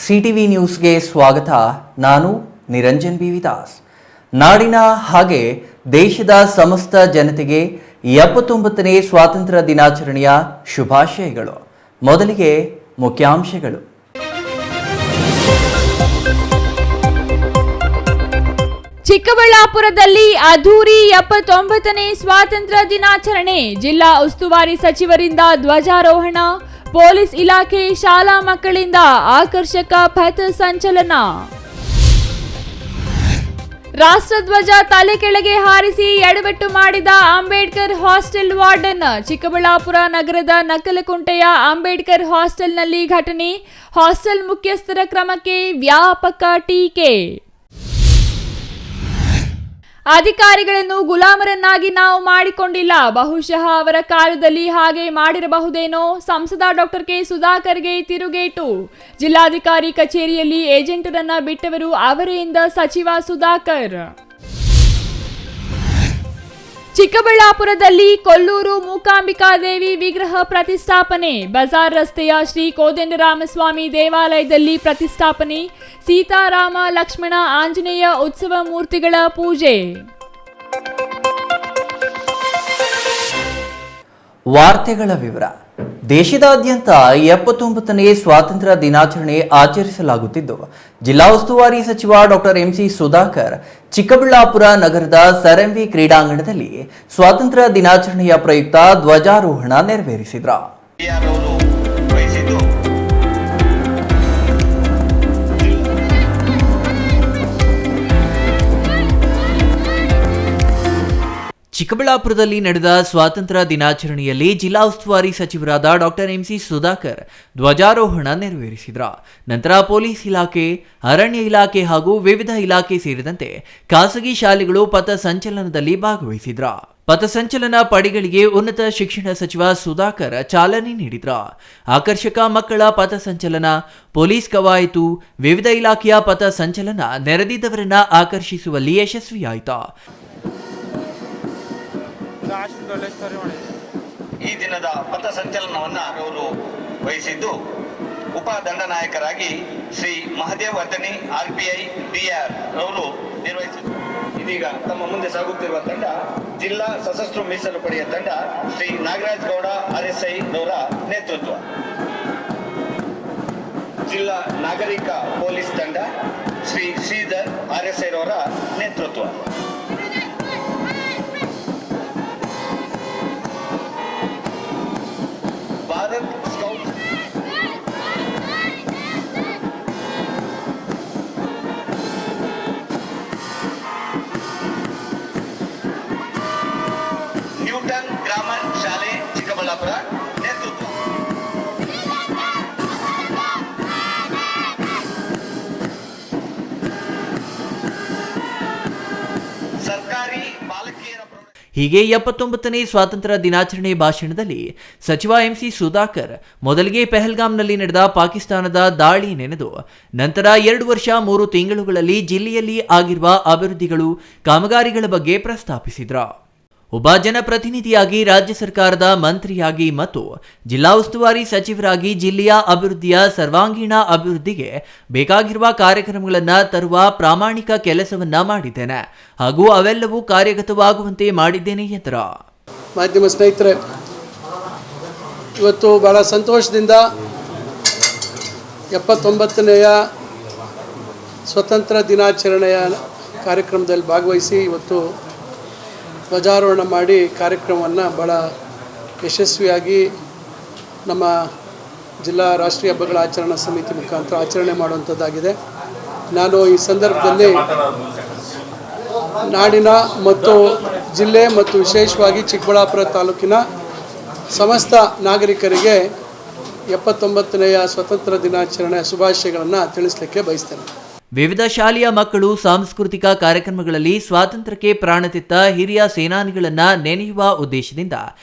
CTV ನ್ಯೂಸ್ಗೆ ಸ್ವಾಗತ. ನಾನು ನಿರಂಜನ್ ಬಿ ವಿದಾಸ್. ನಾಡಿನ ಹಾಗೆ ದೇಶದ ಸಮಸ್ತ ಜನತೆಗೆ 79ನೇ ಸ್ವಾತಂತ್ರ್ಯ ದಿನಾಚರಣೆಯ ಶುಭಾಶಯಗಳು. ಮೊದಲಿಗೆ ಮುಖ್ಯಾಂಶಗಳು. ಚಿಕ್ಕಬಳ್ಳಾಪುರದಲ್ಲಿ ಅದ್ದೂರಿ 79ನೇ ಸ್ವಾತಂತ್ರ್ಯ ದಿನಾಚರಣೆ. ಜಿಲ್ಲಾ ಉಸ್ತುವಾರಿ ಸಚಿವರಿಂದ ಧ್ವಜಾರೋಹಣ. ಪೊಲೀಸ್ ಇಲಾಖೆ ಶಾಲಾ ಮಕ್ಕಳಿಂದ ಆಕರ್ಷಕ ಪಥ ಸಂಚಲನ. ರಾಷ್ಟ್ರಧ್ವಜ ತಲೆ ಕೆಳಗೆ ಹಾರಿಸಿ ಎಡವಟ್ಟು ಮಾಡಿದ ಅಂಬೇಡ್ಕರ್ ಹಾಸ್ಟೆಲ್ ವಾರ್ಡನ್. ಚಿಕ್ಕಬಳ್ಳಾಪುರ ನಗರದ ನಕಲಕುಂಟೆಯ ಅಂಬೇಡ್ಕರ್ ಹಾಸ್ಟೆಲ್ನಲ್ಲಿ ಘಟನೆ. ಹಾಸ್ಟೆಲ್ ಮುಖ್ಯಸ್ಥರ ಕ್ರಮಕ್ಕೆ ವ್ಯಾಪಕ ಟೀಕೆ. ಅಧಿಕಾರಿಗಳನ್ನು ಗುಲಾಮರನ್ನಾಗಿ ನಾವು ಮಾಡಿಕೊಂಡಿಲ್ಲ, ಬಹುಶಃ ಅವರ ಕಾಲದಲ್ಲಿ ಹಾಗೆ ಮಾಡಿರಬಹುದೇನೋ. ಸಂಸದ ಡಾಕ್ಟರ್ ಕೆ ಸುಧಾಕರ್ಗೆ ತಿರುಗೇಟು. ಜಿಲ್ಲಾಧಿಕಾರಿ ಕಚೇರಿಯಲ್ಲಿ ಏಜೆಂಟರನ್ನ ಬಿಟ್ಟವರು ಅವರೇ ಎಂದ ಸಚಿವ ಸುಧಾಕರ್. ಚಿಕ್ಕಬಳ್ಳಾಪುರದಲ್ಲಿ ಕೊಲ್ಲೂರು ಮೂಕಾಂಬಿಕಾದೇವಿ ವಿಗ್ರಹ ಪ್ರತಿಷ್ಠಾಪನೆ. ಬಜಾರ್ ರಸ್ತೆಯ ಶ್ರೀ ಕೋದಂಡರಾಮಸ್ವಾಮಿ ದೇವಾಲಯದಲ್ಲಿ ಪ್ರತಿಷ್ಠಾಪನೆ. ಸೀತಾರಾಮ ಲಕ್ಷ್ಮಣ ಆಂಜನೇಯ ಉತ್ಸವ ಮೂರ್ತಿಗಳ ಪೂಜೆ. ವಾರ್ತೆಗಳ ವಿವರ. ದೇಶದಾದ್ಯಂತ 79ನೇ ಸ್ವಾತಂತ್ರ್ಯ ದಿನಾಚರಣೆ ಆಚರಿಸಲಾಗುತ್ತಿದ್ದು, ಜಿಲ್ಲಾ ಉಸ್ತುವಾರಿ ಸಚಿವ ಡಾಕ್ಟರ್ ಎಂಸಿ ಸುಧಾಕರ್ ಚಿಕ್ಕಬಳ್ಳಾಪುರ ನಗರದ ಸರ್ ಕ್ರೀಡಾಂಗಣದಲ್ಲಿ ಸ್ವಾತಂತ್ರ್ಯ ದಿನಾಚರಣೆಯ ಪ್ರಯುಕ್ತ ಧ್ವಜಾರೋಹಣ ನೆರವೇರಿಸಿದರು. ಚಿಕ್ಕಬಳ್ಳಾಪುರದಲ್ಲಿ ನಡೆದ ಸ್ವಾತಂತ್ರ್ಯ ದಿನಾಚರಣೆಯಲ್ಲಿ ಜಿಲ್ಲಾ ಉಸ್ತುವಾರಿ ಸಚಿವರಾದ ಡಾಕ್ಟರ್ ಎಂಸಿ ಸುಧಾಕರ್ ಧ್ವಜಾರೋಹಣ ನೆರವೇರಿಸಿದರು. ನಂತರ ಪೊಲೀಸ್ ಇಲಾಖೆ, ಅರಣ್ಯ ಇಲಾಖೆ ಹಾಗೂ ವಿವಿಧ ಇಲಾಖೆ ಸೇರಿದಂತೆ ಖಾಸಗಿ ಶಾಲೆಗಳು ಪಥ ಸಂಚಲನದಲ್ಲಿ ಭಾಗವಹಿಸಿದ್ರು. ಪಥಸಂಚಲನ ಪಡೆಗಳಿಗೆ ಉನ್ನತ ಶಿಕ್ಷಣ ಸಚಿವ ಸುಧಾಕರ್ ಚಾಲನೆ ನೀಡಿದ್ರು. ಆಕರ್ಷಕ ಮಕ್ಕಳ ಪಥಸಂಚಲನ, ಪೊಲೀಸ್ ಕವಾಯತು, ವಿವಿಧ ಇಲಾಖೆಯ ಪಥ ಸಂಚಲನ ನೆರೆದಿದ್ದವರನ್ನ ಆಕರ್ಷಿಸುವಲ್ಲಿ ಯಶಸ್ವಿಯಾಯಿತು. ಈ ದಿನದ ಪಥ ಸಂಚಲನವನ್ನು ಅವರು ವಹಿಸಿದ್ದು ಉಪ ದಂಡನಾಯಕರಾಗಿ ಶ್ರೀ ಮಹದೇವ್ ವರ್ಧನಿ RPI DR ಅವರು ನಿರ್ವಹಿಸಿದರು. ಇದೀಗ ತಮ್ಮ ಮುಂದೆ ಸಾಗುತ್ತಿರುವ ತಂಡ ಜಿಲ್ಲಾ ಸಶಸ್ತ್ರ ಮೀಸಲು ಪಡೆಯ ತಂಡ ಶ್ರೀ ನಾಗರಾಜ್ ಗೌಡ RSI ರವರ ನೇತೃತ್ವ. ಜಿಲ್ಲಾ ನಾಗರಿಕ ಪೊಲೀಸ್ ತಂಡ ಶ್ರೀ ಶ್ರೀಧರ್ RSI ರವರ ನೇತೃತ್ವ. ಭಾರತ್ ಸ್ಕೌಟ್ ನ್ಯೂಟನ್ ಗ್ರಾಮರ್ ಶಾಲೆ ಚಿಕ್ಕಬಳ್ಳಾಪುರ ನೇತೃತ್ವ. ಸರ್ಕಾರಿ ಬಾಲಕಿಯರ ಹೀಗೆ 79ನೇ ಸ್ವಾತಂತ್ರ್ಯ ದಿನಾಚರಣೆ ಭಾಷಣದಲ್ಲಿ ಸಚಿವ ಎಂಸಿ ಸುಧಾಕರ್ ಮೊದಲಿಗೆ ಪೆಹಲ್ಗಾಮ್ನಲ್ಲಿ ನಡೆದ ಪಾಕಿಸ್ತಾನದ ದಾಳಿ ನೆನೆದು ನಂತರ 2 ವರ್ಷ 3 ತಿಂಗಳುಗಳಲ್ಲಿ ಜಿಲ್ಲೆಯಲ್ಲಿ ಆಗಿರುವ ಅಭಿವೃದ್ಧಿಗಳು, ಕಾಮಗಾರಿಗಳ ಬಗ್ಗೆ ಪ್ರಸ್ತಾಪಿಸಿದ್ರು. ಒಬ್ಬ ಜನಪ್ರತಿನಿಧಿಯಾಗಿ, ರಾಜ್ಯ ಸರ್ಕಾರದ ಮಂತ್ರಿಯಾಗಿ ಮತ್ತು ಜಿಲ್ಲಾ ಉಸ್ತುವಾರಿ ಸಚಿವರಾಗಿ ಜಿಲ್ಲೆಯ ಅಭಿವೃದ್ಧಿಯ ಸರ್ವಾಂಗೀಣ ಅಭಿವೃದ್ಧಿಗೆ ಬೇಕಾಗಿರುವ ಕಾರ್ಯಕ್ರಮಗಳನ್ನು ತರುವ ಪ್ರಾಮಾಣಿಕ ಕೆಲಸವನ್ನ ಮಾಡಿದ್ದೇನೆ ಹಾಗೂ ಅವೆಲ್ಲವೂ ಕಾರ್ಯಗತವಾಗುವಂತೆ ಮಾಡಿದ್ದೇನೆ ಎಂದರು. ಮಾಧ್ಯಮ ಸ್ನೇಹಿತರೆ, ಇವತ್ತು ಬಹಳ ಸಂತೋಷದಿಂದ 79ನೇಯ ಸ್ವತಂತ್ರ ದಿನಾಚರಣೆಯ ಕಾರ್ಯಕ್ರಮದಲ್ಲಿ ಭಾಗವಹಿಸಿ ಇವತ್ತು ಧ್ವಜಾರೋಹಣ ಮಾಡಿ ಕಾರ್ಯಕ್ರಮವನ್ನು ಭಾಳ ಯಶಸ್ವಿಯಾಗಿ ನಮ್ಮ ಜಿಲ್ಲಾ ರಾಷ್ಟ್ರೀಯ ಹಬ್ಬಗಳ ಆಚರಣಾ ಸಮಿತಿ ಮುಖಾಂತರ ಆಚರಣೆ ಮಾಡುವಂಥದ್ದಾಗಿದೆ. ನಾನು ಈ ಸಂದರ್ಭದಲ್ಲಿ ನಾಡಿನ ಮತ್ತು ಜಿಲ್ಲೆ ಮತ್ತು ವಿಶೇಷವಾಗಿ ಚಿಕ್ಕಬಳ್ಳಾಪುರ ತಾಲೂಕಿನ ಸಮಸ್ತ ನಾಗರಿಕರಿಗೆ 79ನೇಯ ಸ್ವತಂತ್ರ ದಿನಾಚರಣೆಯ ಶುಭಾಶಯಗಳನ್ನು ತಿಳಿಸಲಿಕ್ಕೆ ಬಯಸ್ತೇನೆ. ವಿವಿಧ ಶಾಲೆಯ ಮಕ್ಕಳು ಸಾಂಸ್ಕೃತಿಕ ಕಾರ್ಯಕ್ರಮಗಳಲ್ಲಿ ಸ್ವಾತಂತ್ರ್ಯಕ್ಕೆ ಪ್ರಾಣತೆತ್ತ ಹಿರಿಯ ಸೇನಾನಿಗಳನ್ನ ನೆನೆಯುವ ಉದ್ದೇಶದಿಂದ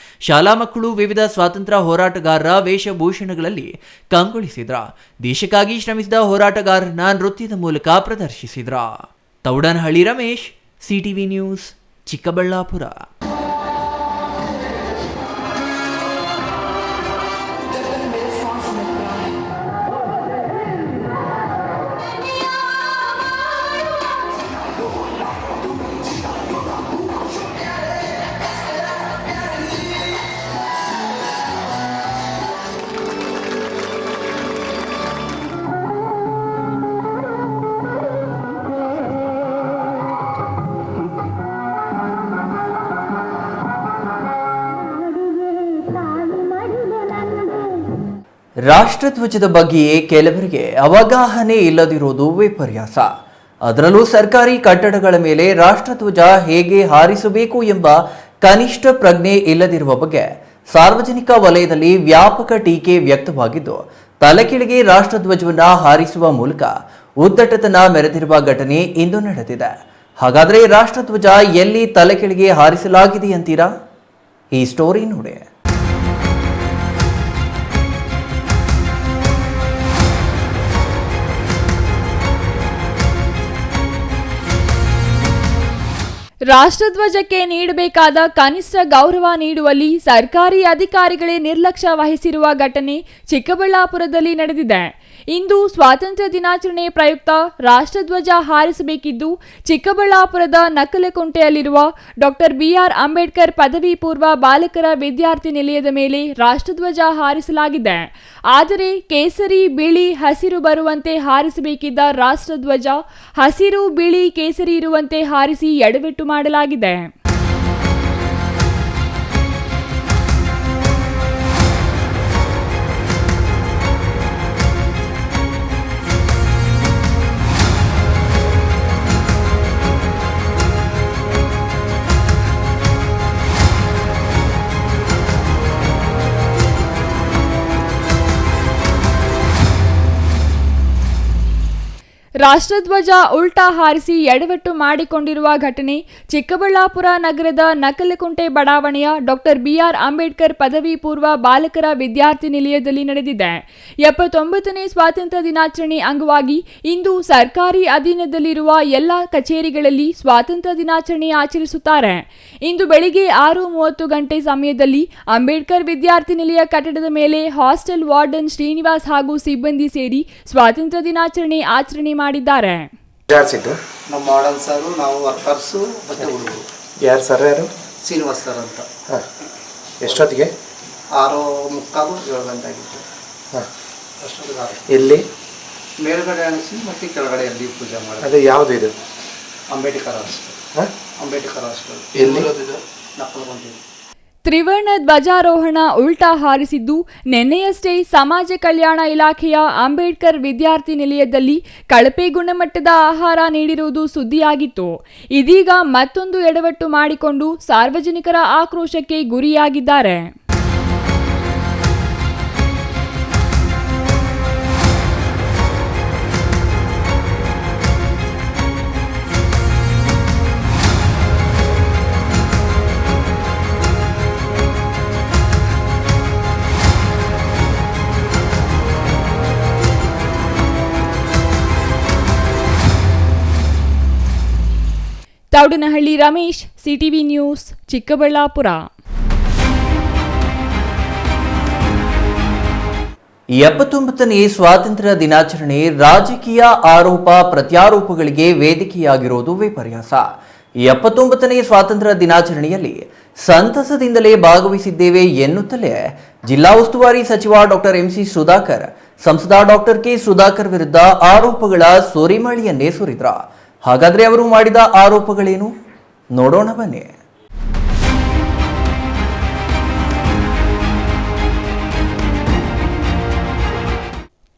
ಶಾಲಾ ಮಕ್ಕಳು ವಿವಿಧ ಸ್ವಾತಂತ್ರ್ಯ ಹೋರಾಟಗಾರರ ವೇಷಭೂಷಣಗಳಲ್ಲಿ ಕಂಗೊಳಿಸಿದ್ರ. ದೇಶಕ್ಕಾಗಿ ಶ್ರಮಿಸಿದ ಹೋರಾಟಗಾರರನ್ನ ನೃತ್ಯದ ಮೂಲಕ ಪ್ರದರ್ಶಿಸಿದ್ರ. Thoudanahalli Ramesh, CTV news, Chikkaballapur. ರಾಷ್ಟ್ರಧ್ವಜದ ಬಗ್ಗೆಯೇ ಕೆಲವರಿಗೆ ಅವಗಾಹನೆ ಇಲ್ಲದಿರುವುದು ವಿಪರ್ಯಾಸ. ಅದರಲ್ಲೂ ಸರ್ಕಾರಿ ಕಟ್ಟಡಗಳ ಮೇಲೆ ರಾಷ್ಟ್ರಧ್ವಜ ಹೇಗೆ ಹಾರಿಸಬೇಕು ಎಂಬ ಕನಿಷ್ಠ ಪ್ರಜ್ಞೆ ಇಲ್ಲದಿರುವ ಬಗ್ಗೆ ಸಾರ್ವಜನಿಕ ವಲಯದಲ್ಲಿ ವ್ಯಾಪಕ ಟೀಕೆ ವ್ಯಕ್ತವಾಗಿದ್ದು, ತಲೆಕೆಳಗೆ ರಾಷ್ಟ್ರಧ್ವಜವನ್ನ ಹಾರಿಸುವ ಮೂಲಕ ಉದ್ದಟತನ ಮೆರೆದಿರುವ ಘಟನೆ ಇಂದು ನಡೆದಿದೆ. ಹಾಗಾದರೆ ರಾಷ್ಟ್ರಧ್ವಜ ಎಲ್ಲಿ ತಲೆಕೆಳಗೆ ಹಾರಿಸಲಾಗಿದೆ ಅಂತೀರಾ? ಈ ಸ್ಟೋರಿ ನೋಡಿ. ರಾಷ್ಟ್ರಧ್ವಜಕ್ಕೆ ನೀಡಬೇಕಾದ ಕನಿಷ್ಠ ಗೌರವ ನೀಡುವಲ್ಲಿ ಸರ್ಕಾರಿ ಅಧಿಕಾರಿಗಳೇ ನಿರ್ಲಕ್ಷ್ಯ ವಹಿಸಿರುವ ಘಟನೆ ಚಿಕ್ಕಬಳ್ಳಾಪುರದಲ್ಲಿ ನಡೆದಿದೆ. ಇಂದು ಸ್ವಾತಂತ್ರ್ಯ ದಿನಾಚರಣೆ ಪ್ರಯುಕ್ತ ರಾಷ್ಟ್ರಧ್ವಜ ಹಾರಿಸಬೇಕಿದ್ದು, ಚಿಕ್ಕಬಳ್ಳಾಪುರದ ನಕಲಕುಂಟೆಯಲ್ಲಿರುವ ಡಾಕ್ಟರ್ ಬಿಆರ್ ಅಂಬೇಡ್ಕರ್ ಪದವಿ ಪೂರ್ವ ಬಾಲಕರ ವಿದ್ಯಾರ್ಥಿ ನಿಲಯದ ಮೇಲೆ ರಾಷ್ಟ್ರಧ್ವಜ ಹಾರಿಸಲಾಗಿದೆ. ಆದರೆ ಕೇಸರಿ, ಬಿಳಿ, ಹಸಿರು ಬರುವಂತೆ ಹಾರಿಸಬೇಕಿದ್ದ ರಾಷ್ಟ್ರಧ್ವಜ ಹಸಿರು, ಬಿಳಿ, ಕೇಸರಿ ಇರುವಂತೆ ಹಾರಿಸಿ ಎಡವಿಟ್ಟು ಮಾಡಲಾಗಿದೆ. ರಾಷ್ಟ್ರಧ್ವಜ ಉಲ್ಟಾ ಹಾರಿಸಿ ಎಡವಟ್ಟು ಮಾಡಿಕೊಂಡಿರುವ ಘಟನೆ ಚಿಕ್ಕಬಳ್ಳಾಪುರ ನಗರದ ನಕಲಕುಂಟೆ ಬಡಾವಣೆಯ ಡಾಕ್ಟರ್ ಬಿಆರ್ ಅಂಬೇಡ್ಕರ್ ಪದವಿ ಪೂರ್ವ ಬಾಲಕರ ವಿದ್ಯಾರ್ಥಿ ನಿಲಯದಲ್ಲಿ ನಡೆದಿದೆ. 79ನೇ ಸ್ವಾತಂತ್ರ್ಯ ದಿನಾಚರಣೆ ಅಂಗವಾಗಿ ಇಂದು ಸರ್ಕಾರಿ ಅಧೀನದಲ್ಲಿರುವ ಎಲ್ಲ ಕಚೇರಿಗಳಲ್ಲಿ ಸ್ವಾತಂತ್ರ್ಯ ದಿನಾಚರಣೆ ಆಚರಿಸುತ್ತಾರೆ. ಇಂದು ಬೆಳಿಗ್ಗೆ 6:30 ಗಂಟೆ ಸಮಯದಲ್ಲಿ ಅಂಬೇಡ್ಕರ್ ವಿದ್ಯಾರ್ಥಿ ನಿಲಯ ಕಟ್ಟಡದ ಮೇಲೆ ಹಾಸ್ಟೆಲ್ ವಾರ್ಡನ್ ಶ್ರೀನಿವಾಸ್ ಹಾಗೂ ಸಿಬ್ಬಂದಿ ಸೇರಿ ಸ್ವಾತಂತ್ರ್ಯ ದಿನಾಚರಣೆ ಆಚರಣೆ ಮಾಡಿದ್ದಾರೆ. ನಮ್ಮ ಮಾಡಲ್ ಸರ್, ನಾವು ವರ್ಕರ್ಸು ಮತ್ತೆ ಹುಡುಗರು. ಯಾರು ಸರ್? ಯಾರು? ಶ್ರೀನಿವಾಸ್ ಸರ್ ಅಂತ. ಎಷ್ಟೊತ್ತಿಗೆ? 6:45, 7 ಗಂಟೆ ಆಗಿತ್ತು. ಎಲ್ಲಿ? ಮೇಲ್ಗಡೆ ಅನಿಸಿ ಮತ್ತೆ ಕೆಳಗಡೆ ಅಲ್ಲಿ ಪೂಜೆ ಮಾಡಿ. ಅದು ಯಾವುದು ಇದು? ಅಂಬೇಡ್ಕರ್ ಹಾಸ್ಟೆಲ್. ಅಂಬೇಡ್ಕರ್ ಹಾಸ್ಟೆಲ್ ಎಲ್ಲಿ? ನಕ್ಕಲಕುಂಟೆ. ತ್ರಿವರ್ಣ ಧ್ವಜಾರೋಹಣ ಉಲ್ಟಾ ಹಾರಿಸಿದ್ದು, ನಿನ್ನೆಯಷ್ಟೇ ಸಮಾಜ ಕಲ್ಯಾಣ ಇಲಾಖೆಯ ಅಂಬೇಡ್ಕರ್ ವಿದ್ಯಾರ್ಥಿ ನಿಲಯದಲ್ಲಿ ಕಳಪೆ ಗುಣಮಟ್ಟದ ಆಹಾರ ನೀಡಿರುವುದು ಸುದ್ದಿಯಾಗಿತ್ತು. ಇದೀಗ ಮತ್ತೊಂದು ಎಡವಟ್ಟು ಮಾಡಿಕೊಂಡು ಸಾರ್ವಜನಿಕರ ಆಕ್ರೋಶಕ್ಕೆ ಗುರಿಯಾಗಿದ್ದಾರೆ. Thoudanahalli Ramesh, CTV news, Chikkaballapur. 79ನೇ ಸ್ವಾತಂತ್ರ್ಯ ದಿನಾಚರಣೆ ರಾಜಕೀಯ ಆರೋಪ ಪ್ರತ್ಯಾರೋಪಗಳಿಗೆ ವೇದಿಕೆಯಾಗಿರುವುದು ವಿಪರ್ಯಾಸ. 79ನೇ ಸ್ವಾತಂತ್ರ್ಯ ದಿನಾಚರಣೆಯಲ್ಲಿ ಸಂತಸದಿಂದಲೇ ಭಾಗವಹಿಸಿದ್ದೇವೆ ಎನ್ನುತ್ತಲೇ ಜಿಲ್ಲಾ ಉಸ್ತುವಾರಿ ಸಚಿವ ಡಾಕ್ಟರ್ ಎಂಸಿ ಸುಧಾಕರ್ ಸಂಸದ ಡಾಕ್ಟರ್ ಕೆ ಸುಧಾಕರ್ ವಿರುದ್ಧ ಆರೋಪಗಳ ಸುರಿಮಳೆಯನ್ನೇ ಸುರಿದ್ರ. ಹಾಗಾದ್ರೆ ಅವರು ಮಾಡಿದ ಆರೋಪಗಳೇನು ನೋಡೋಣ ಬನ್ನಿ.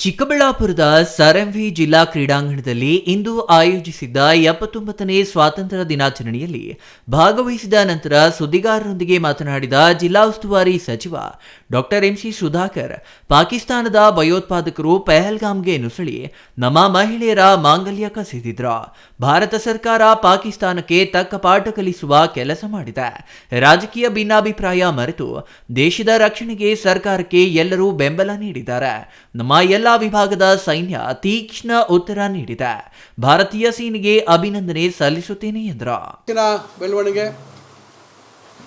ಚಿಕ್ಕಬಳ್ಳಾಪುರದ ಸರ್ ಎಂ ವಿ ಜಿಲ್ಲಾ ಕ್ರೀಡಾಂಗಣದಲ್ಲಿ ಇಂದು ಆಯೋಜಿಸಿದ್ದ 79ನೇ ಸ್ವಾತಂತ್ರ್ಯ ದಿನಾಚರಣೆಯಲ್ಲಿ ಭಾಗವಹಿಸಿದ ನಂತರ ಸುದ್ದಿಗಾರರೊಂದಿಗೆ ಮಾತನಾಡಿದ ಜಿಲ್ಲಾ ಉಸ್ತುವಾರಿ ಸಚಿವ ಡಾಕ್ಟರ್ ಎಂಸಿ ಸುಧಾಕರ್, ಪಾಕಿಸ್ತಾನದ ಭಯೋತ್ಪಾದಕರು ಪಹಲ್ಗಾಮ್ಗೆ ನುಸುಳಿ ನಮ್ಮ ಮಹಿಳೆಯರ ಮಾಂಗಲ್ಯ ಕಸಿದಿದ್ರ. ಭಾರತ ಸರ್ಕಾರ ಪಾಕಿಸ್ತಾನಕ್ಕೆ ತಕ್ಕ ಪಾಠ ಕಲಿಸುವ ಕೆಲಸ ಮಾಡಿದೆ. ರಾಜಕೀಯ ಭಿನ್ನಾಭಿಪ್ರಾಯ ಮರೆತು ದೇಶದ ರಕ್ಷಣೆಗೆ ಸರ್ಕಾರಕ್ಕೆ ಎಲ್ಲರೂ ಬೆಂಬಲ ನೀಡಿದ್ದಾರೆ. ನಮ್ಮ ಎಲ್ಲ ವಿಭಾಗದ ಸೈನ್ಯ ತೀಕ್ಷ್ಣ ಉತ್ತರ ನೀಡಿದೆ. ಭಾರತೀಯ ಸೇನೆಗೆ ಅಭಿನಂದನೆ ಸಲ್ಲಿಸುತ್ತೇನೆ ಎಂದ್ರ. ಬೆಳವಣಿಗೆ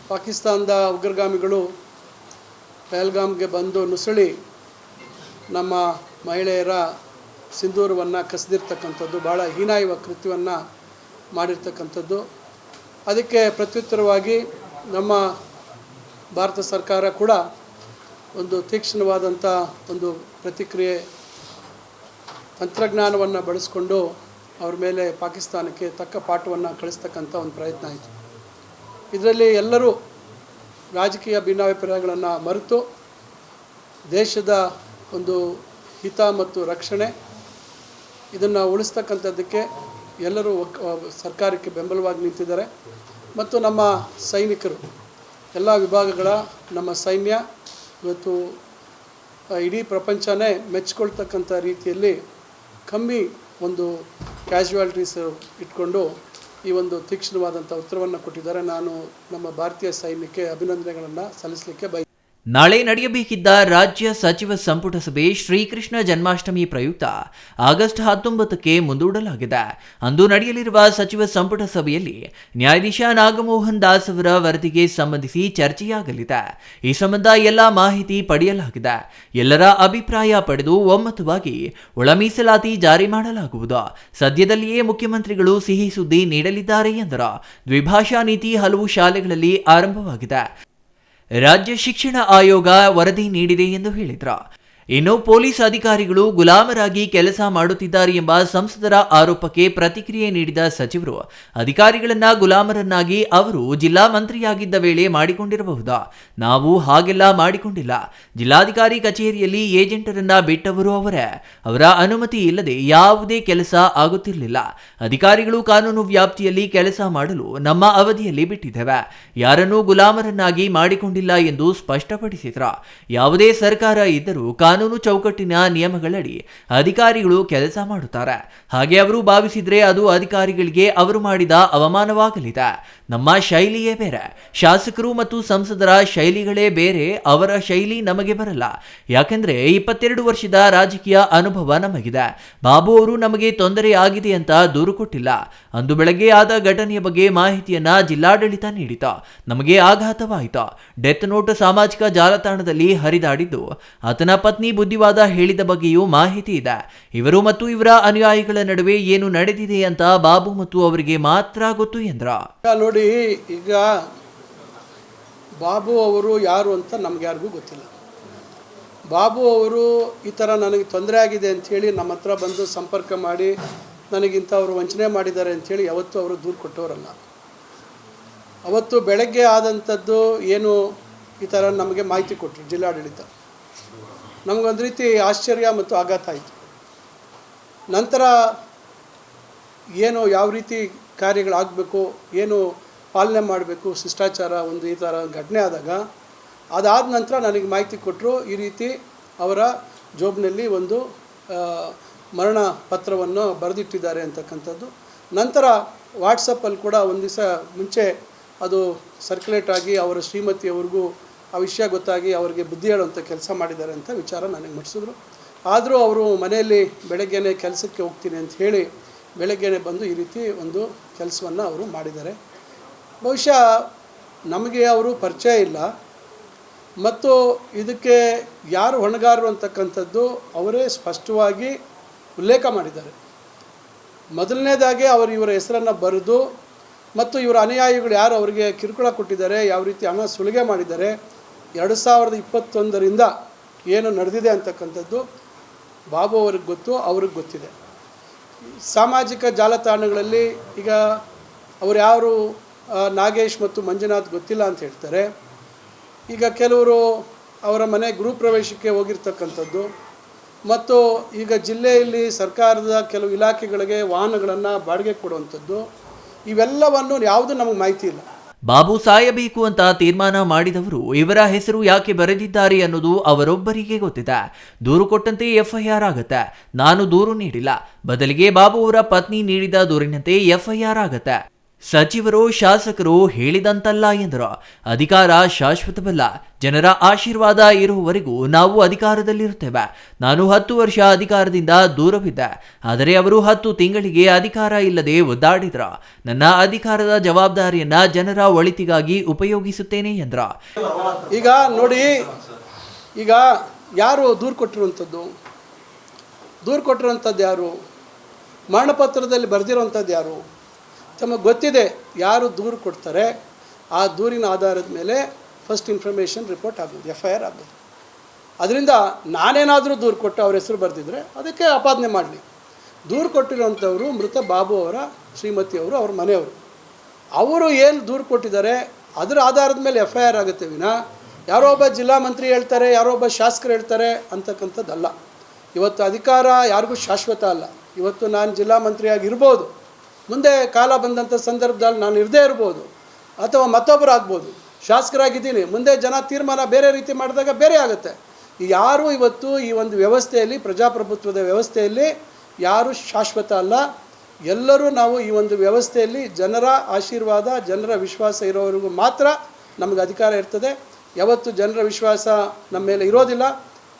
ಪಾಕಿಸ್ತಾನದ ಉಗ್ರಗಾಮಿಗಳು ಪಹಲ್ಗಾಮ್ಗೆ ಬಂದು ನುಸುಳಿ ನಮ್ಮ ಮಹಿಳೆಯರ ಸಿಂಧೂರವನ್ನು ಕಸಿದಿರ್ತಕ್ಕಂಥದ್ದು, ಭಾಳ ಹೀನಾಯ ಕೃತ್ಯವನ್ನು ಮಾಡಿರ್ತಕ್ಕಂಥದ್ದು. ಅದಕ್ಕೆ ಪ್ರತ್ಯುತ್ತರವಾಗಿ ನಮ್ಮ ಭಾರತ ಸರ್ಕಾರ ಕೂಡ ಒಂದು ತೀಕ್ಷ್ಣವಾದಂಥ ಒಂದು ಪ್ರತಿಕ್ರಿಯೆ ತಂತ್ರಜ್ಞಾನವನ್ನು ಬಳಸಿಕೊಂಡು ಅವ್ರ ಮೇಲೆ ಪಾಕಿಸ್ತಾನಕ್ಕೆ ತಕ್ಕ ಪಾಠವನ್ನು ಕಳಿಸ್ತಕ್ಕಂಥ ಒಂದು ಪ್ರಯತ್ನ ಆಯಿತು. ಇದರಲ್ಲಿ ಎಲ್ಲರೂ ರಾಜಕೀಯ ಭಿನ್ನಾಭಿಪ್ರಾಯಗಳನ್ನು ಮರೆತು ದೇಶದ ಒಂದು ಹಿತ ಮತ್ತು ರಕ್ಷಣೆ ಇದನ್ನು ಉಳಿಸ್ತಕ್ಕಂಥದ್ದಕ್ಕೆ ಎಲ್ಲರೂ ಸರ್ಕಾರಕ್ಕೆ ಬೆಂಬಲವಾಗಿ ನಿಂತಿದ್ದಾರೆ. ಮತ್ತು ನಮ್ಮ ಸೈನಿಕರು ಎಲ್ಲ ವಿಭಾಗಗಳ ನಮ್ಮ ಸೈನ್ಯ ಇವತ್ತು ಇಡೀ ಪ್ರಪಂಚನೇ ಮೆಚ್ಚಿಕೊಳ್ತಕ್ಕಂಥ ರೀತಿಯಲ್ಲಿ ಕಮ್ಮಿ ಒಂದು ಕ್ಯಾಶುಯಾಲಿಟೀಸ್ ಇಟ್ಕೊಂಡು ಈ ಒಂದು ತೀಕ್ಷ್ಣವಾದಂಥ ಉತ್ತರವನ್ನು ಕೊಟ್ಟಿದ್ದಾರೆ. ನಾನು ನಮ್ಮ ಭಾರತೀಯ ಸೈನ್ಯಕ್ಕೆ ಅಭಿನಂದನೆಗಳನ್ನು ಸಲ್ಲಿಸಲಿಕ್ಕೆ ಬಯಸ್ತೇನೆ. ನಾಳೆ ನಡೆಯಬೇಕಿದ್ದ ರಾಜ್ಯ ಸಚಿವ ಸಂಪುಟ ಸಭೆ ಶ್ರೀಕೃಷ್ಣ ಜನ್ಮಾಷ್ಟಮಿ ಪ್ರಯುಕ್ತ ಆಗಸ್ಟ್ 19ಕ್ಕೆ ಮುಂದೂಡಲಾಗಿದೆ. ಅಂದು ನಡೆಯಲಿರುವ ಸಚಿವ ಸಂಪುಟ ಸಭೆಯಲ್ಲಿ ನ್ಯಾಯಾಧೀಶ ನಾಗಮೋಹನ್ ದಾಸ್ ಅವರ ವರದಿಗೆ ಸಂಬಂಧಿಸಿ ಚರ್ಚೆಯಾಗಲಿದೆ. ಈ ಸಂಬಂಧ ಎಲ್ಲ ಮಾಹಿತಿ ಪಡೆಯಲಾಗಿದೆ. ಎಲ್ಲರ ಅಭಿಪ್ರಾಯ ಪಡೆದು ಒಮ್ಮತವಾಗಿ ಒಳ ಮೀಸಲಾತಿ ಜಾರಿ ಮಾಡಲಾಗುವುದು. ಸದ್ಯದಲ್ಲಿಯೇ ಮುಖ್ಯಮಂತ್ರಿಗಳು ಸಿಹಿ ಸುದ್ದಿ ನೀಡಲಿದ್ದಾರೆ ಎಂದರು. ದ್ವಿಭಾಷಾ ನೀತಿ ಹಲವು ಶಾಲೆಗಳಲ್ಲಿ ಆರಂಭವಾಗಿದೆ. ರಾಜ್ಯ ಶಿಕ್ಷಣ ಆಯೋಗ ವರದಿ ನೀಡಿದೆ ಎಂದು ಹೇಳಿದರು. ಇನ್ನು ಪೊಲೀಸ್ ಅಧಿಕಾರಿಗಳು ಗುಲಾಮರಾಗಿ ಕೆಲಸ ಮಾಡುತ್ತಿದ್ದಾರೆ ಎಂಬ ಸಂಸದರ ಆರೋಪಕ್ಕೆ ಪ್ರತಿಕ್ರಿಯೆ ನೀಡಿದ ಸಚಿವರು, ಅಧಿಕಾರಿಗಳನ್ನ ಗುಲಾಮರನ್ನಾಗಿ ಅವರು ಜಿಲ್ಲಾ ಮಂತ್ರಿಯಾಗಿದ್ದ ವೇಳೆ ಮಾಡಿಕೊಂಡಿರಬಹುದು. ನಾವು ಹಾಗೆಲ್ಲ ಮಾಡಿಕೊಂಡಿಲ್ಲ. ಜಿಲ್ಲಾಧಿಕಾರಿ ಕಚೇರಿಯಲ್ಲಿ ಏಜೆಂಟರನ್ನ ಬಿಟ್ಟವರು ಅವರೇ. ಅವರ ಅನುಮತಿ ಇಲ್ಲದೆ ಯಾವುದೇ ಕೆಲಸ ಆಗುತ್ತಿರಲಿಲ್ಲ. ಅಧಿಕಾರಿಗಳು ಕಾನೂನು ವ್ಯಾಪ್ತಿಯಲ್ಲಿ ಕೆಲಸ ಮಾಡಲು ನಮ್ಮ ಅವಧಿಯಲ್ಲಿ ಬಿಟ್ಟಿದ್ದೇವೆ. ಯಾರನ್ನೂ ಗುಲಾಮರನ್ನಾಗಿ ಮಾಡಿಕೊಂಡಿಲ್ಲ ಎಂದು ಸ್ಪಷ್ಟಪಡಿಸಿದರು. ಯಾವುದೇ ಸರ್ಕಾರ ಇದ್ದರೂ ಕಾನೂನು ಚೌಕಟ್ಟಿನ ನಿಯಮಗಳಡಿ ಅಧಿಕಾರಿಗಳು ಕೆಲಸ ಮಾಡುತ್ತಾರೆ. ಹಾಗೆ ಅವರು ಭಾವಿಸಿದ್ರೆ ಅದು ಅಧಿಕಾರಿಗಳಿಗೆ ಅವರು ಮಾಡಿದ ಅವಮಾನವಾಗಲಿದೆ. ನಮ್ಮ ಶೈಲಿಯೇ ಬೇರೆ. ಶಾಸಕರು ಮತ್ತು ಸಂಸದರ ಶೈಲಿಗಳೇ ಬೇರೆ. ಅವರ ಶೈಲಿ ನಮಗೆ ಬರಲ್ಲ. ಯಾಕೆಂದ್ರೆ 22 ವರ್ಷದ ರಾಜಕೀಯ ಅನುಭವ ನಮಗಿದೆ. ಬಾಬು ಅವರು ನಮಗೆ ತೊಂದರೆ ಆಗಿದೆ ಅಂತ ದೂರು ಕೊಟ್ಟಿಲ್ಲ. ಅಂದು ಬೆಳಗ್ಗೆ ಆದ ಘಟನೆಯ ಬಗ್ಗೆ ಮಾಹಿತಿಯನ್ನ ಜಿಲ್ಲಾಡಳಿತ ನೀಡಿತು. ನಮಗೆ ಆಘಾತವಾಯಿತು. ಡೆತ್ ನೋಟ್ ಸಾಮಾಜಿಕ ಜಾಲತಾಣದಲ್ಲಿ ಹರಿದಾಡಿದ್ದು ಆತನ ಪತ್ನಿ ಬುದ್ಧಿವಾದ ಹೇಳಿದ ಬಗ್ಗೆಯೂ ಮಾಹಿತಿ ಇದೆ. ಇವರು ಮತ್ತು ಇವರ ಅನುಯಾಯಿಗಳ ನಡುವೆ ಏನು ನಡೆದಿದೆ ಅಂತ ಬಾಬು ಮತ್ತು ಅವರಿಗೆ ಮಾತ್ರ ಗೊತ್ತು ಎಂದ್ರ. ನೋಡಿ, ಈಗ ಬಾಬು ಅವರು ಯಾರು ಅಂತ ನಮ್ಗೆ ಯಾರಿಗೂ ಗೊತ್ತಿಲ್ಲ. ಬಾಬು ಅವರು ಈ ಥರ ನನಗೆ ತೊಂದರೆ ಆಗಿದೆ ಅಂಥೇಳಿ ನಮ್ಮ ಹತ್ರ ಬಂದು ಸಂಪರ್ಕ ಮಾಡಿ ನನಗಿಂತ ಅವರು ವಂಚನೆ ಮಾಡಿದ್ದಾರೆ ಅಂಥೇಳಿ ಯಾವತ್ತೂ ಅವರು ದೂರು ಕೊಟ್ಟವರಲ್ಲ. ಅವತ್ತು ಬೆಳಗ್ಗೆ ಆದಂಥದ್ದು ಏನು ಈ ಥರ ನಮಗೆ ಮಾಹಿತಿ ಕೊಟ್ಟರು ಜಿಲ್ಲಾಡಳಿತ. ನಮಗೊಂದು ರೀತಿ ಆಶ್ಚರ್ಯ ಮತ್ತು ಆಘಾತ ಆಯಿತು. ನಂತರ ಏನು ಯಾವ ರೀತಿ ಕಾರ್ಯಗಳಾಗಬೇಕು, ಏನು ಪಾಲನೆ ಮಾಡಬೇಕು, ಶಿಷ್ಟಾಚಾರ ಒಂದು ಈ ಥರ ಘಟನೆ ಆದಾಗ ಅದಾದ ನಂತರ ನನಗೆ ಮಾಹಿತಿ ಕೊಟ್ಟರು. ಈ ರೀತಿ ಅವರ ಜೋಬ್ನಲ್ಲಿ ಒಂದು ಮರಣ ಪತ್ರವನ್ನು ಬರೆದಿಟ್ಟಿದ್ದಾರೆ ಅಂತಕ್ಕಂಥದ್ದು. ನಂತರ ವಾಟ್ಸಪ್ಪಲ್ಲಿ ಕೂಡ ಒಂದು ದಿವಸ ಮುಂಚೆ ಅದು ಸರ್ಕ್ಯುಲೇಟ್ ಆಗಿ ಅವರ ಶ್ರೀಮತಿಯವ್ರಿಗೂ ಆ ವಿಷಯ ಗೊತ್ತಾಗಿ ಅವರಿಗೆ ಬುದ್ಧಿ ಹೇಳುವಂಥ ಕೆಲಸ ಮಾಡಿದ್ದಾರೆ ಅಂತ ವಿಚಾರ ನನಗೆ ಮುಟ್ಟಿಸಿದ್ರು. ಆದರೂ ಅವರು ಮನೆಯಲ್ಲಿ ಬೆಳಗ್ಗೆನೇ ಕೆಲಸಕ್ಕೆ ಹೋಗ್ತೀನಿ ಅಂತ ಹೇಳಿ ಬೆಳಗ್ಗೆನೇ ಬಂದು ಈ ರೀತಿ ಒಂದು ಕೆಲಸವನ್ನು ಅವರು ಮಾಡಿದ್ದಾರೆ. ಬಹುಶಃ ನಮಗೆ ಅವರು ಪರಿಚಯ ಇಲ್ಲ ಮತ್ತು ಇದಕ್ಕೆ ಯಾರು ಹೊಣೆಗಾರರು ಅಂತಕ್ಕಂಥದ್ದು ಅವರೇ ಸ್ಪಷ್ಟವಾಗಿ ಉಲ್ಲೇಖ ಮಾಡಿದ್ದಾರೆ. ಮೊದಲನೇದಾಗಿ ಅವರು ಇವರ ಹೆಸರನ್ನು ಬರೆದು ಮತ್ತು ಇವರ ಅನುಯಾಯಿಗಳು ಯಾರು ಅವರಿಗೆ ಕಿರುಕುಳ ಕೊಟ್ಟಿದ್ದಾರೆ, ಯಾವ ರೀತಿ ಹಣ ಸುಲಿಗೆ ಮಾಡಿದ್ದಾರೆ, 2021ರಿಂದ ಏನು ನಡೆದಿದೆ ಅಂತಕ್ಕಂಥದ್ದು ಬಾಬು ಅವ್ರಿಗೆ ಗೊತ್ತು, ಅವ್ರಿಗೆ ಗೊತ್ತಿದೆ. ಸಾಮಾಜಿಕ ಜಾಲತಾಣಗಳಲ್ಲಿ ಈಗ ಅವರು ಯಾರು ನಾಗೇಶ್ ಮತ್ತು ಮಂಜುನಾಥ್ ಗೊತ್ತಿಲ್ಲ ಅಂತ ಹೇಳ್ತಾರೆ. ಈಗ ಕೆಲವರು ಅವರ ಮನೆ ಗೃಹ ಪ್ರವೇಶಕ್ಕೆ ಹೋಗಿರ್ತಕ್ಕಂಥದ್ದು ಮತ್ತು ಈಗ ಜಿಲ್ಲೆಯಲ್ಲಿ ಸರ್ಕಾರದ ಕೆಲವು ಇಲಾಖೆಗಳಿಗೆ ವಾಹನಗಳನ್ನು ಬಾಡಿಗೆ ಕೊಡುವಂಥದ್ದು, ಇವೆಲ್ಲವನ್ನು ಯಾವುದೂ ನಮಗೆ ಮಾಹಿತಿ ಇಲ್ಲ. ಬಾಬು ಸಾಯಬೇಕು ಅಂತ ತೀರ್ಮಾನ ಮಾಡಿದವರು ಇವರ ಹೆಸರು ಯಾಕೆ ಬರೆದಿದ್ದಾರೆ ಅನ್ನೋದು ಅವರೊಬ್ಬರಿಗೆ ಗೊತ್ತಿದೆ. ದೂರು ಕೊಟ್ಟಂತೆ ಎಫ್ಐಆರ್ ಆಗತ್ತೆ. ನಾನು ದೂರು ನೀಡಿಲ್ಲ. ಬದಲಿಗೆ ಬಾಬು ಅವರ ಪತ್ನಿ ನೀಡಿದ ದೂರಿನಂತೆ ಎಫ್ಐಆರ್ ಆಗತ್ತೆ. ಸಚಿವರು ಶಾಸಕರು ಹೇಳಿದಂತಲ್ಲ ಎಂದರು. ಅಧಿಕಾರ ಶಾಶ್ವತವಲ್ಲ. ಜನರ ಆಶೀರ್ವಾದ ಇರುವವರೆಗೂ ನಾವು ಅಧಿಕಾರದಲ್ಲಿರುತ್ತೇವೆ. ನಾನು 10 ವರ್ಷ ಅಧಿಕಾರದಿಂದ ದೂರವಿದ್ದೆ. ಆದರೆ ಅವರು 10 ತಿಂಗಳಿಗೆ ಅಧಿಕಾರ ಇಲ್ಲದೆ ಒದ್ದಾಡಿದ್ರು. ನನ್ನ ಅಧಿಕಾರದ ಜವಾಬ್ದಾರಿಯನ್ನ ಜನರ ಒಳಿತಿಗಾಗಿ ಉಪಯೋಗಿಸುತ್ತೇನೆ ಎಂದ್ರ. ಈಗ ನೋಡಿ, ಈಗ ಯಾರು ದೂರು ಕೊಟ್ಟಿರುವಂಥದ್ದು, ದೂರು ಕೊಟ್ಟಿರುವಂಥದ್ದು ಯಾರು, ಮರಣಪತ್ರದಲ್ಲಿ ಬರೆದಿರುವಂಥದ್ದು ಯಾರು, ತಮಗೆ ಗೊತ್ತಿದೆ. ಯಾರು ದೂರು ಕೊಡ್ತಾರೆ ಆ ದೂರಿನ ಆಧಾರದ ಮೇಲೆ ಫಸ್ಟ್ ಇನ್ಫಾರ್ಮೇಷನ್ ರಿಪೋರ್ಟ್ ಆಗೋದು, ಎಫ್ಐಆರ್ ಆಗೋದು. ಅದರಿಂದ ನಾನೇನಾದರೂ ದೂರು ಕೊಟ್ಟು ಅವ್ರ ಹೆಸರು ಬರೆದಿದ್ರೆ ಅದಕ್ಕೆ ಆಪಾದನೆ ಮಾಡಲಿ. ದೂರು ಕೊಟ್ಟಿರೋಂಥವರು ಮೃತ ಬಾಬು ಅವರ ಶ್ರೀಮತಿಯವರು, ಅವ್ರ ಮನೆಯವರು. ಅವರು ಏನು ದೂರು ಕೊಟ್ಟಿದ್ದಾರೆ ಅದರ ಆಧಾರದ ಮೇಲೆ ಎಫ್ಐಆರ್ ಆಗುತ್ತೆ ವಿನ ಯಾರೋ ಒಬ್ಬ ಜಿಲ್ಲಾ ಮಂತ್ರಿ ಹೇಳ್ತಾರೆ, ಯಾರೋ ಒಬ್ಬ ಶಾಸಕರು ಹೇಳ್ತಾರೆ ಅಂತಕ್ಕಂಥದ್ದಲ್ಲ. ಇವತ್ತು ಅಧಿಕಾರ ಯಾರಿಗೂ ಶಾಶ್ವತ ಅಲ್ಲ. ಇವತ್ತು ನಾನು ಜಿಲ್ಲಾ ಮಂತ್ರಿಯಾಗಿ ಇರ್ಬೋದು, ಮುಂದೆ ಕಾಲ ಬಂದಂಥ ಸಂದರ್ಭದಲ್ಲಿ ನಾನು ಇರದೇ ಇರ್ಬೋದು, ಅಥವಾ ಮತ್ತೊಬ್ಬರು ಆಗ್ಬೋದು. ಶಾಸಕರಾಗಿದ್ದೀನಿ, ಮುಂದೆ ಜನ ತೀರ್ಮಾನ ಬೇರೆ ರೀತಿ ಮಾಡಿದಾಗ ಬೇರೆ ಆಗುತ್ತೆ. ಯಾರೂ ಇವತ್ತು ಈ ಒಂದು ವ್ಯವಸ್ಥೆಯಲ್ಲಿ, ಪ್ರಜಾಪ್ರಭುತ್ವದ ವ್ಯವಸ್ಥೆಯಲ್ಲಿ ಯಾರೂ ಶಾಶ್ವತ ಅಲ್ಲ. ಎಲ್ಲರೂ ನಾವು ಈ ಒಂದು ವ್ಯವಸ್ಥೆಯಲ್ಲಿ ಜನರ ಆಶೀರ್ವಾದ, ಜನರ ವಿಶ್ವಾಸ ಇರೋವರೆಗೂ ಮಾತ್ರ ನಮಗೆ ಅಧಿಕಾರ ಇರ್ತದೆ. ಯಾವತ್ತು ಜನರ ವಿಶ್ವಾಸ ನಮ್ಮ ಮೇಲೆ ಇರೋದಿಲ್ಲ,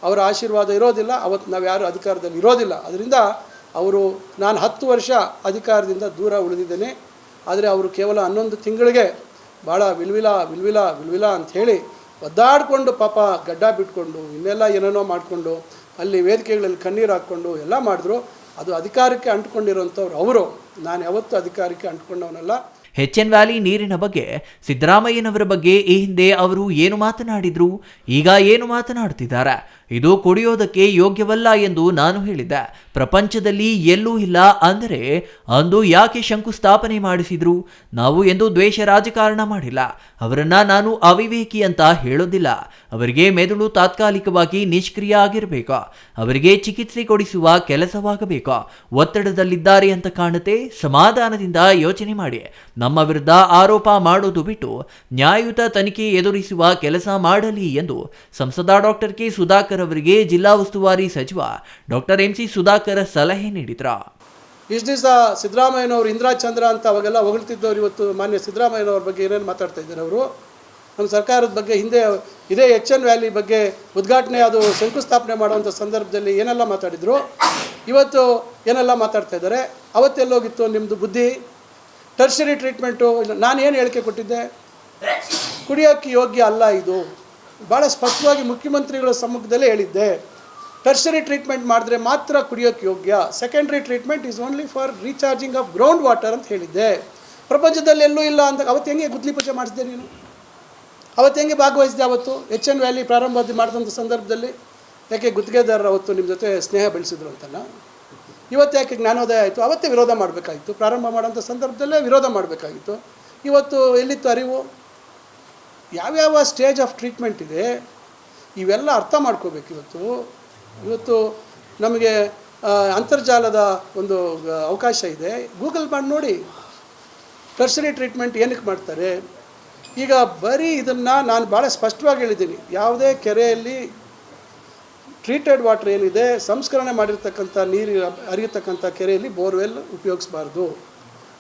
ಅವರ ಆಶೀರ್ವಾದ ಇರೋದಿಲ್ಲ, ಅವತ್ತು ನಾವು ಯಾರು ಅಧಿಕಾರದಲ್ಲಿ ಇರೋದಿಲ್ಲ. ಅದರಿಂದ ನಾನು 10 ವರ್ಷ ಅಧಿಕಾರದಿಂದ ದೂರ ಉಳಿದಿದ್ದೇನೆ. ಆದರೆ ಅವರು ಕೇವಲ 11 ತಿಂಗಳಿಗೆ ಭಾಳ ವಿಲ್ವಿಲ ಅಂಥೇಳಿ ಒದ್ದಾಡಿಕೊಂಡು ಪಾಪ ಗಡ್ಡ ಬಿಟ್ಕೊಂಡು ಇನ್ನೆಲ್ಲ ಏನೇನೋ ಮಾಡಿಕೊಂಡು ಅಲ್ಲಿ ವೇದಿಕೆಗಳಲ್ಲಿ ಕಣ್ಣೀರು ಹಾಕ್ಕೊಂಡು ಎಲ್ಲ ಮಾಡಿದ್ರು. ಅದು ಅಧಿಕಾರಕ್ಕೆ ಅಂಟ್ಕೊಂಡಿರೋಂಥವ್ರು ಅವರು. ನಾನು ಯಾವತ್ತೂ ಅಧಿಕಾರಕ್ಕೆ ಅಂಟ್ಕೊಂಡವನಲ್ಲ. HN ವ್ಯಾಲಿ ನೀರಿನ ಬಗ್ಗೆ ಸಿದ್ದರಾಮಯ್ಯನವರ ಬಗ್ಗೆ ಈ ಹಿಂದೆ ಅವರು ಏನು ಮಾತನಾಡಿದ್ರು, ಈಗ ಏನು ಮಾತನಾಡ್ತಿದ್ದಾರೆ, ಇದು ಕುಡಿಯೋದಕ್ಕೆ ಯೋಗ್ಯವಲ್ಲ ಎಂದು ನಾನು ಹೇಳಿದ್ದೆ. ಪ್ರಪಂಚದಲ್ಲಿ ಎಲ್ಲೂ ಇಲ್ಲ ಅಂದರೆ ಅಂದು ಯಾಕೆ ಶಂಕುಸ್ಥಾಪನೆ ಮಾಡಿಸಿದ್ರು? ನಾವು ಎಂದು ದ್ವೇಷ ರಾಜಕಾರಣ ಮಾಡಿಲ್ಲ. ಅವರನ್ನ ನಾನು ಅವಿವೇಕಿ ಅಂತ ಹೇಳೋದಿಲ್ಲ. ಅವರಿಗೆ ಮೆದುಳು ತಾತ್ಕಾಲಿಕವಾಗಿ ನಿಷ್ಕ್ರಿಯ ಆಗಿರಬೇಕು. ಅವರಿಗೆ ಚಿಕಿತ್ಸೆ ಕೊಡಿಸುವ ಕೆಲಸವಾಗಬೇಕು. ಒತ್ತಡದಲ್ಲಿದ್ದಾರೆ ಅಂತ ಕಾಣುತ್ತೆ. ಸಮಾಧಾನದಿಂದ ಯೋಚನೆ ಮಾಡಿ. ನಮ್ಮ ವಿರುದ್ಧ ಆರೋಪ ಮಾಡೋದು ಬಿಟ್ಟು ನ್ಯಾಯಯುತ ತನಿಖೆ ಎದುರಿಸುವ ಕೆಲಸ ಮಾಡಲಿ ಎಂದು ಸಂಸದ ಡಾಕ್ಟರ್ ಕೆ ಸುಧಾಕರ್ ಅವರಿಗೆ ಜಿಲ್ಲಾ ಉಸ್ತುವಾರಿ ಸಚಿವ ಡಾಕ್ಟರ್ MC ಸುಧಾಕರ್ ಸಲಹೆ ನೀಡಿದ್ರು. ಇಷ್ಟು ದಿವಸ ಸಿದ್ದರಾಮಯ್ಯನವರು ಇಂದಿರಾ ಚಂದ್ರ ಅಂತ ಅವಾಗೆಲ್ಲ ಹೊಗಳ್ತಿದ್ದವ್ರು ಇವತ್ತು ಮಾನ್ಯ ಸಿದ್ದರಾಮಯ್ಯನವ್ರ ಬಗ್ಗೆ ಏನೇನು ಮಾತಾಡ್ತಾ ಇದ್ದಾರೆ ಅವರು? ನಮ್ಮ ಸರ್ಕಾರದ ಬಗ್ಗೆ ಹಿಂದೆ ಇದೇ HN ವ್ಯಾಲಿ ಬಗ್ಗೆ ಉದ್ಘಾಟನೆ ಅದು ಶಂಕುಸ್ಥಾಪನೆ ಮಾಡುವಂಥ ಸಂದರ್ಭದಲ್ಲಿ ಏನೆಲ್ಲ ಮಾತಾಡಿದರು, ಇವತ್ತು ಏನೆಲ್ಲ ಮಾತಾಡ್ತಾ ಇದ್ದಾರೆ. ಅವತ್ತೆಲ್ಲೋಗಿತ್ತು ನಿಮ್ಮದು ಬುದ್ಧಿ? ಟರ್ಷರಿ ಟ್ರೀಟ್ಮೆಂಟು ನಾನೇನು ಹೇಳಿಕೆ ಕೊಟ್ಟಿದ್ದೆ? ಕುಡಿಯೋಕ್ಕೆ ಯೋಗ್ಯ ಅಲ್ಲ ಇದು. ಭಾಳ ಸ್ಪಷ್ಟವಾಗಿ ಮುಖ್ಯಮಂತ್ರಿಗಳ ಸಮ್ಮುಖದಲ್ಲೇ ಹೇಳಿದ್ದೆ. ಟರ್ಷರಿ ಟ್ರೀಟ್ಮೆಂಟ್ ಮಾಡಿದ್ರೆ ಮಾತ್ರ ಕುಡಿಯೋಕ್ಕೆ ಯೋಗ್ಯ. Secondary treatment is only for recharging of ground water ಅಂತ ಹೇಳಿದ್ದೆ. ಪ್ರಪಂಚದಲ್ಲಿ ಎಲ್ಲೂ ಇಲ್ಲ ಅಂತ ಅವತ್ತು ಹೆಂಗೆ ಗುದ್ಲಿ ಪೂಜೆ ಮಾಡಿಸಿದೆ ನೀನು? ಅವತ್ತು ಹೆಂಗೆ ಭಾಗವಹಿಸಿದೆ? ಅವತ್ತು HN ವ್ಯಾಲಿ ಪ್ರಾರಂಭ ಮಾಡಿದಂಥ ಸಂದರ್ಭದಲ್ಲಿ ಯಾಕೆ ಗುತ್ತಿಗೆದಾರರು ಅವತ್ತು ನಿಮ್ಮ ಜೊತೆ ಸ್ನೇಹ ಬೆಳೆಸಿದ್ರು ಅಂತನಾ? ಇವತ್ತು ಯಾಕೆ ಜ್ಞಾನೋದಯ ಆಯಿತು? ಅವತ್ತೇ ವಿರೋಧ ಮಾಡಬೇಕಾಗಿತ್ತು. ಪ್ರಾರಂಭ ಮಾಡೋಂಥ ಸಂದರ್ಭದಲ್ಲೇ ವಿರೋಧ ಮಾಡಬೇಕಾಗಿತ್ತು. ಇವತ್ತು ಎಲ್ಲಿತ್ತು ಅರಿವು? ಯಾವ್ಯಾವ ಸ್ಟೇಜ್ ಆಫ್ ಟ್ರೀಟ್ಮೆಂಟ್ ಇದೆ ಇವೆಲ್ಲ ಅರ್ಥ ಮಾಡ್ಕೋಬೇಕು. ಇವತ್ತು ನಮಗೆ ಅಂತರ್ಜಾಲದ ಒಂದು ಅವಕಾಶ ಇದೆ. ಗೂಗಲ್ ಮಾಡಿ ನೋಡಿ ಟರ್ಷರಿ ಟ್ರೀಟ್ಮೆಂಟ್ ಏನಕ್ಕೆ ಮಾಡ್ತಾರೆ. ಈಗ ಬರೀ ಇದನ್ನು ನಾನು ಭಾಳ ಸ್ಪಷ್ಟವಾಗಿ ಹೇಳಿದ್ದೀನಿ. ಯಾವುದೇ ಕೆರೆಯಲ್ಲಿ ಟ್ರೀಟೆಡ್ ವಾಟರ್ ಏನಿದೆ, ಸಂಸ್ಕರಣೆ ಮಾಡಿರ್ತಕ್ಕಂಥ ನೀರು ಹರಿಯತಕ್ಕಂಥ ಕೆರೆಯಲ್ಲಿ ಬೋರ್ವೆಲ್ ಉಪಯೋಗಿಸಬಾರ್ದು.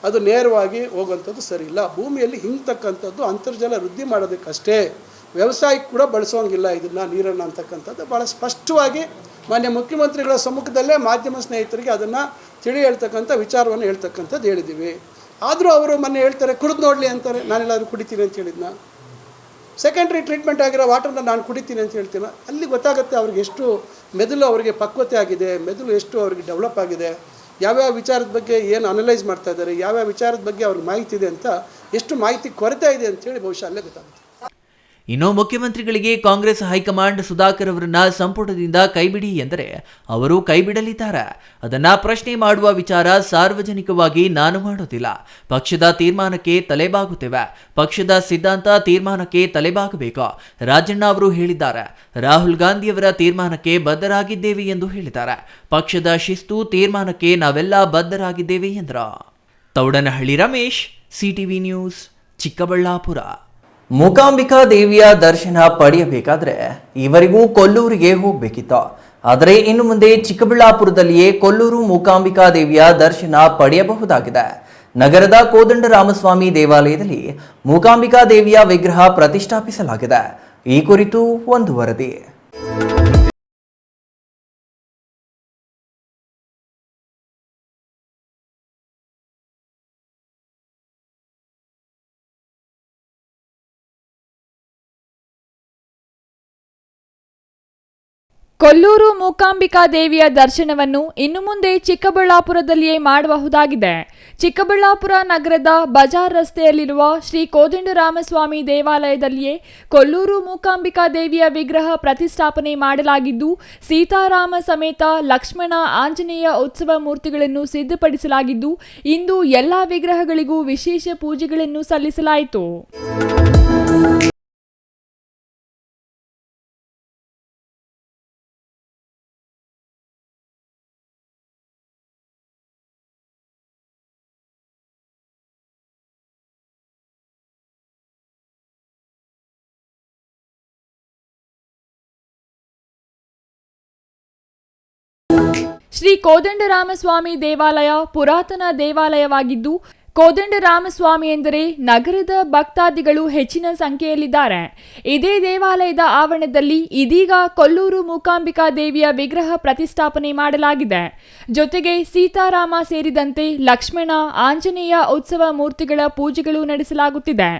ಅದು ನೇರವಾಗಿ ಹೋಗುವಂಥದ್ದು ಸರಿ ಇಲ್ಲ. ಭೂಮಿಯಲ್ಲಿ ಹಿಂಗ್ತಕ್ಕಂಥದ್ದು ಅಂತರ್ಜಲ ವೃದ್ಧಿ ಮಾಡೋದಕ್ಕಷ್ಟೇ, ವ್ಯವಸಾಯಕ್ಕೆ ಕೂಡ ಬಳಸೋಂಗಿಲ್ಲ ಇದನ್ನು, ನೀರನ್ನು ಅಂತಕ್ಕಂಥದ್ದು ಭಾಳ ಸ್ಪಷ್ಟವಾಗಿ ಮಾನ್ಯ ಮುಖ್ಯಮಂತ್ರಿಗಳ ಸಮ್ಮುಖದಲ್ಲೇ ಮಾಧ್ಯಮ ಸ್ನೇಹಿತರಿಗೆ ಅದನ್ನು ತಿಳಿ ಹೇಳ್ತಕ್ಕಂಥ ವಿಚಾರವನ್ನು ಹೇಳ್ತಕ್ಕಂಥದ್ದು ಹೇಳಿದ್ದೀವಿ. ಆದರೂ ಅವರು ಮೊನ್ನೆ ಹೇಳ್ತಾರೆ ಕುಡಿದು ನೋಡಲಿ ಅಂತಾರೆ. ನಾನೆಲ್ಲಾದರೂ ಕುಡಿತೀನಿ ಅಂತ ಹೇಳಿದ್ನ? ಸೆಕೆಂಡ್ರಿ ಟ್ರೀಟ್ಮೆಂಟ್ ಆಗಿರೋ ವಾಟರ್ನ ನಾನು ಕುಡಿತೀನಿ ಅಂತ ಹೇಳ್ತೀನ? ಅಲ್ಲಿ ಗೊತ್ತಾಗುತ್ತೆ ಅವ್ರಿಗೆ ಎಷ್ಟು ಮೆದುಳು ಅವರಿಗೆ ಪಕ್ವತೆ ಆಗಿದೆ, ಮೆದುಳು ಎಷ್ಟು ಅವರಿಗೆ ಡೆವಲಪ್ ಆಗಿದೆ, ಯಾವ್ಯಾವ ವಿಚಾರದ ಬಗ್ಗೆ ಏನು ಅನಲೈಸ್ ಮಾಡ್ತಾ ಇದ್ದಾರೆ, ಯಾವ್ಯಾವ ವಿಚಾರದ ಬಗ್ಗೆ ಅವ್ರಿಗೆ ಮಾಹಿತಿ ಇದೆ ಅಂತ, ಎಷ್ಟು ಮಾಹಿತಿ ಕೊರತೆ ಇದೆ ಅಂತೇಳಿ ಬಹುಶಃ ಅಲ್ಲೇ ಗೊತ್ತಾಗುತ್ತೆ. ಇನ್ನು ಮುಖ್ಯಮಂತ್ರಿಗಳಿಗೆ ಕಾಂಗ್ರೆಸ್ ಹೈಕಮಾಂಡ್ ಸುಧಾಕರ್ ಅವರನ್ನ ಸಂಪುಟದಿಂದ ಕೈಬಿಡಿ ಎಂದರೆ ಅವರು ಕೈಬಿಡಲಿದ್ದಾರೆ. ಅದನ್ನ ಪ್ರಶ್ನೆ ಮಾಡುವ ವಿಚಾರ ಸಾರ್ವಜನಿಕವಾಗಿ ನಾನು ಮಾಡೋದಿಲ್ಲ. ಪಕ್ಷದ ತೀರ್ಮಾನಕ್ಕೆ ತಲೆಬಾಗುತ್ತೇವೆ. ಪಕ್ಷದ ಸಿದ್ಧಾಂತ ತೀರ್ಮಾನಕ್ಕೆ ತಲೆಬಾಗಬೇಕು. ರಾಜಣ್ಣ ಅವರು ಹೇಳಿದ್ದಾರೆ. ರಾಹುಲ್ ಗಾಂಧಿಯವರ ತೀರ್ಮಾನಕ್ಕೆ ಬದ್ಧರಾಗಿದ್ದೇವೆ ಎಂದು ಹೇಳಿದ್ದಾರೆ. ಪಕ್ಷದ ಶಿಸ್ತು ತೀರ್ಮಾನಕ್ಕೆ ನಾವೆಲ್ಲ ಬದ್ಧರಾಗಿದ್ದೇವೆ ಎಂದರು. Thoudanahalli Ramesh, CTV news, Chikkaballapur. ಮೂಕಾಂಬಿಕಾ ದೇವಿಯ ದರ್ಶನ ಪಡೆಯಬೇಕಾದ್ರೆ ಇವರಿಗೂ ಕೊಲ್ಲೂರಿಗೆ ಹೋಗಬೇಕಿತ್ತು. ಆದರೆ ಇನ್ನು ಮುಂದೆ ಚಿಕ್ಕಬಳ್ಳಾಪುರದಲ್ಲಿಯೇ ಕೊಲ್ಲೂರು ಮೂಕಾಂಬಿಕಾ ದೇವಿಯ ದರ್ಶನ ಪಡೆಯಬಹುದಾಗಿದೆ. ನಗರದ ಕೋದಂಡರಾಮಸ್ವಾಮಿ ದೇವಾಲಯದಲ್ಲಿ ಮೂಕಾಂಬಿಕಾ ದೇವಿಯ ವಿಗ್ರಹ ಪ್ರತಿಷ್ಠಾಪಿಸಲಾಗಿದೆ. ಈ ಕುರಿತು ಒಂದು ವರದಿ. ಕೊಲ್ಲೂರು ಮೂಕಾಂಬಿಕಾ ದೇವಿಯ ದರ್ಶನವನ್ನು ಇನ್ನು ಮುಂದೆ ಚಿಕ್ಕಬಳ್ಳಾಪುರದಲ್ಲಿಯೇ ಮಾಡಬಹುದಾಗಿದೆ. ಚಿಕ್ಕಬಳ್ಳಾಪುರ ನಗರದ ಬಜಾರ್ ರಸ್ತೆಯಲ್ಲಿರುವ ಶ್ರೀ ಕೋದಂಡರಾಮಸ್ವಾಮಿ ದೇವಾಲಯದಲ್ಲಿಯೇ ಕೊಲ್ಲೂರು ಮೂಕಾಂಬಿಕಾ ದೇವಿಯ ವಿಗ್ರಹ ಪ್ರತಿಷ್ಠಾಪನೆ ಮಾಡಲಾಗಿದ್ದು, ಸೀತಾರಾಮ ಸಮೇತ ಲಕ್ಷ್ಮಣ ಆಂಜನೇಯ ಉತ್ಸವ ಮೂರ್ತಿಗಳನ್ನು ಸಿದ್ಧಪಡಿಸಲಾಗಿದ್ದು, ಇಂದು ಎಲ್ಲಾ ವಿಗ್ರಹಗಳಿಗೂ ವಿಶೇಷ ಪೂಜೆಗಳನ್ನು ಸಲ್ಲಿಸಲಾಯಿತು. ಶ್ರೀ ಕೋದಂಡರಾಮಸ್ವಾಮಿ ದೇವಾಲಯ ಪುರಾತನ ದೇವಾಲಯವಾಗಿದ್ದು, ಕೋದಂಡರಾಮಸ್ವಾಮಿ ಎಂದರೆ ನಗರದ ಭಕ್ತಾದಿಗಳು ಹೆಚ್ಚಿನ ಸಂಖ್ಯೆಯಲ್ಲಿದ್ದಾರೆ. ಇದೇ ದೇವಾಲಯದ ಆವರಣದಲ್ಲಿ ಇದೀಗ ಕೊಲ್ಲೂರು ಮೂಕಾಂಬಿಕಾ ದೇವಿಯ ವಿಗ್ರಹ ಪ್ರತಿಷ್ಠಾಪನೆ ಮಾಡಲಾಗಿದೆ. ಜೊತೆಗೆ ಸೀತಾರಾಮ ಸೇರಿದಂತೆ ಲಕ್ಷ್ಮಣ, ಆಂಜನೇಯ ಉತ್ಸವ ಮೂರ್ತಿಗಳ ಪೂಜೆಗಳು ನಡೆಸಲಾಗುತ್ತಿದೆ.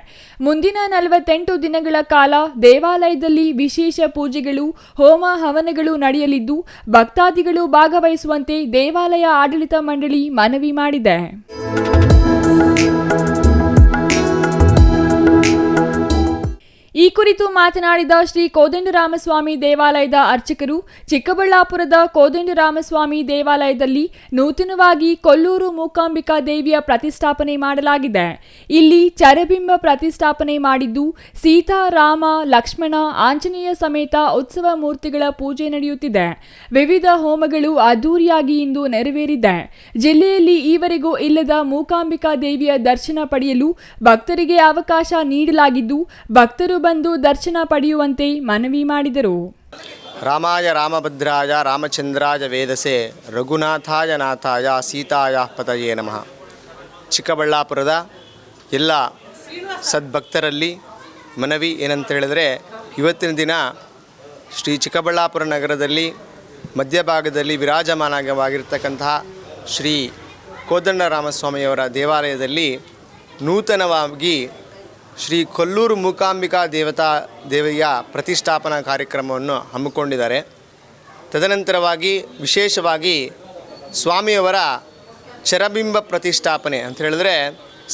ಮುಂದಿನ 48 ದಿನಗಳ ಕಾಲ ದೇವಾಲಯದಲ್ಲಿ ವಿಶೇಷ ಪೂಜೆಗಳು, ಹೋಮ ಹವನಗಳು ನಡೆಯಲಿದ್ದು, ಭಕ್ತಾದಿಗಳು ಭಾಗವಹಿಸುವಂತೆ ದೇವಾಲಯ ಆಡಳಿತ ಮಂಡಳಿ ಮನವಿ ಮಾಡಿದೆ. ಈ ಕುರಿತು ಮಾತನಾಡಿದ ಶ್ರೀ ಕೋದಂಡರಾಮಸ್ವಾಮಿ ದೇವಾಲಯದ ಅರ್ಚಕರು, ಚಿಕ್ಕಬಳ್ಳಾಪುರದ ಕೋದಂಡರಾಮಸ್ವಾಮಿ ದೇವಾಲಯದಲ್ಲಿ ನೂತನವಾಗಿ ಕೊಲ್ಲೂರು ಮೂಕಾಂಬಿಕಾ ದೇವಿಯ ಪ್ರತಿಷ್ಠಾಪನೆ ಮಾಡಲಾಗಿದೆ. ಇಲ್ಲಿ ಚರಬಿಂಬ ಪ್ರತಿಷ್ಠಾಪನೆ ಮಾಡಿದ್ದು, ಸೀತಾ, ರಾಮ, ಲಕ್ಷ್ಮಣ, ಆಂಜನೇಯ ಸಮೇತ ಉತ್ಸವ ಮೂರ್ತಿಗಳ ಪೂಜೆ ನಡೆಯುತ್ತಿದೆ. ವಿವಿಧ ಹೋಮಗಳು ಅದ್ದೂರಿಯಾಗಿ ಇಂದು ನೆರವೇರಿದೆ. ಜಿಲ್ಲೆಯಲ್ಲಿ ಈವರೆಗೂ ಇಲ್ಲದ ಮೂಕಾಂಬಿಕಾ ದೇವಿಯ ದರ್ಶನ ಪಡೆಯಲು ಭಕ್ತರಿಗೆ ಅವಕಾಶ ನೀಡಲಾಗಿದ್ದು, ಭಕ್ತರು ಬಂದು ದರ್ಶನ ಪಡೆಯುವಂತೆ ಮನವಿ ಮಾಡಿದರು. ರಾಮಾಯ ರಾಮಭದ್ರಾಯ ರಾಮಚಂದ್ರಾಯ ವೇದಸೆ ರಘುನಾಥಾಯ ನಾಥಾಯ ಸೀತಾಯ ಪತಯೇ ನಮಃ. ಚಿಕ್ಕಬಳ್ಳಾಪುರದ ಎಲ್ಲ ಸದ್ಭಕ್ತರಲ್ಲಿ ಮನವಿ ಏನಂತ ಹೇಳಿದ್ರೆ, ಇವತ್ತಿನ ದಿನ ಶ್ರೀ ಚಿಕ್ಕಬಳ್ಳಾಪುರ ನಗರದಲ್ಲಿ ಮಧ್ಯಭಾಗದಲ್ಲಿ ವಿರಾಜಮಾನವಾಗಿರ್ತಕ್ಕಂತಹ ಶ್ರೀ ಕೋದಂಡರಾಮಸ್ವಾಮಿಯವರ ದೇವಾಲಯದಲ್ಲಿ ನೂತನವಾಗಿ ಶ್ರೀ ಕೊಲ್ಲೂರು ಮೂಕಾಂಬಿಕಾ ದೇವಿಯ ಪ್ರತಿಷ್ಠಾಪನಾ ಕಾರ್ಯಕ್ರಮವನ್ನು ಹಮ್ಮಿಕೊಂಡಿದ್ದಾರೆ. ತದನಂತರವಾಗಿ ವಿಶೇಷವಾಗಿ ಸ್ವಾಮಿಯವರ ಚರಬಿಂಬ ಪ್ರತಿಷ್ಠಾಪನೆ ಅಂತ ಹೇಳಿದ್ರೆ,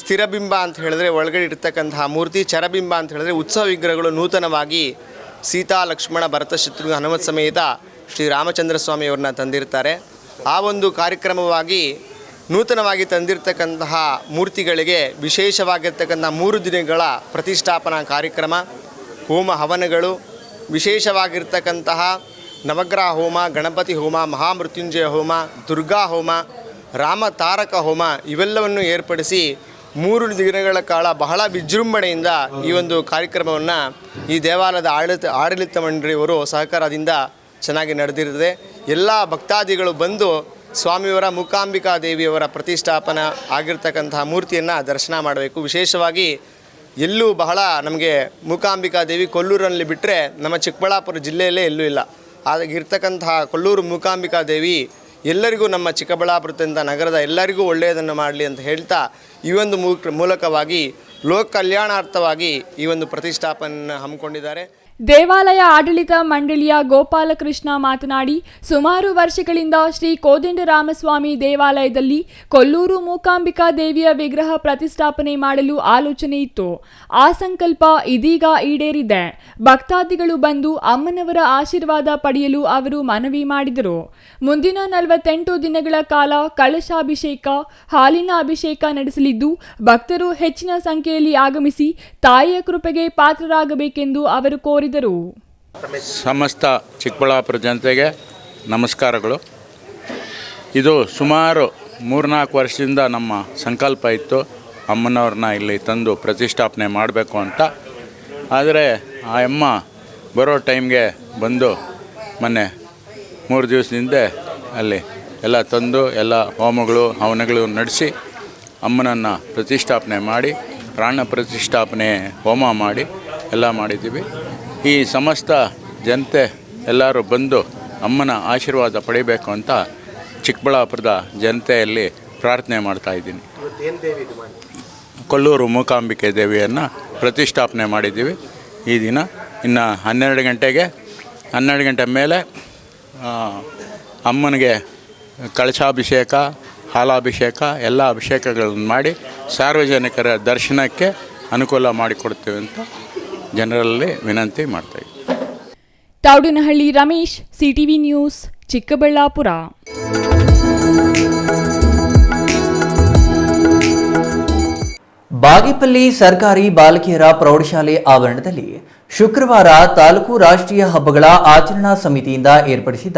ಸ್ಥಿರಬಿಂಬ ಅಂತ ಹೇಳಿದ್ರೆ ಒಳಗಡೆ ಇರತಕ್ಕಂತಹ ಮೂರ್ತಿ, ಚರಬಿಂಬ ಅಂತ ಹೇಳಿದ್ರೆ ಉತ್ಸವ ವಿಗ್ರಹಗಳು ನೂತನವಾಗಿ ಸೀತಾ, ಲಕ್ಷ್ಮಣ, ಭರತ, ಶತ್ರುಘ್ನ, ಹನುಮತ್ ಸಮೇತ ಶ್ರೀ ರಾಮಚಂದ್ರ ಸ್ವಾಮಿಯವ್ರನ್ನ ತಂದಿರ್ತಾರೆ. ಆ ಒಂದು ಕಾರ್ಯಕ್ರಮವಾಗಿ ನೂತನವಾಗಿ ತಂದಿರತಕ್ಕಂತಹ ಮೂರ್ತಿಗಳಿಗೆ ವಿಶೇಷವಾಗಿರ್ತಕ್ಕಂಥ 3 ದಿನಗಳ ಪ್ರತಿಷ್ಠಾಪನಾ ಕಾರ್ಯಕ್ರಮ, ಹೋಮ ಹವನಗಳು, ವಿಶೇಷವಾಗಿರ್ತಕ್ಕಂತಹ ನವಗ್ರಹ ಹೋಮ, ಗಣಪತಿ ಹೋಮ, ಮಹಾಮೃತ್ಯುಂಜಯ ಹೋಮ, ದುರ್ಗಾ ಹೋಮ, ರಾಮ ತಾರಕ ಹೋಮ ಇವೆಲ್ಲವನ್ನು ಏರ್ಪಡಿಸಿ 3 ದಿನಗಳ ಕಾಲ ಬಹಳ ವಿಜೃಂಭಣೆಯಿಂದ ಈ ಒಂದು ಕಾರ್ಯಕ್ರಮವನ್ನು ಈ ದೇವಾಲಯದ ಆಡಳಿತ ಮಂಡಳಿಯವರು ಸಹಕಾರದಿಂದ ಚೆನ್ನಾಗಿ ನಡೆದಿರುತ್ತದೆ. ಎಲ್ಲ ಭಕ್ತಾದಿಗಳು ಬಂದು ಸ್ವಾಮಿಯವರ ಮೂಕಾಂಬಿಕಾ ದೇವಿಯವರ ಪ್ರತಿಷ್ಠಾಪನ ಆಗಿರ್ತಕ್ಕಂತಹ ಮೂರ್ತಿಯನ್ನು ದರ್ಶನ ಮಾಡಬೇಕು. ವಿಶೇಷವಾಗಿ ಎಲ್ಲೂ ಬಹಳ ನಮಗೆ ಮೂಕಾಂಬಿಕಾ ದೇವಿ ಕೊಲ್ಲೂರಲ್ಲಿ ಬಿಟ್ಟರೆ ನಮ್ಮ ಚಿಕ್ಕಬಳ್ಳಾಪುರ ಜಿಲ್ಲೆಯಲ್ಲೇ ಎಲ್ಲೂ ಇಲ್ಲ. ಆಗಿರ್ತಕ್ಕಂತಹ ಕೊಲ್ಲೂರು ಮೂಕಾಂಬಿಕಾ ದೇವಿ ಎಲ್ಲರಿಗೂ, ನಮ್ಮ ಚಿಕ್ಕಬಳ್ಳಾಪುರದಿಂದ ನಗರದ ಎಲ್ಲರಿಗೂ ಒಳ್ಳೆಯದನ್ನು ಮಾಡಲಿ ಅಂತ ಹೇಳ್ತಾ ಈ ಒಂದು ಮೂಲಕವಾಗಿ ಲೋಕ ಕಲ್ಯಾಣಾರ್ಥವಾಗಿ ಈ ಒಂದು ಪ್ರತಿಷ್ಠಾಪನೆಯನ್ನು ಹಮ್ಮಿಕೊಂಡಿದ್ದಾರೆ. ದೇವಾಲಯ ಆಡಳಿತ ಮಂಡಳಿಯ ಗೋಪಾಲಕೃಷ್ಣ ಮಾತನಾಡಿ, ಸುಮಾರು ವರ್ಷಗಳಿಂದ ಶ್ರೀ ಕೋದಂಡರಾಮಸ್ವಾಮಿ ದೇವಾಲಯದಲ್ಲಿ ಕೊಲ್ಲೂರು ಮೂಕಾಂಬಿಕಾ ದೇವಿಯ ವಿಗ್ರಹ ಪ್ರತಿಷ್ಠಾಪನೆ ಮಾಡಲು ಆಲೋಚನೆ ಇತ್ತು. ಆ ಸಂಕಲ್ಪ ಇದೀಗ ಈಡೇರಿದೆ. ಭಕ್ತಾದಿಗಳು ಬಂದು ಅಮ್ಮನವರ ಆಶೀರ್ವಾದ ಪಡೆಯಲು ಅವರು ಮನವಿ ಮಾಡಿದರು. ಮುಂದಿನ 48 ದಿನಗಳ ಕಾಲ ಕಳಶಾಭಿಷೇಕ, ಹಾಲಿನ ಅಭಿಷೇಕ ನಡೆಸಲಿದ್ದು, ಭಕ್ತರು ಹೆಚ್ಚಿನ ಸಂಖ್ಯೆಯಲ್ಲಿ ಆಗಮಿಸಿ ತಾಯಿಯ ಕೃಪೆಗೆ ಪಾತ್ರರಾಗಬೇಕೆಂದು ಅವರು ಕೋರಿದರು. ಸಮಸ್ತ ಚಿಕ್ಕಬಳ್ಳಾಪುರ ಜನತೆಗೆ ನಮಸ್ಕಾರಗಳು. ಇದು ಸುಮಾರು 3-4 ವರ್ಷದಿಂದ ನಮ್ಮ ಸಂಕಲ್ಪ ಇತ್ತು, ಅಮ್ಮನವ್ರನ್ನ ಇಲ್ಲಿ ತಂದು ಪ್ರತಿಷ್ಠಾಪನೆ ಮಾಡಬೇಕು ಅಂತ. ಆದರೆ ಆ ಅಮ್ಮ ಬರೋ ಟೈಮ್ಗೆ ಬಂದು ಮೊನ್ನೆ 3 ದಿವಸದಿಂದ ಅಲ್ಲಿ ಎಲ್ಲ ತಂದು ಎಲ್ಲ ಹೋಮಗಳು ಹವನಗಳು ನಡೆಸಿ ಅಮ್ಮನನ್ನು ಪ್ರತಿಷ್ಠಾಪನೆ ಮಾಡಿ, ಪ್ರಾಣ ಪ್ರತಿಷ್ಠಾಪನೆ ಹೋಮ ಮಾಡಿ ಎಲ್ಲ ಮಾಡಿದ್ದೀವಿ. ಈ ಸಮಸ್ತ ಜನತೆ ಎಲ್ಲರೂ ಬಂದು ಅಮ್ಮನ ಆಶೀರ್ವಾದ ಪಡಿಬೇಕು ಅಂತ ಚಿಕ್ಕಬಳ್ಳಾಪುರದ ಜನತೆಯಲ್ಲಿ ಪ್ರಾರ್ಥನೆ ಮಾಡ್ತಾಯಿದ್ದೀನಿ. ಕೊಲ್ಲೂರು ಮೂಕಾಂಬಿಕೆ ದೇವಿಯನ್ನು ಪ್ರತಿಷ್ಠಾಪನೆ ಮಾಡಿದ್ದೀವಿ. ಈ ದಿನ ಇನ್ನು 12 ಗಂಟೆ ಮೇಲೆ ಅಮ್ಮನಿಗೆ ಕಳಶಾಭಿಷೇಕ, ಹಾಲಾಭಿಷೇಕ ಎಲ್ಲ ಅಭಿಷೇಕಗಳನ್ನು ಮಾಡಿ ಸಾರ್ವಜನಿಕರ ದರ್ಶನಕ್ಕೆ ಅನುಕೂಲ ಮಾಡಿಕೊಡ್ತೀವಿ ಅಂತ ಜನರಲ್ಲಿ ವಿನಂತಿ ಮಾಡ್ತಾಯಿದ್ವಿ. Thoudanahalli Ramesh, CTV news, Chikkaballapur. ಬಾಗೇಪಲ್ಲಿ ಸರ್ಕಾರಿ ಬಾಲಕಿಯರ ಪ್ರೌಢಶಾಲೆ ಆವರಣದಲ್ಲಿ ಶುಕ್ರವಾರ ತಾಲೂಕು ರಾಷ್ಟ್ರೀಯ ಹಬ್ಬಗಳ ಆಚರಣಾ ಸಮಿತಿಯಿಂದ ಏರ್ಪಡಿಸಿದ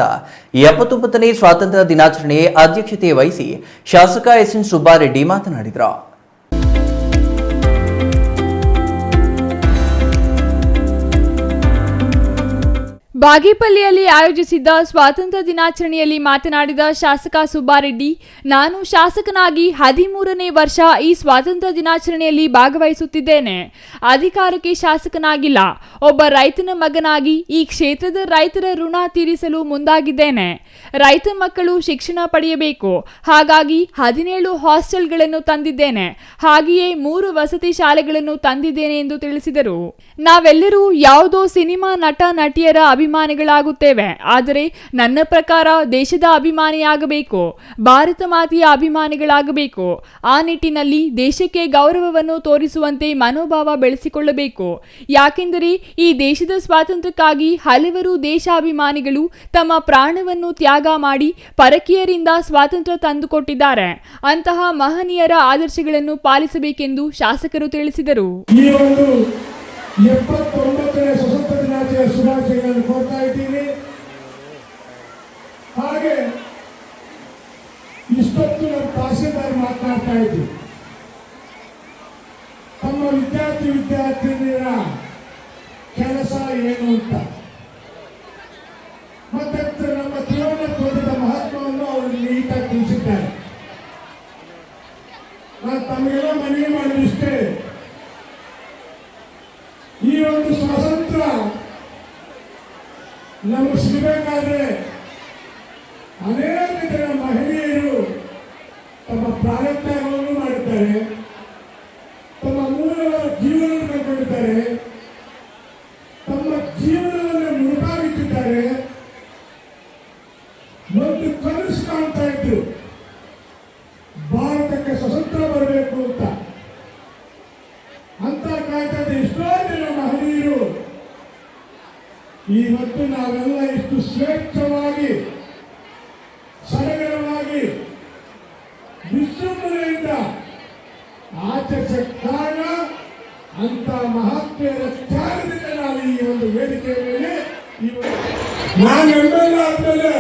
79ನೇ ಸ್ವಾತಂತ್ರ್ಯ ದಿನಾಚರಣೆ ಅಧ್ಯಕ್ಷತೆ ವಹಿಸಿ ಶಾಸಕ ಎಸ್ಎನ್ ಸುಬ್ಬಾರೆಡ್ಡಿ ಮಾತನಾಡಿದರು. ಬಾಗೇಪಲ್ಲಿಯಲ್ಲಿ ಆಯೋಜಿಸಿದ್ದ ಸ್ವಾತಂತ್ರ್ಯ ದಿನಾಚರಣೆಯಲ್ಲಿ ಮಾತನಾಡಿದ ಶಾಸಕ ಸುಬ್ಬಾರೆಡ್ಡಿ, ನಾನು ಶಾಸಕನಾಗಿ 13ನೇ ವರ್ಷ ಈ ಸ್ವಾತಂತ್ರ್ಯ ದಿನಾಚರಣೆಯಲ್ಲಿ ಭಾಗವಹಿಸುತ್ತಿದ್ದೇನೆ. ಅಧಿಕಾರಕ್ಕೆ ಶಾಸಕನಾಗಿಲ್ಲ, ಒಬ್ಬ ರೈತನ ಮಗನಾಗಿ ಈ ಕ್ಷೇತ್ರದ ರೈತರ ಋಣ ತೀರಿಸಲು ಮುಂದಾಗಿದ್ದೇನೆ. ರೈತ ಮಕ್ಕಳು ಶಿಕ್ಷಣ ಪಡೆಯಬೇಕು, ಹಾಗಾಗಿ 17 ಹಾಸ್ಟೆಲ್ಗಳನ್ನು ತಂದಿದ್ದೇನೆ. ಹಾಗೆಯೇ 3 ವಸತಿ ಶಾಲೆಗಳನ್ನು ತಂದಿದ್ದೇನೆ ಎಂದು ತಿಳಿಸಿದರು. ನಾವೆಲ್ಲರೂ ಯಾವುದೋ ಸಿನಿಮಾ ನಟ ನಟಿಯರ ಅಭಿಮಾನಿಗಳಾಗುತ್ತೇವೆ, ಆದರೆ ನನ್ನ ಪ್ರಕಾರ ದೇಶದ ಅಭಿಮಾನಿಯಾಗಬೇಕು, ಭಾರತ ಮಾತೆಯ ಅಭಿಮಾನಿಗಳಾಗಬೇಕು. ಆ ನಿಟ್ಟಿನಲ್ಲಿ ದೇಶಕ್ಕೆ ಗೌರವವನ್ನು ತೋರಿಸುವಂತೆ ಮನೋಭಾವ ಬೆಳೆಸಿಕೊಳ್ಳಬೇಕು. ಯಾಕೆಂದರೆ ಈ ದೇಶದ ಸ್ವಾತಂತ್ರ್ಯಕ್ಕಾಗಿ ಹಲವರು ದೇಶಾಭಿಮಾನಿಗಳು ತಮ್ಮ ಪ್ರಾಣವನ್ನು ತ್ಯಾಗ ಮಾಡಿ ಪರಕೀಯರಿಂದ ಸ್ವಾತಂತ್ರ್ಯ ತಂದುಕೊಟ್ಟಿದ್ದಾರೆ. ಅಂತಹ ಮಹನೀಯರ ಆದರ್ಶಗಳನ್ನು ಪಾಲಿಸಬೇಕೆಂದು ಶಾಸಕರು ತಿಳಿಸಿದರು. 79ನೇ ಸ್ವತಂತ್ರ ದಿನಾಚರಣೆಯ ಶುಭಾಶಯಗಳನ್ನು ಕೋರ್ತಾ ಇದ್ದೀನಿ. ಹಾಗೆ ಇಷ್ಟೊತ್ತು ನಮ್ಮ ತಹಸೀಲ್ದಾರ್ ಮಾತನಾಡ್ತಾ ಇದ್ದೀವಿ. ತಮ್ಮ ವಿದ್ಯಾರ್ಥಿನಿಯರ ಕೆಲಸ ಏನು ಅಂತ, ಮತ್ತೆ ನಮ್ಮ ತ್ರಿವರ್ಣ ಧ್ವಜದ ಮಹತ್ವವನ್ನು ಅವರು ನೀಟಾಗಿ ತಿಳಿಸಿದ್ದಾರೆ. ನಾನು ತಮಗೆಲ್ಲ ಮನವಿ ಮಾಡಿದಿಷ್ಟೇ, ಈ ಒಂದು ಸ್ವಾತಂತ್ರ್ಯ ನಮಗೆ ಸಿಗಬೇಕಾದ್ರೆ ಅನೇಕ ಜನ ಮಹಿಳೆಯರು ತಮ್ಮ ಪ್ರಾಣತ್ಯಾಗವನ್ನು ಮಾಡಿದ್ದಾರೆ, ತಮ್ಮ ಮೂಲಗಳ ಜೀವನವನ್ನು ಕಳ್ಕೊಂಡಿದ್ದಾರೆ, ತಮ್ಮ ಜೀವನವನ್ನು ಮುಳುಗಾಗಿಟ್ಟಿದ್ದಾರೆ. ಒಂದು ಕನಸು ಕಾಣ್ತಾ ಇದ್ರು, ಭಾರತಕ್ಕೆ ಸ್ವತಂತ್ರ ಬರಬೇಕು ಅಂತ ಕಾಯ್ತಾ ಎಷ್ಟೋ ಜನ ಮಹನೀಯರು ಇವತ್ತು ನಾವೆಲ್ಲ ಇಷ್ಟು ಸ್ವೇಚ್ಛವಾಗಿ ಸಡಗರವಾಗಿ ವಿಜೃಂಭಣೆಯಿಂದ ಆಚರಿಸ ಕಾರಣ ಅಂತ ಮಹಾತ್ಮೆಯರ ತ್ಯಾಗದಿಂದ ನಾವು ಈ ಒಂದು ವೇದಿಕೆಯ ಮೇಲೆ ನಾನು ಎಂಬೆಲ್ಲ ಆದ್ಮೇಲೆ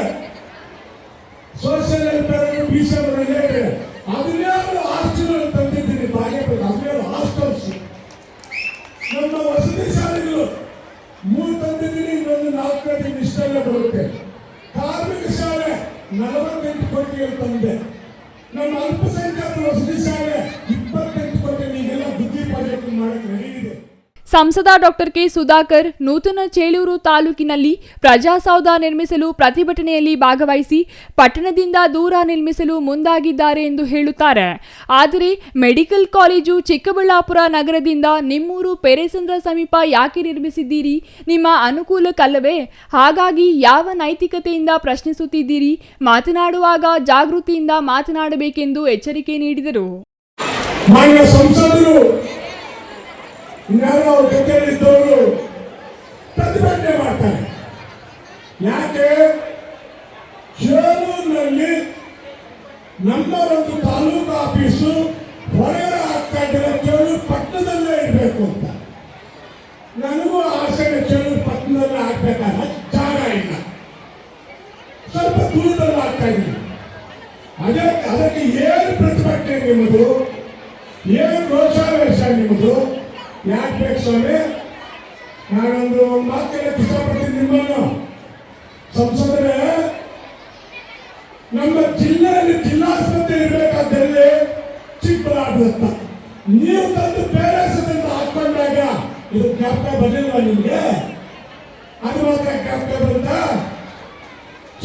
ಸೋಷಿಯಲ್ ವೆಲ್ಫೇರ್ ಬೀಸಬರಲೇ ಅದನ್ಯಾರು ಹಾಸ್ಟೆಲ್ ತಂದಿದ್ದೀನಿ. ಬಾಗೇಪಲ್ಲಿ ಅದನ್ಯಾರು ಹಾಸ್ಟೆಲ್ಸ್, ನಮ್ಮ ವಸತಿ ಶಾಲೆಗಳು 3 ತಂದಿದ್ದೀನಿ, ಇನ್ನೊಂದು 4 ಇಷ್ಟೆಲ್ಲ ಬರುತ್ತೆ. ಕಾರ್ಮಿಕ ಶಾಲೆ 48 ಕೋಟಿಯಲ್ಲಿ ತಂದೆ. ನಮ್ಮ ಅಲ್ಪಸಂಖ್ಯಾತ ವಸತಿ ಶಾಲೆ 28 ಕೋಟಿ. ಈಗೆಲ್ಲ ಬುದ್ಧಿ ಪ್ರಾಜೆಕ್ಟ್ ಮಾಡಕ್ಕೆ ನಡೆಯಿದೆ. ಸಂಸದ ಡಾಕ್ಟರ್ ಕೆ ಸುಧಾಕರ್ ನೂತನ ಚೇಳೂರು ತಾಲೂಕಿನಲ್ಲಿ ಪ್ರಜಾಸೌಧ ನಿರ್ಮಿಸಲು ಪ್ರತಿಭಟನೆಯಲ್ಲಿ ಭಾಗವಹಿಸಿ ಪಟ್ಟಣದಿಂದ ದೂರ ನಿರ್ಮಿಸಲು ಮುಂದಾಗಿದ್ದಾರೆ ಎಂದು ಹೇಳುತ್ತಾರೆ. ಆದರೆ ಮೆಡಿಕಲ್ ಕಾಲೇಜು ಚಿಕ್ಕಬಳ್ಳಾಪುರ ನಗರದಿಂದ ನಿಮ್ಮೂರು ಪೆರೇಸಂದ್ರ ಸಮೀಪ ಯಾಕೆ ನಿರ್ಮಿಸಿದ್ದೀರಿ? ನಿಮ್ಮ ಅನುಕೂಲಕ್ಕಲ್ಲವೇ? ಹಾಗಾಗಿ ಯಾವ ನೈತಿಕತೆಯಿಂದ ಪ್ರಶ್ನಿಸುತ್ತಿದ್ದೀರಿ? ಮಾತನಾಡುವಾಗ ಜಾಗೃತಿಯಿಂದ ಮಾತನಾಡಬೇಕೆಂದು ಎಚ್ಚರಿಕೆ ನೀಡಿದರು. ಇನ್ನಾರು ಅವ್ರ ಜೊತೆಯಲ್ಲಿದ್ದವರು ಪ್ರತಿಭಟನೆ ಮಾಡ್ತಾರೆ. ಯಾಕೆ? ಚೇಳೂರಿನಲ್ಲಿ ನಮ್ಮ ಒಂದು ತಾಲೂಕು ಆಫೀಸು ಹೊರಗಡೆ ಆಗ್ತಾ ಇದ್ದಾರೆ, ಚೇಳೂರು ಪಟ್ಟಣದಲ್ಲೇ ಇರಬೇಕು ಅಂತ. ನನಗೂ ಆಸೆ ಚೇಳೂರು ಪಟ್ಟಣದಲ್ಲೇ ಆಗ್ಬೇಕಾದ್ರೆ ಜಾಗ ಇಲ್ಲ, ಸ್ವಲ್ಪ ದೂರದಲ್ಲಿ ಆಗ್ತಾ ಇದ್ದೀನಿ. ಅದಕ್ಕೆ ಏನು ಪ್ರತಿಭಟನೆ ನಿಮ್ಮದು? ಏನು ರೋಷಾವೇಶ ನಿಮ್ಮದು? ಯಾಕೆ ಬೇಕು ಸ್ವಾಮಿ? ನಾನೊಂದು ಮಾತನ್ನ ಇಷ್ಟಪಡ್ತೀನಿ ನಿಮ್ಮನ್ನು. ಸಂಸದರೇ, ನಮ್ಮ ಜಿಲ್ಲೆಯಲ್ಲಿ ಜಿಲ್ಲಾಸ್ಪತ್ರೆ ಇರಬೇಕಾದಲ್ಲಿ ಚಿಕ್ಕಬಳ್ಳಾಪುರ ನೀವು ತಂದು ಪೇರೆಸದಿಂದ ಹಾಕೊಂಡಾಗ ಇದು ಜ್ಞಾಪಕ ಬರಲಿಲ್ಲ ನಿಮಗೆ? ಅದು ಮಾತ್ರ ಜ್ಞಾಪಕ ಬಂತ?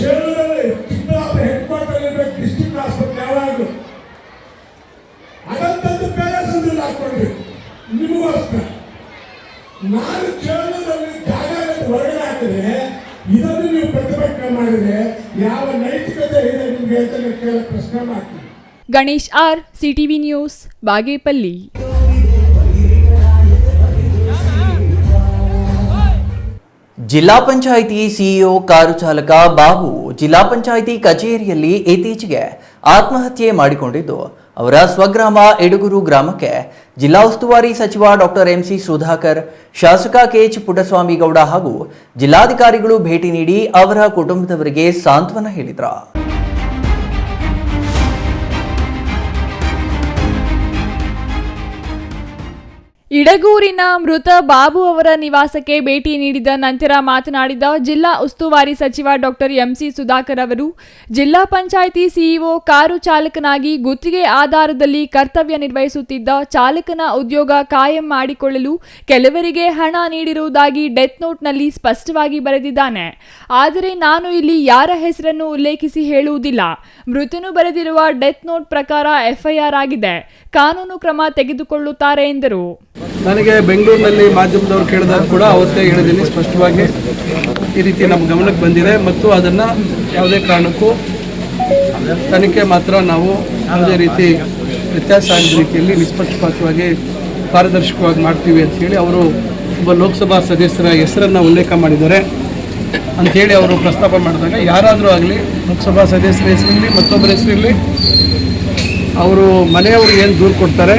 ಚೇಳೂರಲ್ಲಿ ಚಿಕ್ಕಬಳ್ಳಾಪುರ ಹೆಡ್ ಕ್ವಾರ್ಟರ್ ಇರಬೇಕು, ಡಿಸ್ಟ್ರಿಕ್ಟ್ ಆಸ್ಪತ್ರೆ ಯಾವಾಗಲೂ ಅದಂತಂದು ಪೇರೆಸದಿಂದ ಹಾಕೊಂಡ್ರಿ ನಿಮಗೋಸ್ಕರ. ನಾನು ಚೇಳೂರಲ್ಲಿ ಜಾಗ ಹೊರಗಡೆ ಹಾಕಿದ್ರೆ ಇದನ್ನು ನೀವು ಪ್ರತಿಭಟನೆ ಮಾಡಿದ್ರೆ ಯಾವ ನೈತಿಕತೆ ಇದೆ ನಿಮ್ಗೆ ಅಂತ ಕೇಳ ಪ್ರಶ್ನೆ ಮಾಡ್ತೀನಿ. Ganesh R, CTV news, Bagepalli. ಜಿಲ್ಲಾ ಪಂಚಾಯಿತಿ ಸಿಇಒ ಕಾರು ಚಾಲಕ ಬಾಬು ಜಿಲ್ಲಾ ಪಂಚಾಯಿತಿ ಕಚೇರಿಯಲ್ಲಿ ಇತ್ತೀಚೆಗೆ ಆತ್ಮಹತ್ಯೆ ಮಾಡಿಕೊಂಡಿದ್ದು, ಅವರ ಸ್ವಗ್ರಾಮ ಎಡಗೂರು ಗ್ರಾಮಕ್ಕೆ ಜಿಲ್ಲಾ ಉಸ್ತುವಾರಿ ಸಚಿವ ಡಾಕ್ಟರ್ ಎಂಸಿ ಸುಧಾಕರ್, ಶಾಸಕ ಕೆಎಚ್ ಪುಟ್ಟಸ್ವಾಮಿ ಗೌಡ ಹಾಗೂ ಜಿಲ್ಲಾಧಿಕಾರಿಗಳು ಭೇಟಿ ನೀಡಿ ಅವರ ಕುಟುಂಬದವರಿಗೆ ಸಾಂತ್ವನ ಹೇಳಿದರು. ಇಡಗೂರಿನ ಮೃತ ಬಾಬು ಅವರ ನಿವಾಸಕ್ಕೆ ಭೇಟಿ ನೀಡಿದ ನಂತರ ಮಾತನಾಡಿದ ಜಿಲ್ಲಾ ಉಸ್ತುವಾರಿ ಸಚಿವ ಡಾಕ್ಟರ್ ಎಂಸಿ ಸುಧಾಕರ್ ಅವರು, ಜಿಲ್ಲಾ ಪಂಚಾಯಿತಿ ಸಿಇಒ ಕಾರು ಚಾಲಕನಾಗಿ ಗುತ್ತಿಗೆ ಆಧಾರದಲ್ಲಿ ಕರ್ತವ್ಯ ನಿರ್ವಹಿಸುತ್ತಿದ್ದ ಚಾಲಕನ ಉದ್ಯೋಗ ಕಾಯಂ ಮಾಡಿಕೊಳ್ಳಲು ಕೆಲವರಿಗೆ ಹಣ ನೀಡಿರುವುದಾಗಿ ಡೆತ್ ನೋಟ್ನಲ್ಲಿ ಸ್ಪಷ್ಟವಾಗಿ ಬರೆದಿದ್ದಾನೆ. ಆದರೆ ನಾನು ಇಲ್ಲಿ ಯಾರ ಹೆಸರನ್ನು ಉಲ್ಲೇಖಿಸಿ ಹೇಳುವುದಿಲ್ಲ. ಮೃತನು ಬರೆದಿರುವ ಡೆತ್ ನೋಟ್ ಪ್ರಕಾರ ಎಫ್ಐಆರ್ ಆಗಿದೆ. ಕಾನೂನು ಕ್ರಮ ತೆಗೆದುಕೊಳ್ಳುತ್ತಾರೆ ಎಂದರು. ನನಗೆ ಬೆಂಗಳೂರಿನಲ್ಲಿ ಮಾಧ್ಯಮದವರು ಕೇಳಿದಾಗ ಕೂಡ ಅವತ್ತೇ ಹೇಳಿದ್ದೀನಿ ಸ್ಪಷ್ಟವಾಗಿ, ಈ ರೀತಿ ನಮ್ಮ ಗಮನಕ್ಕೆ ಬಂದಿದೆ ಮತ್ತು ಅದನ್ನು ಯಾವುದೇ ಕಾರಣಕ್ಕೂ ತನಿಖೆ ಮಾತ್ರ ನಾವು ಯಾವುದೇ ರೀತಿ ವ್ಯತ್ಯಾಸ ಆಗದ ರೀತಿಯಲ್ಲಿ ನಿಷ್ಪಕ್ಷಪಾತವಾಗಿ ಪಾರದರ್ಶಕವಾಗಿ ಮಾಡ್ತೀವಿ ಅಂಥೇಳಿ ಅವರು ಒಬ್ಬ ಲೋಕಸಭಾ ಸದಸ್ಯರ ಹೆಸರನ್ನು ಉಲ್ಲೇಖ ಮಾಡಿದ್ದಾರೆ ಅಂಥೇಳಿ ಅವರು ಪ್ರಸ್ತಾಪ ಮಾಡಿದಾಗ, ಯಾರಾದರೂ ಆಗಲಿ ಲೋಕಸಭಾ ಸದಸ್ಯರ ಹೆಸರಿರಲಿ ಮತ್ತೊಬ್ಬರ ಹೆಸರಿರಲಿ, ಅವರು ಮನೆಯವರು ಏನು ದೂರು ಕೊಡ್ತಾರೆ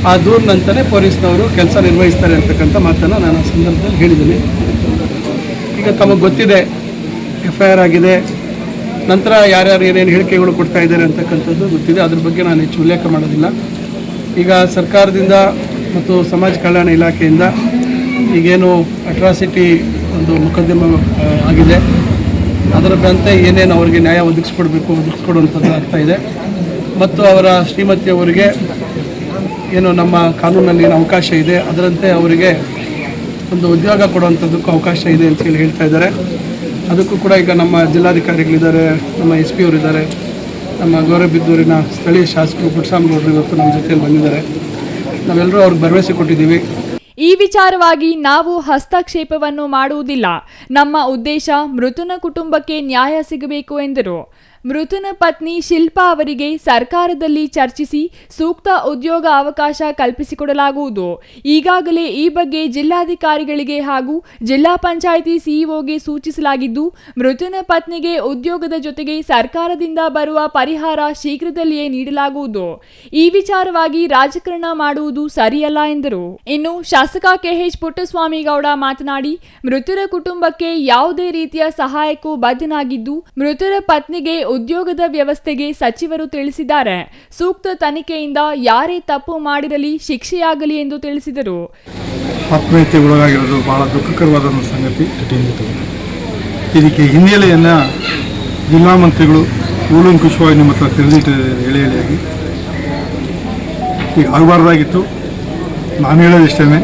ಆ ದೂರಿನಂತಲೇ ಪೊಲೀಸ್ನವರು ಕೆಲಸ ನಿರ್ವಹಿಸ್ತಾರೆ ಅಂತಕ್ಕಂಥ ಮಾತನ್ನು ನಾನು ಆ ಸಂದರ್ಭದಲ್ಲಿ ಹೇಳಿದ್ದೀನಿ. ಈಗ ತಮಗೆ ಗೊತ್ತಿದೆ, FIR ಆಗಿದೆ, ನಂತರ ಯಾರ್ಯಾರು ಏನೇನು ಹೇಳಿಕೆಗಳು ಕೊಡ್ತಾ ಇದ್ದಾರೆ ಅಂತಕ್ಕಂಥದ್ದು ಗೊತ್ತಿದೆ. ಅದ್ರ ಬಗ್ಗೆ ನಾನು ಹೆಚ್ಚು ಉಲ್ಲೇಖ ಮಾಡೋದಿಲ್ಲ. ಈಗ ಸರ್ಕಾರದಿಂದ ಮತ್ತು ಸಮಾಜ ಕಲ್ಯಾಣ ಇಲಾಖೆಯಿಂದ ಈಗೇನು ಅಟ್ರಾಸಿಟಿ ಒಂದು ಮೊಕದ್ದಮೆ ಆಗಿದೆ, ಅದರದಂತೆ ಏನೇನು ಅವರಿಗೆ ನ್ಯಾಯ ಒದಗಿಸ್ಕೊಡುವಂಥದ್ದು ಆಗ್ತಾ ಇದೆ ಮತ್ತು ಅವರ ಶ್ರೀಮತಿಯವರಿಗೆ ಏನು ನಮ್ಮ ಕಾನೂನಲ್ಲಿ ಏನು ಅವಕಾಶ ಇದೆ ಅದರಂತೆ ಅವರಿಗೆ ಒಂದು ಉದ್ಯೋಗ ಕೊಡುವಂಥದ್ದಕ್ಕೂ ಅವಕಾಶ ಇದೆ ಅಂತೇಳಿ ಹೇಳ್ತಾ ಇದ್ದಾರೆ. ಅದಕ್ಕೂ ಕೂಡ ಈಗ ನಮ್ಮ ಜಿಲ್ಲಾಧಿಕಾರಿಗಳಿದ್ದಾರೆ, ನಮ್ಮ SP ಅವರಿದ್ದಾರೆ, ನಮ್ಮ ಗೌರಬಿದ್ದೂರಿನ ಸ್ಥಳೀಯ ಶಾಸಕರು ಪುಟ್ಟಸ್ವಾಮಿಗೌಡರು ಇವತ್ತು ನಮ್ಮ ಜೊತೆಯಲ್ಲಿ ಬಂದಿದ್ದಾರೆ. ನಾವೆಲ್ಲರೂ ಅವ್ರಿಗೆ ಭರವಸೆ ಕೊಟ್ಟಿದ್ದೀವಿ. ಈ ವಿಚಾರವಾಗಿ ನಾವು ಹಸ್ತಕ್ಷೇಪವನ್ನು ಮಾಡುವುದಿಲ್ಲ. ನಮ್ಮ ಉದ್ದೇಶ ಮೃತನ ಕುಟುಂಬಕ್ಕೆ ನ್ಯಾಯ ಸಿಗಬೇಕು ಎಂದರು. ಮೃತನ ಪತ್ನಿ ಶಿಲ್ಪಾ ಅವರಿಗೆ ಸರ್ಕಾರದಲ್ಲಿ ಚರ್ಚಿಸಿ ಸೂಕ್ತ ಉದ್ಯೋಗ ಅವಕಾಶ ಕಲ್ಪಿಸಿಕೊಡಲಾಗುವುದು. ಈಗಾಗಲೇ ಈ ಬಗ್ಗೆ ಜಿಲ್ಲಾಧಿಕಾರಿಗಳಿಗೆ ಹಾಗೂ ಜಿಲ್ಲಾ ಪಂಚಾಯಿತಿ ಸಿಇಒಗೆ ಸೂಚಿಸಲಾಗಿದ್ದು, ಮೃತನ ಪತ್ನಿಗೆ ಉದ್ಯೋಗದ ಜೊತೆಗೆ ಸರ್ಕಾರದಿಂದ ಬರುವ ಪರಿಹಾರ ಶೀಘ್ರದಲ್ಲಿಯೇ ನೀಡಲಾಗುವುದು. ಈ ವಿಚಾರವಾಗಿ ರಾಜಕಾರಣ ಮಾಡುವುದು ಸರಿಯಲ್ಲ ಎಂದರು. ಇನ್ನು ಶಾಸಕ KH ಪುಟ್ಟಸ್ವಾಮಿಗೌಡ ಮಾತನಾಡಿ, ಮೃತರ ಕುಟುಂಬಕ್ಕೆ ಯಾವುದೇ ರೀತಿಯ ಸಹಾಯಕ್ಕೂ ಬದ್ಧನಾಗಿದ್ದು, ಮೃತರ ಪತ್ನಿಗೆ ಉದ್ಯೋಗದ ವ್ಯವಸ್ಥೆಗೆ ಸಚಿವರು ತಿಳಿಸಿದ್ದಾರೆ. ಸೂಕ್ತ ತನಿಖೆಯಿಂದ ಯಾರೇ ತಪ್ಪು ಮಾಡಿರಲಿ ಶಿಕ್ಷೆಯಾಗಲಿ ಎಂದು ತಿಳಿಸಿದರು. ಆತ್ಮಹತ್ಯೆಗೊಳಗಾಗಿರೋದು ಬಹಳ ದುಃಖಕರವಾದ ಸಂಗತಿ. ಇದಕ್ಕೆ ಹಿನ್ನೆಲೆಯನ್ನು ಜಿಲ್ಲಾ ಮಂತ್ರಿಗಳು ಕೂಲಂಕುಷವಾಗಿ ನಿಮ್ಮ ಹತ್ರ ತಿಳಿದಿಟ್ಟಿದ್ದಾರೆ ಎಳೆ ಎಳೆಯಾಗಿ. ಈಗ ಆಗಬಾರ್ದಾಗಿತ್ತು. ನಾನು ಹೇಳೋದಿಷ್ಟೇ,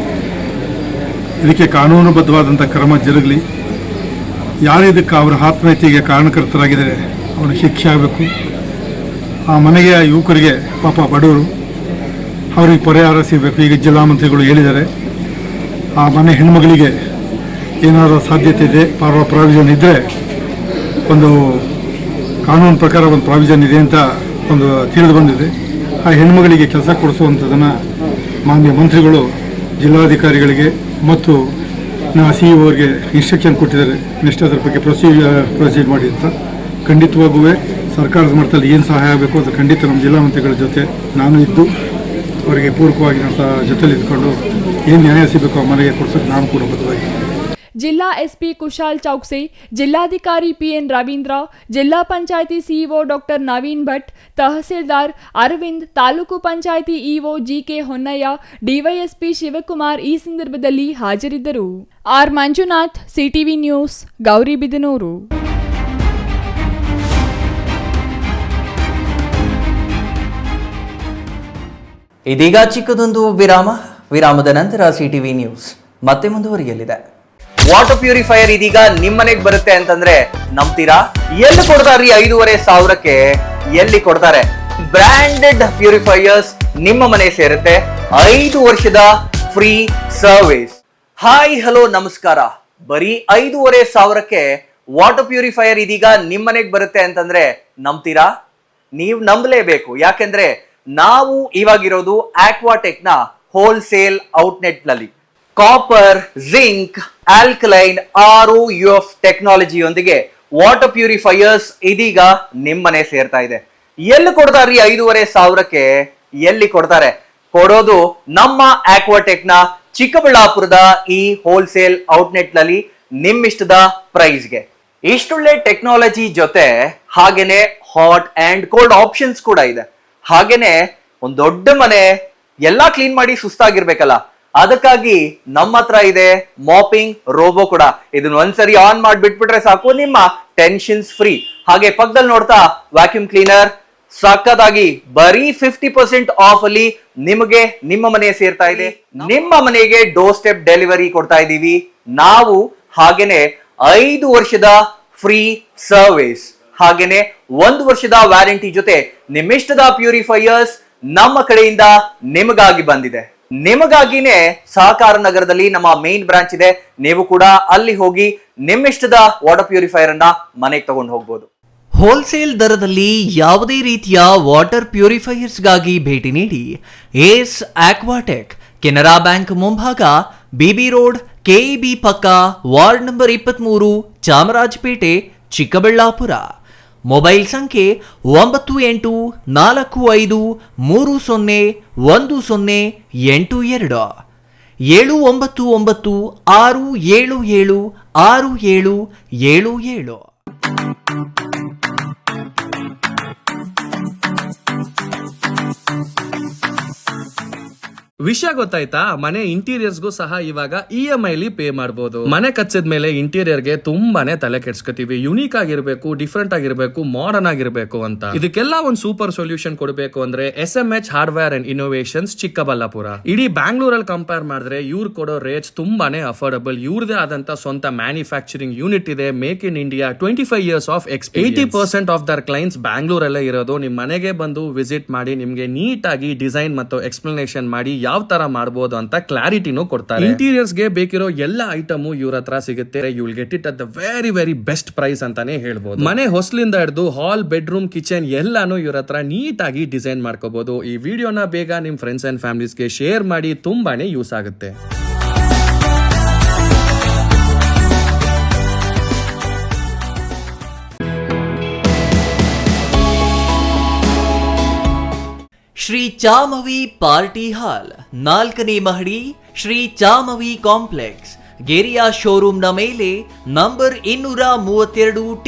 ಇದಕ್ಕೆ ಕಾನೂನುಬದ್ಧವಾದಂಥ ಕ್ರಮ ಜರುಗಲಿ. ಯಾರಿದಕ್ಕೆ ಅವರ ಆತ್ಮಹತ್ಯೆಗೆ ಕಾರಣಕರ್ತರಾಗಿದ್ದಾರೆ ಅವರಿಗೆ ಶಿಕ್ಷೆ ಆಗಬೇಕು. ಆ ಮನೆಗೆ ಯುವಕರಿಗೆ, ಪಾಪ ಬಡವರು, ಅವರಿಗೆ ಪರಿಹಾರ ಸಿಗಬೇಕು. ಈಗ ಜಿಲ್ಲಾ ಮಂತ್ರಿಗಳು ಹೇಳಿದ್ದಾರೆ, ಆ ಮನೆ ಹೆಣ್ಮಗಳಿಗೆ ಏನಾದರೂ ಸಾಧ್ಯತೆ ಇದೆ, ಪ್ರಾವಿಷನ್ ಇದ್ದರೆ, ಒಂದು ಕಾನೂನು ಪ್ರಕಾರ ಒಂದು ಪ್ರಾವಿಷನ್ ಇದೆ ಅಂತ ಒಂದು ತಿಳಿದು ಬಂದಿದೆ. ಆ ಹೆಣ್ಮಗಳಿಗೆ ಕೆಲಸ ಕೊಡಿಸುವಂಥದ್ದನ್ನು ಮಾನ್ಯ ಮಂತ್ರಿಗಳು ಜಿಲ್ಲಾಧಿಕಾರಿಗಳಿಗೆ ಮತ್ತು CEO ಅವರಿಗೆ ಇನ್ಸ್ಟ್ರಕ್ಷನ್ ಕೊಟ್ಟಿದ್ದಾರೆ. ನೆಕ್ಸ್ಟ್ ಅದ್ರ ಬಗ್ಗೆ ಪ್ರೊಸೀಡ್ ಮಾಡಿ ಅಂತ. ಖಂಡಿತವಾಗೂ ಸರ್ಕಾರದ ಮಟ್ಟದಲ್ಲಿ ಏನು ಸಹಾಯ ಆಗಬೇಕು ಅದು ಖಂಡಿತ ನಮ್ಮ ಜಿಲ್ಲಾ ಮಂತ್ರಿಗಳ ಜೊತೆ ನಾನು ಇದ್ದು ಅವರಿಗೆ ಪೂರಕವಾಗಿ ನಾನು ಜೊತೆಲಿ ಇದ್ಕೊಂಡು ಏನು ನ್ಯಾಯ ಸಿಗಬೇಕು ಆ ಮನೆಗೆ ಕೊಡ್ಸೋಕ್ಕೆ ನಾನು ಕೂಡ ಬದ್ಧವಾಗಿ. ಜಿಲ್ಲಾ SP ಕುಶಾಲ್ ಚೌಕ್ಸೆ, ಜಿಲ್ಲಾಧಿಕಾರಿ PN ರವೀಂದ್ರ, ಜಿಲ್ಲಾ panchayat CEO doctor Naveen Bhat, tahsildar Aravind, taluk panchayat EO GK Honnaiah, DYSP Shivakumar ಈ ಸಂದರ್ಭದಲ್ಲಿ ಹಾಜರಿದ್ದರು. R Manjunath, CTV news, Gauribidanur. ಇದೀಗ ಚಿಕ್ಕದೊಂದು ವಿರಾಮದ ನಂತರ CTV ನ್ಯೂಸ್ ಮತ್ತೆ ಮುಂದುವರಿಯಲಿದೆ. ವಾಟರ್ ಪ್ಯೂರಿಫೈಯರ್ ಇದೀಗ ನಿಮ್ಮನೆಗೆ ಬರುತ್ತೆ ಅಂತಂದ್ರೆ ನಂಬ್ತೀರಾ? ಎಲ್ಲಿ ಕೊಡ್ತಾರ್ರಿ 5,500ಕ್ಕೆ? ಎಲ್ಲಿ ಕೊಡ್ತಾರೆ? ಬ್ರಾಂಡೆಡ್ ಪ್ಯೂರಿಫೈಯರ್ಸ್ ನಿಮ್ಮ ಮನೆ ಸೇರುತ್ತೆ. 5 ವರ್ಷದ ಫ್ರೀ ಸರ್ವಿಸ್. ಹಾಯ್ ಹಲೋ ನಮಸ್ಕಾರ. ಬರೀ 5,500ಕ್ಕೆ ವಾಟರ್ ಪ್ಯೂರಿಫೈಯರ್ ಇದೀಗ ನಿಮ್ಮನೆಗೆ ಬರುತ್ತೆ ಅಂತಂದ್ರೆ ನಂಬ್ತೀರಾ? ನೀವು ನಂಬಲೇಬೇಕು. ಯಾಕೆಂದ್ರೆ ನಾವು ಇವಾಗಿರೋದು ಆಕ್ವಾಟೆಕ್ ನ ಹೋಲ್ಸೇಲ್ ಔಟ್ಲೆಟ್ ನಲ್ಲಿ. ಕಾಪರ್, ಜಿಂಕ್, ಆಲ್ಕಲೈನ್, ROUF ಟೆಕ್ನಾಲಜಿಯೊಂದಿಗೆ ವಾಟರ್ ಪ್ಯೂರಿಫೈಯರ್ಸ್ ಇದೀಗ ನಿಮ್ಮನೆ ಸೇರ್ತಾ ಇದೆ. ಎಲ್ಲಿ ಕೊಡ್ತಾರ್ರಿ 5,500ಕ್ಕೆ? ಎಲ್ಲಿ ಕೊಡ್ತಾರೆ? ಕೊಡೋದು ನಮ್ಮ ಆಕ್ವಾಟೆಕ್ ನ ಚಿಕ್ಕಬಳ್ಳಾಪುರದ ಈ ಹೋಲ್ಸೇಲ್ ಔಟ್ಲೆಟ್ ನಲ್ಲಿ ನಿಮ್ಮಿಷ್ಟದ ಪ್ರೈಸ್ಗೆ. ಇಷ್ಟೊಳ್ಳೆ ಟೆಕ್ನಾಲಜಿ ಜೊತೆ ಹಾಗೇನೆ ಹಾಟ್ ಅಂಡ್ ಕೋಲ್ಡ್ ಆಪ್ಷನ್ಸ್ ಕೂಡ ಇದೆ. ಹಾಗೇನೆ ಒಂದ್ ದೊಡ್ಡ ಮನೆ ಎಲ್ಲಾ ಕ್ಲೀನ್ ಮಾಡಿ ಸುಸ್ತಾಗಿರ್ಬೇಕಲ್ಲ, ಅದಕ್ಕಾಗಿ ನಮ್ಮ ಹತ್ರ ಇದೆ ಮಾಪಿಂಗ್ ರೋಬೋ ಕೂಡ. ಇದನ್ನ ಒಂದ್ಸರಿ ಆನ್ ಮಾಡಿ ಬಿಟ್ಬಿಟ್ರೆ ಸಾಕು, ನಿಮ್ಮ ಟೆನ್ಷನ್ಸ್ ಫ್ರೀ. ಹಾಗೆ ಪಕ್ಕದಲ್ಲಿ ನೋಡ್ತಾ ವ್ಯಾಕ್ಯೂಮ್ ಕ್ಲೀನರ್ ಸಕ್ಕತ್ತಾಗಿ ಬರೀ 50% ಆಫ್ ಅಲ್ಲಿ ನಿಮಗೆ ನಿಮ್ಮ ಮನೆ ಸೇರ್ತಾ ಇದೆ. ನಿಮ್ಮ ಮನೆಗೆ ಡೋರ್ ಸ್ಟೆಪ್ ಡೆಲಿವರಿ ಕೊಡ್ತಾ ಇದೀವಿ ನಾವು. ಹಾಗೇನೆ 5 ವರ್ಷದ ಫ್ರೀ ಸರ್ವಿಸ್, ಹಾಗೇನೆ 1 ವರ್ಷದ ವ್ಯಾರಂಟಿ ಜೊತೆ ನಿಮ್ಮಿಷ್ಟದ ಪ್ಯೂರಿಫೈಯರ್ಸ್ ನಮ್ಮ ಕಡೆಯಿಂದ ನಿಮಗಾಗಿ ಬಂದಿದೆ. ನಿಮಗಾಗಿನೇ ಸಹಕಾರ ನಗರದಲ್ಲಿ ನಮ್ಮ ಮೇನ್ ಬ್ರಾಂಚ್ ಇದೆ. ನೀವು ಕೂಡ ಅಲ್ಲಿ ಹೋಗಿ ನಿಮ್ಮಿಷ್ಟದ ವಾಟರ್ ಪ್ಯೂರಿಫೈಯರ್ ಅನ್ನ ಮನೆಗೆ ತಗೊಂಡು ಹೋಗ್ಬೋದು. ಹೋಲ್ಸೇಲ್ ದರದಲ್ಲಿ ಯಾವುದೇ ರೀತಿಯ ವಾಟರ್ ಪ್ಯೂರಿಫೈಯರ್ಸ್ಗಾಗಿ ಭೇಟಿ ನೀಡಿ ಏಸ್ ಆಕ್ವಾಟೆಕ್, ಕೆನರಾ ಬ್ಯಾಂಕ್ ಮುಂಭಾಗ, ಬಿಬಿ ರೋಡ್, ಕೆಇಬಿ ಪಕ್ಕ, ward number 23, Chamarajpet, Chikkaballapur. Mobile ಸಂಖ್ಯೆ 9845301082, 7996776777. ವಿಷಯ ಗೊತ್ತಾಯ್ತಾ? ಮನೆ ಇಂಟೀರಿಯರ್ಸ್ಗೂ ಸಹ ಇವಾಗ EMI ಲಿ ಪೇ ಮಾಡಬಹುದು. ಮನೆ ಕಚ್ಚಿದ ಮೇಲೆ ಇಂಟೀರಿಯರ್ಗೆ ತುಂಬಾನೇ ತಲೆ ಕೆಡ್ಸ್ಕೊತೀವಿ. ಯುನೀಕ್ ಆಗಿರ್ಬೇಕು, ಡಿಫ್ರೆಂಟ್ ಆಗಿರ್ಬೇಕು, ಮಾಡರ್ನ್ ಆಗಿರ್ಬೇಕು ಅಂತ. ಇದಕ್ಕೆಲ್ಲ ಒಂದು ಸೂಪರ್ ಸೊಲ್ಯೂಷನ್ ಕೊಡಬೇಕು ಅಂದ್ರೆ SMH hardware and innovations Chikkaballapur. ಇಡೀ ಬ್ಯಾಂಗ್ಳೂರಲ್ಲಿ ಕಂಪೇರ್ ಮಾಡಿದ್ರೆ ಇವ್ರು ಕೊಡೋ ರೇಟ್ಸ್ ತುಂಬಾನೇ ಅಫೋರ್ಡಬಲ್. ಇವ್ರದೇ ಆದಂತ ಸ್ವಂತ ಮ್ಯಾನುಫ್ಯಾಕ್ಚರಿಂಗ್ ಯೂನಿಟ್ ಇದೆ. Make in India, 25 years of experience. 80% of their clients ಬ್ಯಾಂಗ್ಳೂರಲ್ಲೇ ಇರೋದು. ನಿಮ್ ಮನೆಗೆ ಬಂದು ವಿಸಿಟ್ ಮಾಡಿ ನಿಮ್ಗೆ ನೀಟ್ ಆಗಿ ಡಿಸೈನ್ ಮತ್ತು ಎಕ್ಸ್ಪ್ಲನೇಷನ್ ಮಾಡಿ ಯಾವ ತರ ಮಾಡಬಹುದು ಅಂತ ಕ್ಲಾರಿಟಿನೂ ಕೊಡ್ತಾರೆ. ಇಂಟೀರಿಯರ್ಸ್ ಗೆ ಬೇಕಿರೋ ಎಲ್ಲ ಐಟಮ್ ಇವ್ರ ಹತ್ರ ಸಿಗುತ್ತೆ. You will get it at the very very best price ಅಂತಾನೆ ಹೇಳ್ಬೋದು. ಮನೆ ಹೊಸಲಿಂದ ಹಿಡಿದು ಹಾಲ್, ಬೆಡ್ರೂಮ್, ಕಿಚನ್ ಎಲ್ಲಾನು ಇವ್ರ ಹತ್ರ ನೀಟ್ ಆಗಿ ಡಿಸೈನ್ ಮಾಡ್ಕೋಬಹುದು. ಈ ವಿಡಿಯೋನ ಬೇಗ ನಿಮ್ ಫ್ರೆಂಡ್ಸ್ ಅಂಡ್ ಫ್ಯಾಮಿಲೀಸ್ಗೆ ಶೇರ್ ಮಾಡಿ, ತುಂಬಾನೇ ಯೂಸ್ ಆಗುತ್ತೆ. ಶ್ರೀ ಚಾಮವಿ ಪಾರ್ಟಿ ಹಾಲ್, 4ನೇ ಮಹಡಿ, ಶ್ರೀ ಚಾಮವಿ ಕಾಂಪ್ಲೆಕ್ಸ್, ಗೆರಿಯಾ ಶೋರೂಮ್ನ ಮೇಲೆ, ನಂಬರ್ 232T,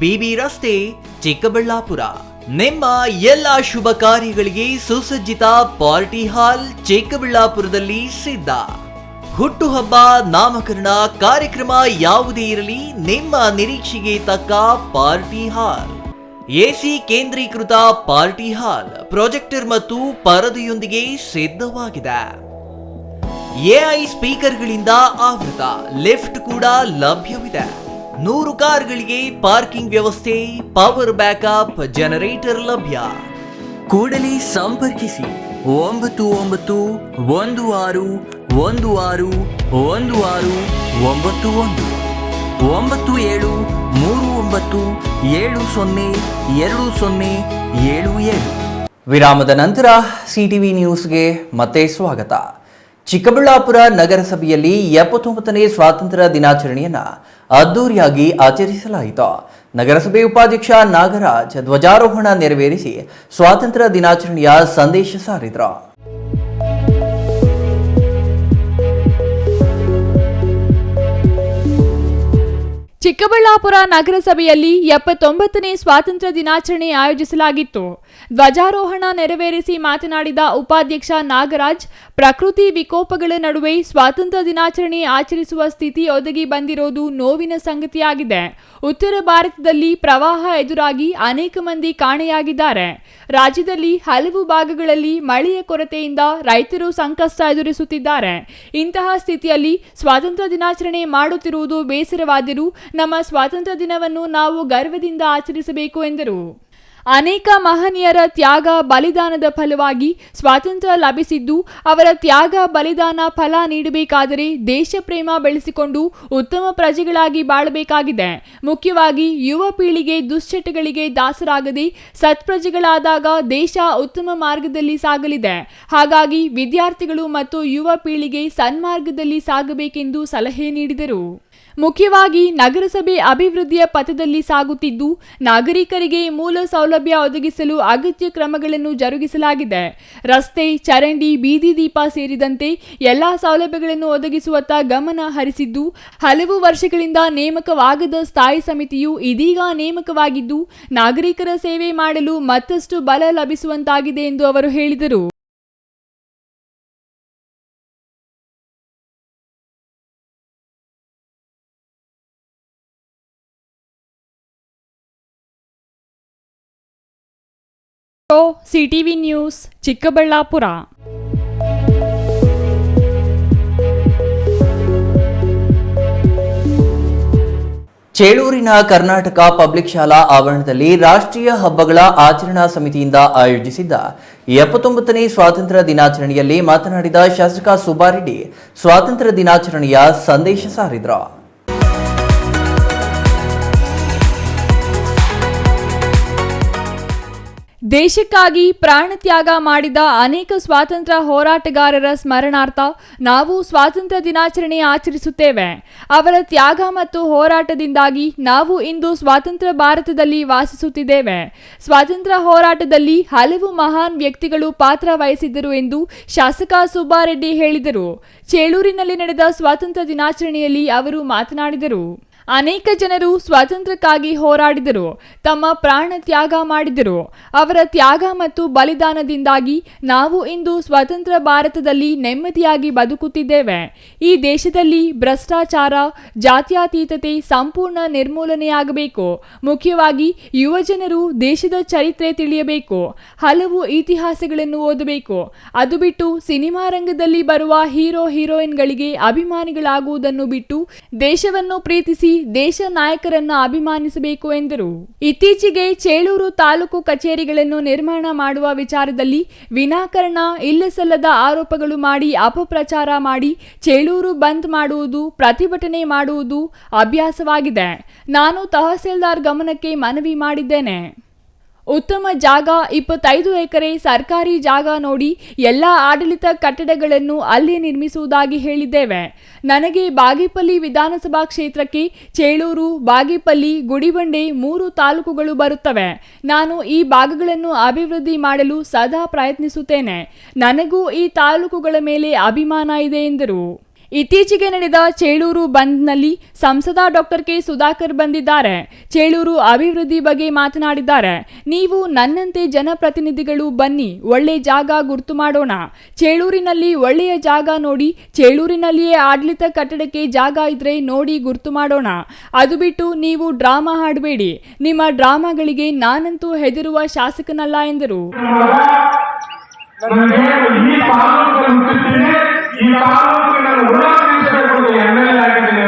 ಬಿಬಿ ರಸ್ತೆ, ಚಿಕ್ಕಬಳ್ಳಾಪುರ. ನಿಮ್ಮ ಎಲ್ಲ ಶುಭ ಕಾರ್ಯಗಳಿಗೆ ಸುಸಜ್ಜಿತ ಪಾರ್ಟಿ ಹಾಲ್ ಚಿಕ್ಕಬಳ್ಳಾಪುರದಲ್ಲಿ ಸಿದ್ಧ. ಹುಟ್ಟುಹಬ್ಬ, ನಾಮಕರಣ, ಕಾರ್ಯಕ್ರಮ ಯಾವುದೇ ಇರಲಿ, ನಿಮ್ಮ ನಿರೀಕ್ಷೆಗೆ ತಕ್ಕ ಪಾರ್ಟಿ ಹಾಲ್. AC ಕೇಂದ್ರೀಕೃತ ಪಾರ್ಟಿ ಹಾಲ್, ಪ್ರೊಜೆಕ್ಟರ್ ಮತ್ತು ಪರದೆಯೊಂದಿಗೆ ಸಿದ್ಧವಾಗಿದೆ. AI ಸ್ಪೀಕರ್ಗಳಿಂದ ಆವೃತ, ಲಿಫ್ಟ್ ಕೂಡ ಲಭ್ಯವಿದೆ. 100 ಕಾರ್ಗಳಿಗೆ ಪಾರ್ಕಿಂಗ್ ವ್ಯವಸ್ಥೆ, ಪವರ್ ಬ್ಯಾಕಪ್, ಜನರೇಟರ್ ಲಭ್ಯ. ಕೂಡಲೇ ಸಂಪರ್ಕಿಸಿ 9916161691 9739702077. ವಿರಾಮದ ನಂತರ CTV ನ್ಯೂಸ್ಗೆ ಮತ್ತೆ ಸ್ವಾಗತ. ಚಿಕ್ಕಬಳ್ಳಾಪುರ ನಗರಸಭೆಯಲ್ಲಿ 79ನೇ ಸ್ವಾತಂತ್ರ್ಯ ದಿನಾಚರಣೆಯನ್ನ ಅದ್ದೂರಿಯಾಗಿ ಆಚರಿಸಲಾಯಿತು. ನಗರಸಭೆ ಉಪಾಧ್ಯಕ್ಷ ನಾಗರಾಜ್ ಧ್ವಜಾರೋಹಣ ನೆರವೇರಿಸಿ ಸ್ವಾತಂತ್ರ್ಯ ದಿನಾಚರಣೆಯ ಸಂದೇಶ ಸಾರಿದರು. ಚಿಕ್ಕಬಳ್ಳಾಪುರ ನಗರಸಭೆಯಲ್ಲಿ 79ನೇ ಸ್ವಾತಂತ್ರ್ಯ ದಿನಾಚರಣೆ ಆಯೋಜಿಸಲಾಗಿತ್ತು. ಧ್ವಜಾರೋಹಣ ನೆರವೇರಿಸಿ ಮಾತನಾಡಿದ ಉಪಾಧ್ಯಕ್ಷ ನಾಗರಾಜ್, ಪ್ರಕೃತಿ ವಿಕೋಪಗಳ ನಡುವೆ ಸ್ವಾತಂತ್ರ್ಯ ದಿನಾಚರಣೆ ಆಚರಿಸುವ ಸ್ಥಿತಿ ಒದಗಿ ಬಂದಿರೋದು ನೋವಿನ ಸಂಗತಿಯಾಗಿದೆ. ಉತ್ತರ ಭಾರತದಲ್ಲಿ ಪ್ರವಾಹ ಎದುರಾಗಿ ಅನೇಕ ಮಂದಿ ಕಾಣೆಯಾಗಿದ್ದಾರೆ. ರಾಜ್ಯದಲ್ಲಿ ಹಲವು ಭಾಗಗಳಲ್ಲಿ ಮಳೆಯ ಕೊರತೆಯಿಂದ ರೈತರು ಸಂಕಷ್ಟ ಎದುರಿಸುತ್ತಿದ್ದಾರೆ. ಇಂತಹ ಸ್ಥಿತಿಯಲ್ಲಿ ಸ್ವಾತಂತ್ರ್ಯ ದಿನಾಚರಣೆ ಮಾಡುತ್ತಿರುವುದು ಬೇಸರವಾದರೂ ನಮ್ಮ ಸ್ವಾತಂತ್ರ್ಯ ದಿನವನ್ನು ನಾವು ಗರ್ವದಿಂದ ಆಚರಿಸಬೇಕು ಎಂದರು. ಅನೇಕ ಮಹನೀಯರ ತ್ಯಾಗ ಬಲಿದಾನದ ಫಲವಾಗಿ ಸ್ವಾತಂತ್ರ್ಯ ಲಭಿಸಿದ್ದು, ಅವರ ತ್ಯಾಗ ಬಲಿದಾನ ಫಲ ನೀಡಬೇಕಾದರೆ ದೇಶ ಪ್ರೇಮ ಬೆಳೆಸಿಕೊಂಡು ಉತ್ತಮ ಪ್ರಜೆಗಳಾಗಿ ಬಾಳಬೇಕಾಗಿದೆ. ಮುಖ್ಯವಾಗಿ ಯುವ ಪೀಳಿಗೆ ದುಶ್ಚಟಗಳಿಗೆ ದಾಸರಾಗದೆ ಸತ್ಪ್ರಜೆಗಳಾದಾಗ ದೇಶ ಉತ್ತಮ ಮಾರ್ಗದಲ್ಲಿ ಸಾಗಲಿದೆ. ಹಾಗಾಗಿ ವಿದ್ಯಾರ್ಥಿಗಳು ಮತ್ತು ಯುವ ಪೀಳಿಗೆ ಸನ್ಮಾರ್ಗದಲ್ಲಿ ಸಾಗಬೇಕೆಂದು ಸಲಹೆ ನೀಡಿದರು. ಮುಖ್ಯವಾಗಿ ನಗರಸಭೆ ಅಭಿವೃದ್ಧಿಯ ಪಥದಲ್ಲಿ ಸಾಗುತ್ತಿದ್ದು, ನಾಗರಿಕರಿಗೆ ಮೂಲ ಸೌಲಭ್ಯ ಒದಗಿಸಲು ಅಗತ್ಯ ಕ್ರಮಗಳನ್ನು ಜರುಗಿಸಲಾಗಿದೆ. ರಸ್ತೆ, ಚರಂಡಿ, ಬೀದಿ ದೀಪ ಸೇರಿದಂತೆ ಎಲ್ಲಾ ಸೌಲಭ್ಯಗಳನ್ನು ಒದಗಿಸುವತ್ತ ಗಮನ ಹರಿಸಿದ್ದು, ಹಲವು ವರ್ಷಗಳಿಂದ ನೇಮಕವಾಗದ ಸ್ಥಾಯಿ ಸಮಿತಿಯು ಇದೀಗ ನೇಮಕವಾಗಿದ್ದು, ನಾಗರಿಕರ ಸೇವೆ ಮಾಡಲು ಮತ್ತಷ್ಟು ಬಲ ಲಭಿಸುವಂತಾಗಿದೆ ಎಂದು ಅವರು ಹೇಳಿದರು. CTV news, Chikkaballapur. ಚೇಳೂರಿನ ಕರ್ನಾಟಕ ಪಬ್ಲಿಕ್ ಶಾಲಾ ಆವರಣದಲ್ಲಿ ರಾಷ್ಟ್ರೀಯ ಹಬ್ಬಗಳ ಆಚರಣಾ ಸಮಿತಿಯಿಂದ ಆಯೋಜಿಸಿದ್ದ 79ನೇ ಸ್ವಾತಂತ್ರ್ಯ ದಿನಾಚರಣೆಯಲ್ಲಿ ಮಾತನಾಡಿದ ಶಾಸಕ ಸುಬ್ಬಾರೆಡ್ಡಿ ಸ್ವಾತಂತ್ರ್ಯ ದಿನಾಚರಣೆಯ ಸಂದೇಶ ಸಾರಿದರು. ದೇಶಕ್ಕಾಗಿ ಪ್ರಾಣತ್ಯಾಗ ಮಾಡಿದ ಅನೇಕ ಸ್ವಾತಂತ್ರ್ಯ ಹೋರಾಟಗಾರರ ಸ್ಮರಣಾರ್ಥ ನಾವು ಸ್ವಾತಂತ್ರ್ಯ ದಿನಾಚರಣೆ ಆಚರಿಸುತ್ತೇವೆ. ಅವರ ತ್ಯಾಗ ಮತ್ತು ಹೋರಾಟದಿಂದಾಗಿ ನಾವು ಇಂದು ಸ್ವಾತಂತ್ರ್ಯ ಭಾರತದಲ್ಲಿ ವಾಸಿಸುತ್ತಿದ್ದೇವೆ. ಸ್ವಾತಂತ್ರ್ಯ ಹೋರಾಟದಲ್ಲಿ ಹಲವು ಮಹಾನ್ ವ್ಯಕ್ತಿಗಳು ಪಾತ್ರ ವಹಿಸಿದ್ದರು ಎಂದು ಶಾಸಕ ಸುಬ್ಬಾರೆಡ್ಡಿ ಹೇಳಿದರು. ಚೇಳೂರಿನಲ್ಲಿ ನಡೆದ ಸ್ವಾತಂತ್ರ್ಯ ದಿನಾಚರಣೆಯಲ್ಲಿ ಅವರು ಮಾತನಾಡಿದರು. ಅನೇಕ ಜನರು ಸ್ವಾತಂತ್ರ್ಯಕ್ಕಾಗಿ ಹೋರಾಡಿದರು, ತಮ್ಮ ಪ್ರಾಣ ತ್ಯಾಗ ಮಾಡಿದರು. ಅವರ ತ್ಯಾಗ ಮತ್ತು ಬಲಿದಾನದಿಂದಾಗಿ ನಾವು ಇಂದು ಸ್ವತಂತ್ರ ಭಾರತದಲ್ಲಿ ನೆಮ್ಮದಿಯಾಗಿ ಬದುಕುತ್ತಿದ್ದೇವೆ. ಈ ದೇಶದಲ್ಲಿ ಭ್ರಷ್ಟಾಚಾರ, ಜಾತ್ಯತೀತತೆ ಸಂಪೂರ್ಣ ನಿರ್ಮೂಲನೆಯಾಗಬೇಕು. ಮುಖ್ಯವಾಗಿ ಯುವಜನರು ದೇಶದ ಚರಿತ್ರೆ ತಿಳಿಯಬೇಕು, ಹಲವು ಇತಿಹಾಸಗಳನ್ನು ಓದಬೇಕು. ಅದು ಬಿಟ್ಟು ಸಿನಿಮಾ ರಂಗದಲ್ಲಿ ಬರುವ ಹೀರೋ ಹೀರೋಯಿನ್ಗಳಿಗೆ ಅಭಿಮಾನಿಗಳಾಗುವುದನ್ನು ಬಿಟ್ಟು ದೇಶವನ್ನು ಪ್ರೀತಿಸಿ ದೇಶ ನಾಯಕರನ್ನು ಅಭಿಮಾನಿಸಬೇಕು ಎಂದರು. ಇತ್ತೀಚೆಗೆ ಚೇಳೂರು ತಾಲೂಕು ಕಚೇರಿಗಳನ್ನು ನಿರ್ಮಾಣ ಮಾಡುವ ವಿಚಾರದಲ್ಲಿ ವಿನಾಕಾರಣ ಇಲ್ಲಸಲ್ಲದ ಆರೋಪಗಳು ಮಾಡಿ ಅಪಪ್ರಚಾರ ಮಾಡಿ ಚೇಳೂರು ಬಂದ್ ಮಾಡುವುದು, ಪ್ರತಿಭಟನೆ ಮಾಡುವುದು ಅಭ್ಯಾಸವಾಗಿದೆ. ನಾನು ತಹಸೀಲ್ದಾರ್ ಗಮನಕ್ಕೆ ಮನವಿ ಮಾಡಿದ್ದೇನೆ. ಉತ್ತಮ ಜಾಗ 25 ಎಕರೆ ಸರ್ಕಾರಿ ಜಾಗ ನೋಡಿ ಎಲ್ಲ ಆಡಳಿತ ಕಟ್ಟಡಗಳನ್ನು ಅಲ್ಲೇ ನಿರ್ಮಿಸುವುದಾಗಿ ಹೇಳಿದ್ದೇವೆ. ನನಗೆ ಬಾಗೇಪಲ್ಲಿ ವಿಧಾನಸಭಾ ಕ್ಷೇತ್ರಕ್ಕೆ ಚೇಳೂರು, ಬಾಗೇಪಲ್ಲಿ, ಗುಡಿಬಂಡೆ 3 ತಾಲೂಕುಗಳು ಬರುತ್ತವೆ. ನಾನು ಈ ಭಾಗಗಳನ್ನು ಅಭಿವೃದ್ಧಿ ಮಾಡಲು ಸದಾ ಪ್ರಯತ್ನಿಸುತ್ತೇನೆ. ನನಗೂ ಈ ತಾಲೂಕುಗಳ ಮೇಲೆ ಅಭಿಮಾನ ಇದೆ ಎಂದರು. ಇತ್ತೀಚೆಗೆ ನಡೆದ ಚೇಳೂರು ಬಂದ್ನಲ್ಲಿ ಸಂಸದ ಡಾಕ್ಟರ್ ಕೆ ಸುಧಾಕರ್ ಬಂದಿದ್ದಾರೆ. ಚೇಳೂರು ಅಭಿವೃದ್ಧಿ ಬಗ್ಗೆ ಮಾತನಾಡಿದ್ದಾರೆ. ನೀವು ನನ್ನಂತೆ ಜನಪ್ರತಿನಿಧಿಗಳು ಬನ್ನಿ, ಒಳ್ಳೆ ಜಾಗ ಗುರ್ತು ಮಾಡೋಣ. ಚೇಳೂರಿನಲ್ಲಿ ಒಳ್ಳೆಯ ಜಾಗ ನೋಡಿ, ಚೇಳೂರಿನಲ್ಲಿಯೇ ಆಡಳಿತ ಕಟ್ಟಡಕ್ಕೆ ಜಾಗ ಇದ್ರೆ ನೋಡಿ ಗುರ್ತು ಮಾಡೋಣ. ಅದು ಬಿಟ್ಟು ನೀವು ಡ್ರಾಮಾ ಹಾಡಬೇಡಿ. ನಿಮ್ಮ ಡ್ರಾಮಾಗಳಿಗೆ ನಾನಂತೂ ಹೆದರುವ ಶಾಸಕನಲ್ಲ ಎಂದರು. ಈ ತಾಲೂಕಿನ ಉನ್ನತೀಕರಿಸಬೇಕು MLA ಆಗಿದ್ದೀನಿ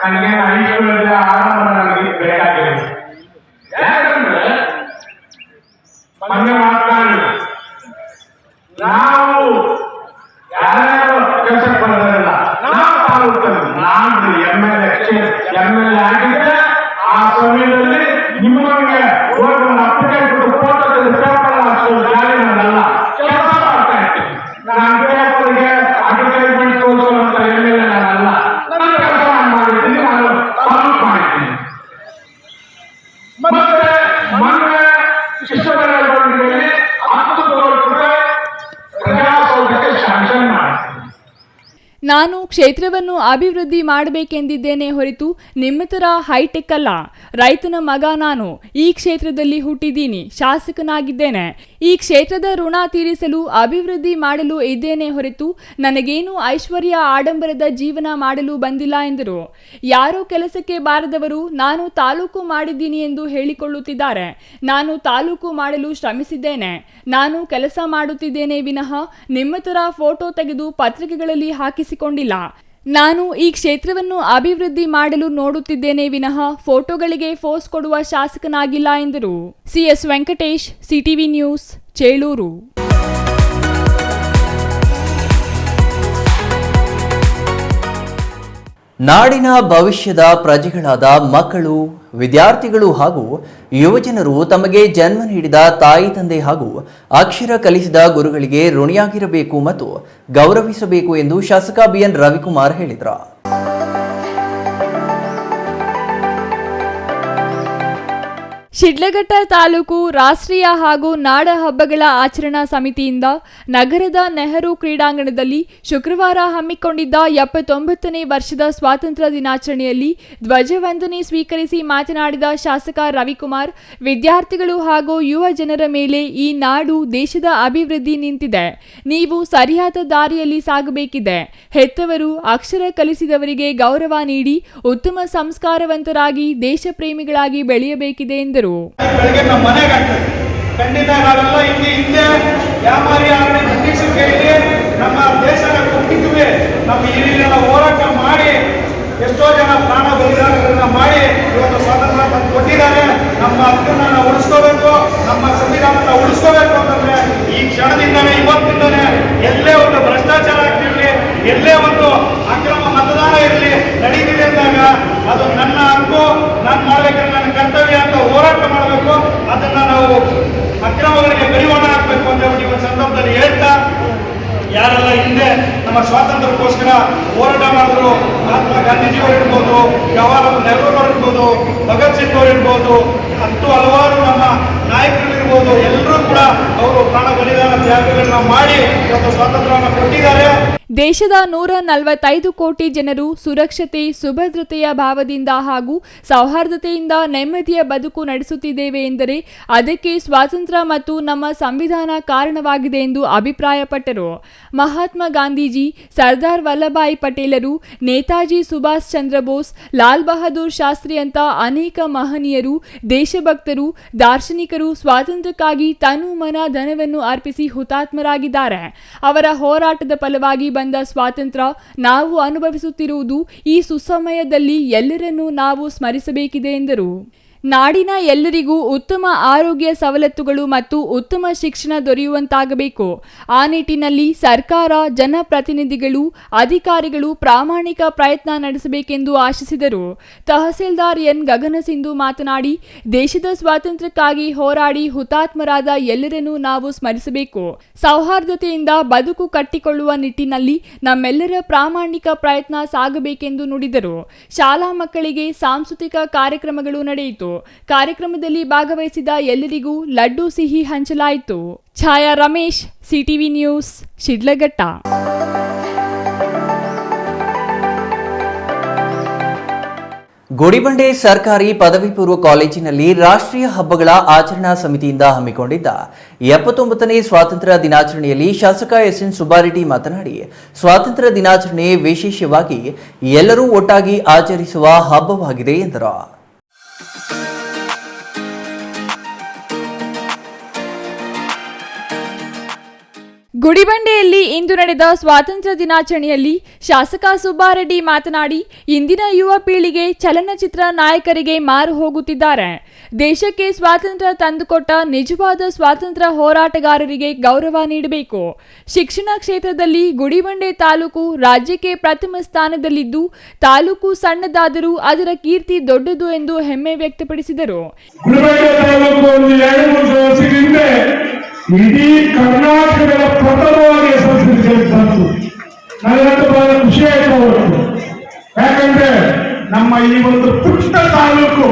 ನನಗೆ ಐಶ್ವರ್ಯ ಆಡಂಬರ ಬೇಕಾಗಿದೆ. ಯಾಕಂದ್ರೆ ಮೊನ್ನೆ ಮಾತನಾಡಿ ನಾವು ಯಾರ್ಯಾರು ಕೆಲಸಕ್ಕೆ ಬರೋದಿಲ್ಲ. ನಾವು ತಾಲೂಕಲ್ಲಿ ನಾನು MLA ಆಗಿದ್ದೆ. ಆ ಸಮಯದಲ್ಲಿ ನಿಮಗೆ ಹೋಗಿ ಒಂದು ಅಪ್ಲಿಕೇಶನ್ ಕೊಟ್ಟು ಫೋಟೋ ತೆಗೆದು ಪೇಪರ್ ಹಾಕ್ಸೋ ಜಾರಿ ನನ್ನಲ್ಲ ಕೆಲಸ ಮಾಡ್ತಾ ಇರ್ತೀನಿ. ನಾನು ಪೇಪರ್ಗೆ ಅಡ್ವರ್ಟೈಸ್ಮೆಂಟ್ ತೋರಿಸುವಂತ MLA ನಾನಲ್ಲ. ನನ್ನ ಕೆಲಸ ಮಾಡಿದ್ದೀನಿ, ನಾನು ತಾಲೂಕು ಮಾಡಿದ್ದೀನಿ. ಮತ್ತೆ ಮೊನ್ನೆ ಶಿಕ್ಷಕರಲ್ಲಿ 10 ಕೋಟಿ ರೂಪಾಯಿ ಪ್ರಜಾಸೌಧಕ್ಕೆ ಶಾಂಕ್ಷನ್ ಮಾಡಿದ್ದೀನಿ. ನಾನು ಕ್ಷೇತ್ರವನ್ನು ಅಭಿವೃದ್ಧಿ ಮಾಡಬೇಕೆಂದಿದ್ದೇನೆ ಹೊರತು ನಿಮ್ಮ ಥರ ಹೈಟೆಕ್ ಅಲ್ಲ. ರೈತನ ಮಗ ನಾನು. ಈ ಕ್ಷೇತ್ರದಲ್ಲಿ ಹುಟ್ಟಿದ್ದೀನಿ, ಶಾಸಕನಾಗಿದ್ದೇನೆ. ಈ ಕ್ಷೇತ್ರದ ಋಣ ತೀರಿಸಲು ಅಭಿವೃದ್ಧಿ ಮಾಡಲು ಇದ್ದೇನೆ ಹೊರತು ನನಗೇನು ಐಶ್ವರ್ಯ ಆಡಂಬರದ ಜೀವನ ಮಾಡಲು ಬಂದಿಲ್ಲ ಎಂದರು. ಯಾರೋ ಕೆಲಸಕ್ಕೆ ಬಾರದವರು ನಾನು ತಾಲೂಕು ಮಾಡಿದ್ದೀನಿ ಎಂದು ಹೇಳಿಕೊಳ್ಳುತ್ತಿದ್ದಾರೆ. ನಾನು ತಾಲೂಕು ಮಾಡಲು ಶ್ರಮಿಸಿದ್ದೇನೆ. ನಾನು ಕೆಲಸ ಮಾಡುತ್ತಿದ್ದೇನೆ ವಿನಃ ನಿಮ್ಮ ಥರ ಫೋಟೋ ತೆಗೆದು ಪತ್ರಿಕೆಗಳಲ್ಲಿ ಹಾಕಿಸಿಕೊಂಡಿಲ್ಲ. ನಾನು ಈ ಕ್ಷೇತ್ರವನ್ನು ಅಭಿವೃದ್ಧಿ ಮಾಡಲು ನೋಡುತ್ತಿದ್ದೇನೆ ವಿನಃ ಫೋಟೋಗಳಿಗೆ ಫೋಸ್ ಕೊಡುವ ಶಾಸಕನಾಗಿಲ್ಲ ಎಂದರು. CS Venkatesh, CTV news, Chelur. ನಾಡಿನ ಭವಿಷ್ಯದ ಪ್ರಜೆಗಳಾದ ಮಕ್ಕಳು, ವಿದ್ಯಾರ್ಥಿಗಳು ಹಾಗೂ ಯುವಜನರು ತಮಗೆ ಜನ್ಮ ನೀಡಿದ ತಾಯಿ ತಂದೆ ಹಾಗೂ ಅಕ್ಷರ ಕಲಿಸಿದ ಗುರುಗಳಿಗೆ ಋಣಿಯಾಗಿರಬೇಕು ಮತ್ತು ಗೌರವಿಸಬೇಕು ಎಂದು ಶಾಸಕ ಬಿಎನ್ ರವಿಕುಮಾರ್ ಹೇಳಿದರು. ಶಿಡ್ಲಘಟ್ಟ ತಾಲೂಕು ರಾಷ್ಟ್ರೀಯ ಹಾಗೂ ನಾಡ ಹಬ್ಬಗಳ ಆಚರಣಾ ಸಮಿತಿಯಿಂದ ನಗರದ ನೆಹರು ಕ್ರೀಡಾಂಗಣದಲ್ಲಿ ಶುಕ್ರವಾರ ಹಮ್ಮಿಕೊಂಡಿದ್ದ 79ನೇ ವರ್ಷದ ಸ್ವಾತಂತ್ರ್ಯ ದಿನಾಚರಣೆಯಲ್ಲಿ ಧ್ವಜವಂದನೆ ಸ್ವೀಕರಿಸಿ ಮಾತನಾಡಿದ ಶಾಸಕ ರವಿಕುಮಾರ್, ವಿದ್ಯಾರ್ಥಿಗಳು ಹಾಗೂ ಯುವ ಜನರ ಮೇಲೆ ಈ ನಾಡು, ದೇಶದ ಅಭಿವೃದ್ಧಿ ನಿಂತಿದೆ. ನೀವು ಸರಿಯಾದ ದಾರಿಯಲ್ಲಿ ಸಾಗಬೇಕಿದೆ. ಹೆತ್ತವರು, ಅಕ್ಷರ ಕಲಿಸಿದವರಿಗೆ ಗೌರವ ನೀಡಿ ಉತ್ತಮ ಸಂಸ್ಕಾರವಂತರಾಗಿ ದೇಶ ಪ್ರೇಮಿಗಳಾಗಿ ಬೆಳೆಯಬೇಕಿದೆ ಎಂದರು. ಬೆಳಗ್ಗೆ ನಮ್ಮ ಮನೆಗೆ ಆಗ್ತದೆ ಖಂಡಿತ ನಾವೆಲ್ಲ ಹಿಂದೆ ವ್ಯಾಪಾರಿ ಆಗಲಿ ಬ್ರಿಟಿಷರು ಕೈಲಿ ನಮ್ಮ ದೇಶನ ಕೊಟ್ಟಿದ್ವಿ. ನಮ್ಮ ಹಿರಿಯರೆಲ್ಲ ಹೋರಾಟ ಮಾಡಿ ಎಷ್ಟೋ ಜನ ಪ್ರಾಣ ಬಲಿದಾನಗಳನ್ನ ಮಾಡಿ ಇವತ್ತು ಸ್ವಾತಂತ್ರ್ಯ ತಂದು ಕೊಟ್ಟಿದ್ದಾರೆ. ನಮ್ಮ ಹಕ್ಕನ್ನ ನಾವು ಉಳಿಸ್ಕೋಬೇಕು, ನಮ್ಮ ಸಂವಿಧಾನನ ಉಳಿಸ್ಕೋಬೇಕು ಅಂತಂದ್ರೆ ಈ ಕ್ಷಣದಿಂದನೇ, ಇವತ್ತಿಂದನೇ ಎಲ್ಲೇ ಒಂದು ಭ್ರಷ್ಟಾಚಾರ ಆಗ್ತಿರಲಿ, ಎಲ್ಲೇ ಒಂದು ಅಕ್ರಮ ಮತದಾನ ಇರಲಿ ನಡೀತಿದೆ ಅಂದಾಗ ಅದು ನನ್ನ ಹಕ್ಕು, ನಾನು ಮಾಡ್ಬೇಕಾದ್ರೆ ನನ್ನ ಕರ್ತವ್ಯ ಅಂತ ಹೋರಾಟ ಮಾಡಬೇಕು. ಅದನ್ನ ನಾವು ಅಕ್ರಮಗಳಿಗೆ ಕಡಿವಾಣ ಹಾಕಬೇಕು ಅಂತ ಹೇಳಿ ಒಂದು ಸಂದರ್ಭದಲ್ಲಿ ಹೇಳ್ತಾ, ಯಾರೆಲ್ಲ ಹಿಂದೆ ನಮ್ಮ ಸ್ವಾತಂತ್ರ್ಯಕ್ಕೋಸ್ಕರ ಹೋರಾಟ ಮಾಡಿದ್ರು, ಮಹಾತ್ಮ ಗಾಂಧೀಜಿಯವರು ಇರ್ಬೋದು, ಜವಾಹರ್ಲಾಲ್ ನೆಹರು ಅವರು ಇರ್ಬೋದು, ಭಗತ್ ಸಿಂಗ್ ಅವರು ಇರ್ಬೋದು, ಹತ್ತು ಹಲವಾರು ನಮ್ಮ ನಾಯಕರಿರ್ಬೋದು, ಎಲ್ಲರೂ ಕೂಡ ಅವರು ಪ್ರಾಣ ಬಲಿದಾನ ತ್ಯಾಗಗಳನ್ನ ಮಾಡಿ ಇವತ್ತು ಸ್ವಾತಂತ್ರ್ಯವನ್ನು ಕೊಟ್ಟಿದ್ದಾರೆ. ದೇಶದ 145 ಕೋಟಿ ಜನರು ಸುರಕ್ಷತೆ, ಸುಭದ್ರತೆಯ ಭಾವದಿಂದ ಹಾಗೂ ಸೌಹಾರ್ದತೆಯಿಂದ ನೆಮ್ಮದಿಯ ಬದುಕು ನಡೆಸುತ್ತಿದ್ದೇವೆ ಎಂದರೆ ಅದಕ್ಕೆ ಸ್ವಾತಂತ್ರ್ಯ ಮತ್ತು ನಮ್ಮ ಸಂವಿಧಾನ ಕಾರಣವಾಗಿದೆ ಎಂದು ಅಭಿಪ್ರಾಯಪಟ್ಟರು. ಮಹಾತ್ಮ ಗಾಂಧೀಜಿ, ಸರ್ದಾರ್ ವಲ್ಲಭಾಯಿ ಪಟೇಲರು, ನೇತಾಜಿ ಸುಭಾಷ್ ಚಂದ್ರ ಬೋಸ್, ಲಾಲ್ ಬಹದ್ದೂರ್ ಶಾಸ್ತ್ರಿ ಅಂತ ಅನೇಕ ಮಹನೀಯರು, ದೇಶಭಕ್ತರು, ದಾರ್ಶನಿಕರು ಸ್ವಾತಂತ್ರ್ಯಕ್ಕಾಗಿ ತನು ಮನ ಧನವನ್ನು ಅರ್ಪಿಸಿ ಹುತಾತ್ಮರಾಗಿದ್ದಾರೆ. ಅವರ ಹೋರಾಟದ ಫಲವಾಗಿ ಬಂದ ಸ್ವಾತಂತ್ರ್ಯ ನಾವು ಅನುಭವಿಸುತ್ತಿರುವುದು ಈ ಸುಸಮಯದಲ್ಲಿ ಎಲ್ಲರನ್ನೂ ನಾವು ಸ್ಮರಿಸಬೇಕಿದೆ ಎಂದರು. ನಾಡಿನ ಎಲ್ಲರಿಗೂ ಉತ್ತಮ ಆರೋಗ್ಯ ಸವಲತ್ತುಗಳು ಮತ್ತು ಉತ್ತಮ ಶಿಕ್ಷಣ ದೊರೆಯುವಂತಾಗಬೇಕು. ಆ ನಿಟ್ಟಿನಲ್ಲಿ ಸರ್ಕಾರ, ಜನಪ್ರತಿನಿಧಿಗಳು, ಅಧಿಕಾರಿಗಳು ಪ್ರಾಮಾಣಿಕ ಪ್ರಯತ್ನ ನಡೆಸಬೇಕೆಂದು ಆಶಿಸಿದರು. ತಹಸೀಲ್ದಾರ್ ಎನ್ ಗಗನಸಿಂಧು ಮಾತನಾಡಿ, ದೇಶದ ಸ್ವಾತಂತ್ರ್ಯಕ್ಕಾಗಿ ಹೋರಾಡಿ ಹುತಾತ್ಮರಾದ ಎಲ್ಲರನ್ನೂ ನಾವು ಸ್ಮರಿಸಬೇಕು. ಸೌಹಾರ್ದತೆಯಿಂದ ಬದುಕು ಕಟ್ಟಿಕೊಳ್ಳುವ ನಿಟ್ಟಿನಲ್ಲಿ ನಮ್ಮೆಲ್ಲರ ಪ್ರಾಮಾಣಿಕ ಪ್ರಯತ್ನ ಸಾಗಬೇಕೆಂದು ನುಡಿದರು. ಶಾಲಾ ಮಕ್ಕಳಿಗೆ ಸಾಂಸ್ಕೃತಿಕ ಕಾರ್ಯಕ್ರಮಗಳು ನಡೆಯಿತು. ಕಾರ್ಯಕ್ರಮದಲ್ಲಿ ಭಾಗವಹಿಸಿದ ಎಲ್ಲರಿಗೂ ಲಡ್ಡು ಸಿಹಿ ಹಂಚಲಾಯಿತು. ಛಾಯಾ ರಮೇಶ್, ಸಿಟಿವಿ ನ್ಯೂಸ್, ಶಿಡ್ಲಘಟ್ಟ. ಗುಡಿಬಂಡೆ ಸರ್ಕಾರಿ ಪದವಿ ಪೂರ್ವ ಕಾಲೇಜಿನಲ್ಲಿ ರಾಷ್ಟ್ರೀಯ ಹಬ್ಬಗಳ ಆಚರಣಾ ಸಮಿತಿಯಿಂದ ಹಮ್ಮಿಕೊಂಡಿದ್ದ 79ನೇ ಸ್ವಾತಂತ್ರ್ಯ ದಿನಾಚರಣೆಯಲ್ಲಿ ಶಾಸಕ ಎಸ್ಎನ್ ಸುಬ್ಬಾರೆಡ್ಡಿ ಮಾತನಾಡಿ, ಸ್ವಾತಂತ್ರ್ಯ ದಿನಾಚರಣೆ ವಿಶೇಷವಾಗಿ ಎಲ್ಲರೂ ಒಟ್ಟಾಗಿ ಆಚರಿಸುವ ಹಬ್ಬವಾಗಿದೆ ಎಂದರು. ಗುಡಿಬಂಡೆಯಲ್ಲಿ ಇಂದು ನಡೆದ ಸ್ವಾತಂತ್ರ್ಯ ದಿನಾಚರಣೆಯಲ್ಲಿ ಶಾಸಕ ಸುಬ್ಬಾರೆಡ್ಡಿ ಮಾತನಾಡಿ, ಇಂದಿನ ಯುವ ಪೀಳಿಗೆ ಚಲನಚಿತ್ರ ನಾಯಕರಿಗೆ ಮಾರು ಹೋಗುತ್ತಿದ್ದಾರೆ. ದೇಶಕ್ಕೆ ಸ್ವಾತಂತ್ರ್ಯ ತಂದುಕೊಟ್ಟ ನಿಜವಾದ ಸ್ವಾತಂತ್ರ್ಯ ಹೋರಾಟಗಾರರಿಗೆ ಗೌರವ ನೀಡಬೇಕು. ಶಿಕ್ಷಣ ಕ್ಷೇತ್ರದಲ್ಲಿ ಗುಡಿಬಂಡೆ ತಾಲೂಕು ರಾಜ್ಯಕ್ಕೆ ಪ್ರಥಮ ಸ್ಥಾನದಲ್ಲಿದ್ದು, ತಾಲೂಕು ಸಣ್ಣದಾದರೂ ಅದರ ಕೀರ್ತಿ ದೊಡ್ಡದು ಎಂದು ಹೆಮ್ಮೆ ವ್ಯಕ್ತಪಡಿಸಿದರು. ಇಡೀ ಕರ್ನಾಟಕದ ಪ್ರಥಮವಾಗಿ ಸಂಸ್ಕೃತಿ ಬಂತು. ನನಗಂತೂ ಬಹಳ ಖುಷಿ ಆಯ್ತು ಅವತ್ತು. ಯಾಕಂದ್ರೆ ನಮ್ಮ ಈ ಒಂದು ಪುಟ್ಟ ತಾಲೂಕು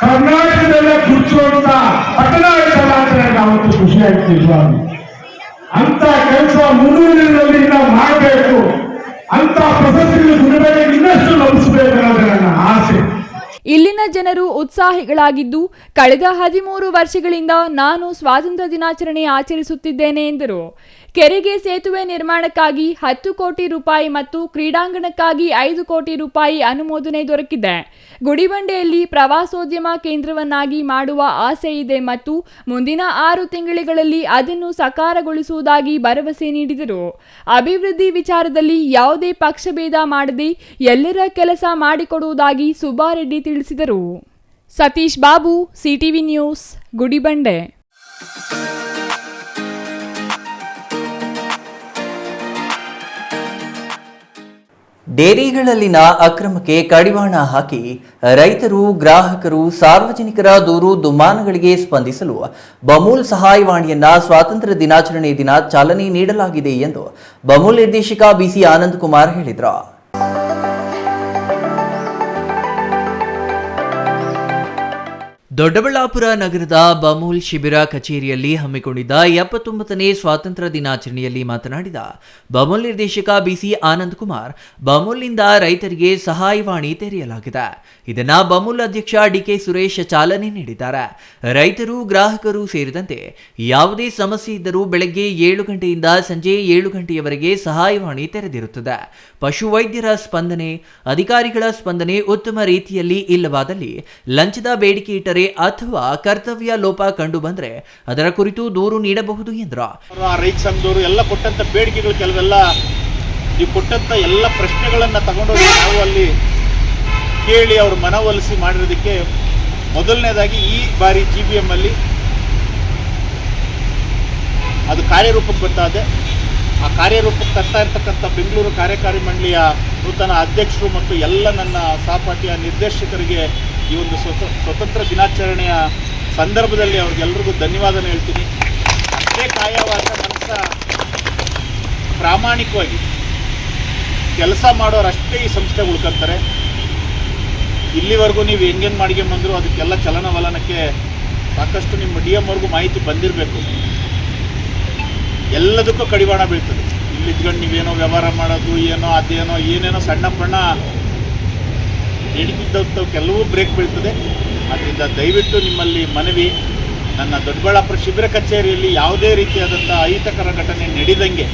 ಕರ್ನಾಟಕದಲ್ಲೇ ಗುರುತಿಸುವಂತ ಪಟ್ಟಣ ಆಯ್ತಲ್ಲ ಅಂತ ನನಗೆ ಅವತ್ತು ಖುಷಿ ಆಯ್ತು. ಅಂತ ಕೆಲಸ ಮುಂದಿನಲ್ಲಿ ನಾವು ಮಾಡಬೇಕು, ಅಂತ ಪ್ರಶಸ್ತಿಗಳು ಗುಣಗಳಿಗೆ ಇನ್ನಷ್ಟು ಲಭಿಸಬೇಕು ಅನ್ನೋದು ನನ್ನ ಆಸೆ. ಇಲ್ಲಿನ ಜನರು ಉತ್ಸಾಹಿಗಳಾಗಿದ್ದು, ಕಳೆದ 13 ವರ್ಷಗಳಿಂದ ನಾನು ಸ್ವಾತಂತ್ರ್ಯ ದಿನಾಚರಣೆ ಆಚರಿಸುತ್ತಿದ್ದೇನೆ ಎಂದರು. ಕೆರೆಗೆ ಸೇತುವೆ ನಿರ್ಮಾಣಕ್ಕಾಗಿ 10 ಕೋಟಿ ರೂಪಾಯಿ ಮತ್ತು ಕ್ರೀಡಾಂಗಣಕ್ಕಾಗಿ 5 ಕೋಟಿ ರೂಪಾಯಿ ಅನುಮೋದನೆ ದೊರಕಿದೆ. ಗುಡಿಬಂಡೆಯಲ್ಲಿ ಪ್ರವಾಸೋದ್ಯಮ ಕೇಂದ್ರವನ್ನಾಗಿ ಮಾಡುವ ಆಸೆ ಇದೆ ಮತ್ತು ಮುಂದಿನ 6 ತಿಂಗಳುಗಳಲ್ಲಿ ಅದನ್ನು ಸಾಕಾರಗೊಳಿಸುವುದಾಗಿ ಭರವಸೆ ನೀಡಿದರು. ಅಭಿವೃದ್ಧಿ ವಿಚಾರದಲ್ಲಿ ಯಾವುದೇ ಪಕ್ಷಭೇದ ಮಾಡದೆ ಎಲ್ಲರ ಕೆಲಸ ಮಾಡಿಕೊಡುವುದಾಗಿ ಸುಬ್ಬಾರೆಡ್ಡಿ ತಿಳಿಸಿದರು. Satish Babu, CTV news, Gudibande. ಡೇರಿಗಳಲ್ಲಿನ ಅಕ್ರಮಕ್ಕೆ ಕಡಿವಾಣ ಹಾಕಿ ರೈತರು, ಗ್ರಾಹಕರು, ಸಾರ್ವಜನಿಕರ ದೂರು ದುಮ್ಮಾನಗಳಿಗೆ ಸ್ಪಂದಿಸಲು ಬಮೂಲ್ ಸಹಾಯವಾಣಿಯನ್ನ ಸ್ವಾತಂತ್ರ್ಯ ದಿನಾಚರಣೆ ದಿನ ಚಾಲನೆ ನೀಡಲಾಗಿದೆ ಎಂದು ಬಮೂಲ್ ನಿರ್ದೇಶಕ ಬಿಸಿ ಆನಂದ್ ಕುಮಾರ್ ಹೇಳಿದರು. ದೊಡ್ಡಬಳ್ಳಾಪುರ ನಗರದ ಬಮೂಲ್ ಶಿಬಿರ ಕಚೇರಿಯಲ್ಲಿ ಹಮ್ಮಿಕೊಂಡಿದ್ದ 79ನೇ ಸ್ವಾತಂತ್ರ್ಯ ದಿನಾಚರಣೆಯಲ್ಲಿ ಮಾತನಾಡಿದ ಬಮೂಲ್ ನಿರ್ದೇಶಕ ಬಿಸಿ ಆನಂದ್ ಕುಮಾರ್, ಬಮೂಲ್ನಿಂದ ರೈತರಿಗೆ ಸಹಾಯವಾಣಿ ತೆರೆಯಲಾಗಿದೆ. ಇದನ್ನ ಬಮೂಲ್ ಅಧ್ಯಕ್ಷ ಡಿಕೆ ಸುರೇಶ್ ಚಾಲನೆ ನೀಡಿದ್ದಾರೆ. ರೈತರು, ಗ್ರಾಹಕರು ಸೇರಿದಂತೆ ಯಾವುದೇ ಸಮಸ್ಯೆ ಇದ್ದರೂ ಬೆಳಗ್ಗೆ 7 ಗಂಟೆಯಿಂದ ಸಂಜೆ 7 ಗಂಟೆಯವರೆಗೆ ಸಹಾಯವಾಣಿ ತೆರೆದಿರುತ್ತದೆ. ಪಶುವೈದ್ಯರ ಸ್ಪಂದನೆ, ಅಧಿಕಾರಿಗಳ ಸ್ಪಂದನೆ ಉತ್ತಮ ರೀತಿಯಲ್ಲಿ ಇಲ್ಲವಾದಲ್ಲಿ ಲಂಚದ ಬೇಡಿಕೆ ಇಟ್ಟರೆ ಅಥವಾ ಕರ್ತವ್ಯ ಲೋಪ ಕಂಡು ಬಂದ್ರೆ ಅದರ ಕುರಿತು ದೂರು ನೀಡಬಹುದು ಎಂದರು. ರೈತ ಸಂಘದವರು ಎಲ್ಲ ಕೊಟ್ಟಂತ ಬೇಡಿಕೆಗಳು ಕೆಲವೆಲ್ಲ ನೀವು ಕೊಟ್ಟಂತ ಎಲ್ಲ ಪ್ರಶ್ನೆಗಳನ್ನು ತಗೊಂಡೋಗಿ ನಾವು ಅಲ್ಲಿ ಕೇಳಿ ಅವ್ರ ಮನವೊಲಿಸಿ ಮಾಡಿರೋದಕ್ಕೆ ಮೊದಲನೇದಾಗಿ ಈ ಬಾರಿ GBM ಅಲ್ಲಿ ಅದು ಕಾರ್ಯರೂಪಕ್ಕೆ ಬರ್ತಾಯಿದೆ. ಆ ಕಾರ್ಯರೂಪಕ್ಕೆ ತರ್ತಾ ಇರ್ತಕ್ಕಂಥ ಬೆಂಗಳೂರು ಕಾರ್ಯಕಾರಿ ಮಂಡಳಿಯ ನೂತನ ಅಧ್ಯಕ್ಷರು ಮತ್ತು ಎಲ್ಲ ನನ್ನ ಸಹಪಾಠಿಯ ನಿರ್ದೇಶಕರಿಗೆ ಈ ಒಂದು ಸ್ವತಂತ್ರ ದಿನಾಚರಣೆಯ ಸಂದರ್ಭದಲ್ಲಿ ಅವ್ರಿಗೆಲ್ರಿಗೂ ಧನ್ಯವಾದನ ಹೇಳ್ತೀನಿ. ಅಷ್ಟೇ ಕಾಯವಾದ ಮನಸ್ಸ ಪ್ರಾಮಾಣಿಕವಾಗಿ ಕೆಲಸ ಮಾಡೋರಷ್ಟೇ ಈ ಸಂಸ್ಥೆ ಉಳ್ಕೊತಾರೆ. ಇಲ್ಲಿವರೆಗೂ ನೀವು ಹೆಂಗೇನು ಮಾಡ್ಕೊಂಬಂದ್ರು ಅದಕ್ಕೆಲ್ಲ ಚಲನವಲನಕ್ಕೆ ಸಾಕಷ್ಟು ನಿಮ್ಮ DM ಅವ್ರಿಗೂ ಮಾಹಿತಿ ಬಂದಿರಬೇಕು. ಎಲ್ಲದಕ್ಕೂ ಕಡಿವಾಣ ಬೀಳ್ತದೆ. ಇಲ್ಲಿ ಇದ್ಕೊಂಡು ನೀವೇನೋ ವ್ಯವಹಾರ ಮಾಡೋದು ಏನೋ ಅದೇನೋ ಏನೇನೋ ಸಣ್ಣ ಪಣ್ಣ ಹಿಡಿದಿದ್ದವು ಕೆಲವು ಬ್ರೇಕ್ ಬೀಳ್ತದೆ. ಅದರಿಂದ ದಯವಿಟ್ಟು ನಿಮ್ಮಲ್ಲಿ ಮನವಿ, ನನ್ನ ದೊಡ್ಡಬಳ್ಳಾಪುರ ಶಿಬಿರ ಕಚೇರಿಯಲ್ಲಿ ಯಾವುದೇ ರೀತಿಯಾದಂಥ ಅಹಿತಕರ ಘಟನೆ ನಡೆದಂಗೆ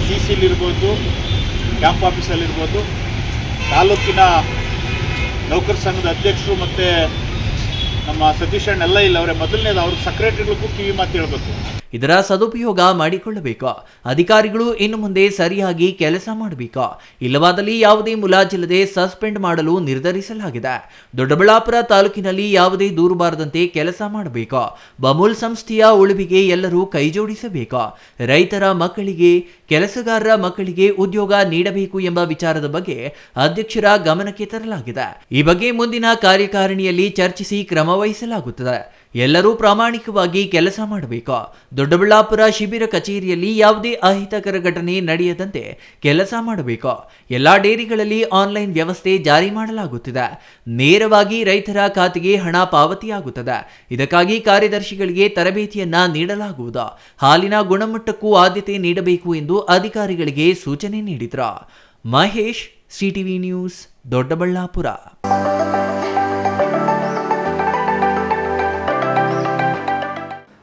CCಲಿರ್ಬೋದು, ಕ್ಯಾಂಪ್ ಆಫೀಸಲ್ಲಿರ್ಬೋದು, ತಾಲೂಕಿನ ನೌಕರ ಸಂಘದ ಅಧ್ಯಕ್ಷರು ಮತ್ತು ನಮ್ಮ ಸತೀಶ್ ಅಣ್ಣೆಲ್ಲ ಇಲ್ಲ ಅವರೇ ಮೊದಲನೇದು ಅವ್ರ ಸೆಕ್ರೆಟರಿಗಳಿಗೂ ಕಿವಿ ಮಾತು ಹೇಳಬೇಕು. ಇದರ ಸದುಪಯೋಗ ಮಾಡಿಕೊಳ್ಳಬೇಕು. ಅಧಿಕಾರಿಗಳು ಇನ್ನು ಮುಂದೆ ಸರಿಯಾಗಿ ಕೆಲಸ ಮಾಡಬೇಕು. ಇಲ್ಲವಾದಲ್ಲಿ ಯಾವುದೇ ಮುಲಾಜಿಲ್ಲದೆ ಸಸ್ಪೆಂಡ್ ಮಾಡಲು ನಿರ್ಧರಿಸಲಾಗಿದೆ. ದೊಡ್ಡಬಳ್ಳಾಪುರ ತಾಲೂಕಿನಲ್ಲಿ ಯಾವುದೇ ದೂರು ಬಾರದಂತೆ ಕೆಲಸ ಮಾಡಬೇಕು. ಬಮೂಲ್ ಸಂಸ್ಥೆಯ ಉಳಿವಿಗೆ ಎಲ್ಲರೂ ಕೈಜೋಡಿಸಬೇಕು. ರೈತರ ಮಕ್ಕಳಿಗೆ, ಕೆಲಸಗಾರರ ಮಕ್ಕಳಿಗೆ ಉದ್ಯೋಗ ನೀಡಬೇಕು ಎಂಬ ವಿಚಾರದ ಬಗ್ಗೆ ಅಧ್ಯಕ್ಷರ ಗಮನಕ್ಕೆ ತರಲಾಗಿದೆ. ಈ ಬಗ್ಗೆ ಮುಂದಿನ ಕಾರ್ಯಕಾರಿಣಿಯಲ್ಲಿ ಚರ್ಚಿಸಿ ಕ್ರಮ ವಹಿಸಲಾಗುತ್ತದೆ. ಎಲ್ಲರೂ ಪ್ರಾಮಾಣಿಕವಾಗಿ ಕೆಲಸ ಮಾಡಬೇಕು. ದೊಡ್ಡಬಳ್ಳಾಪುರ ಶಿಬಿರ ಕಚೇರಿಯಲ್ಲಿ ಯಾವುದೇ ಅಹಿತಕರ ಘಟನೆ ನಡೆಯದಂತೆ ಕೆಲಸ ಮಾಡಬೇಕು. ಎಲ್ಲಾ ಡೇರಿಗಳಲ್ಲಿ ಆನ್ಲೈನ್ ವ್ಯವಸ್ಥೆ ಜಾರಿ ಮಾಡಲಾಗುತ್ತಿದೆ. ನೇರವಾಗಿ ರೈತರ ಖಾತೆಗೆ ಹಣ ಪಾವತಿಯಾಗುತ್ತದೆ. ಇದಕ್ಕಾಗಿ ಕಾರ್ಯದರ್ಶಿಗಳಿಗೆ ತರಬೇತಿಯನ್ನ ನೀಡಲಾಗುವುದು. ಹಾಲಿನ ಗುಣಮಟ್ಟಕ್ಕೂ ಆದ್ಯತೆ ನೀಡಬೇಕು ಎಂದು ಅಧಿಕಾರಿಗಳಿಗೆ ಸೂಚನೆ ನೀಡಿದರು. Mahesh, CTV news, Doddaballapur.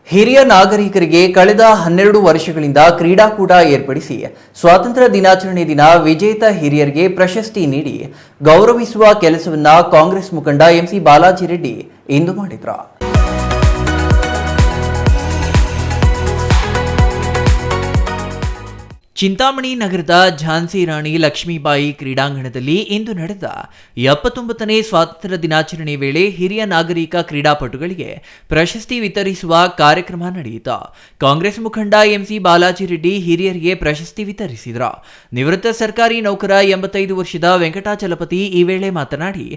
ಹಿರಿಯ ನಾಗರಿಕರಿಗೆ ಕಳೆದ 12 ವರ್ಷಗಳಿಂದ ಕ್ರೀಡಾಕೂಟ ಏರ್ಪಡಿಸಿ ಸ್ವಾತಂತ್ರ್ಯ ದಿನಾಚರಣೆ ದಿನ ವಿಜೇತ ಹಿರಿಯರಿಗೆ ಪ್ರಶಸ್ತಿ ನೀಡಿ ಗೌರವಿಸುವ ಕೆಲಸವನ್ನ ಕಾಂಗ್ರೆಸ್ ಮುಖಂಡ MC ಬಾಲಾಜಿ ರೆಡ್ಡಿ ಇಂದು ಮಾಡಿದರು. ಚಿಂತಾಮಣಿ ನಗರದ ಝಾನ್ಸಿ ರಾಣಿ ಲಕ್ಷ್ಮೀಬಾಯಿ ಕ್ರೀಡಾಂಗಣದಲ್ಲಿ ಇಂದು ನಡೆದ 79ನೇ ಸ್ವಾತಂತ್ರ್ಯ ದಿನಾಚರಣೆ ವೇಳೆ ಹಿರಿಯ ನಾಗರಿಕ ಕ್ರೀಡಾಪಟುಗಳಿಗೆ ಪ್ರಶಸ್ತಿ ವಿತರಿಸುವ ಕಾರ್ಯಕ್ರಮ ನಡೆಯಿತು. ಕಾಂಗ್ರೆಸ್ ಮುಖಂಡ MC ಬಾಲಾಜಿ ರೆಡ್ಡಿ ಹಿರಿಯರಿಗೆ ಪ್ರಶಸ್ತಿ ವಿತರಿಸಿದರು. ನಿವೃತ್ತ ಸರ್ಕಾರಿ ನೌಕರ 85 ವರ್ಷದ ವೆಂಕಟಾಚಲಪತಿ ಈ ವೇಳೆ ಮಾತನಾಡಿ,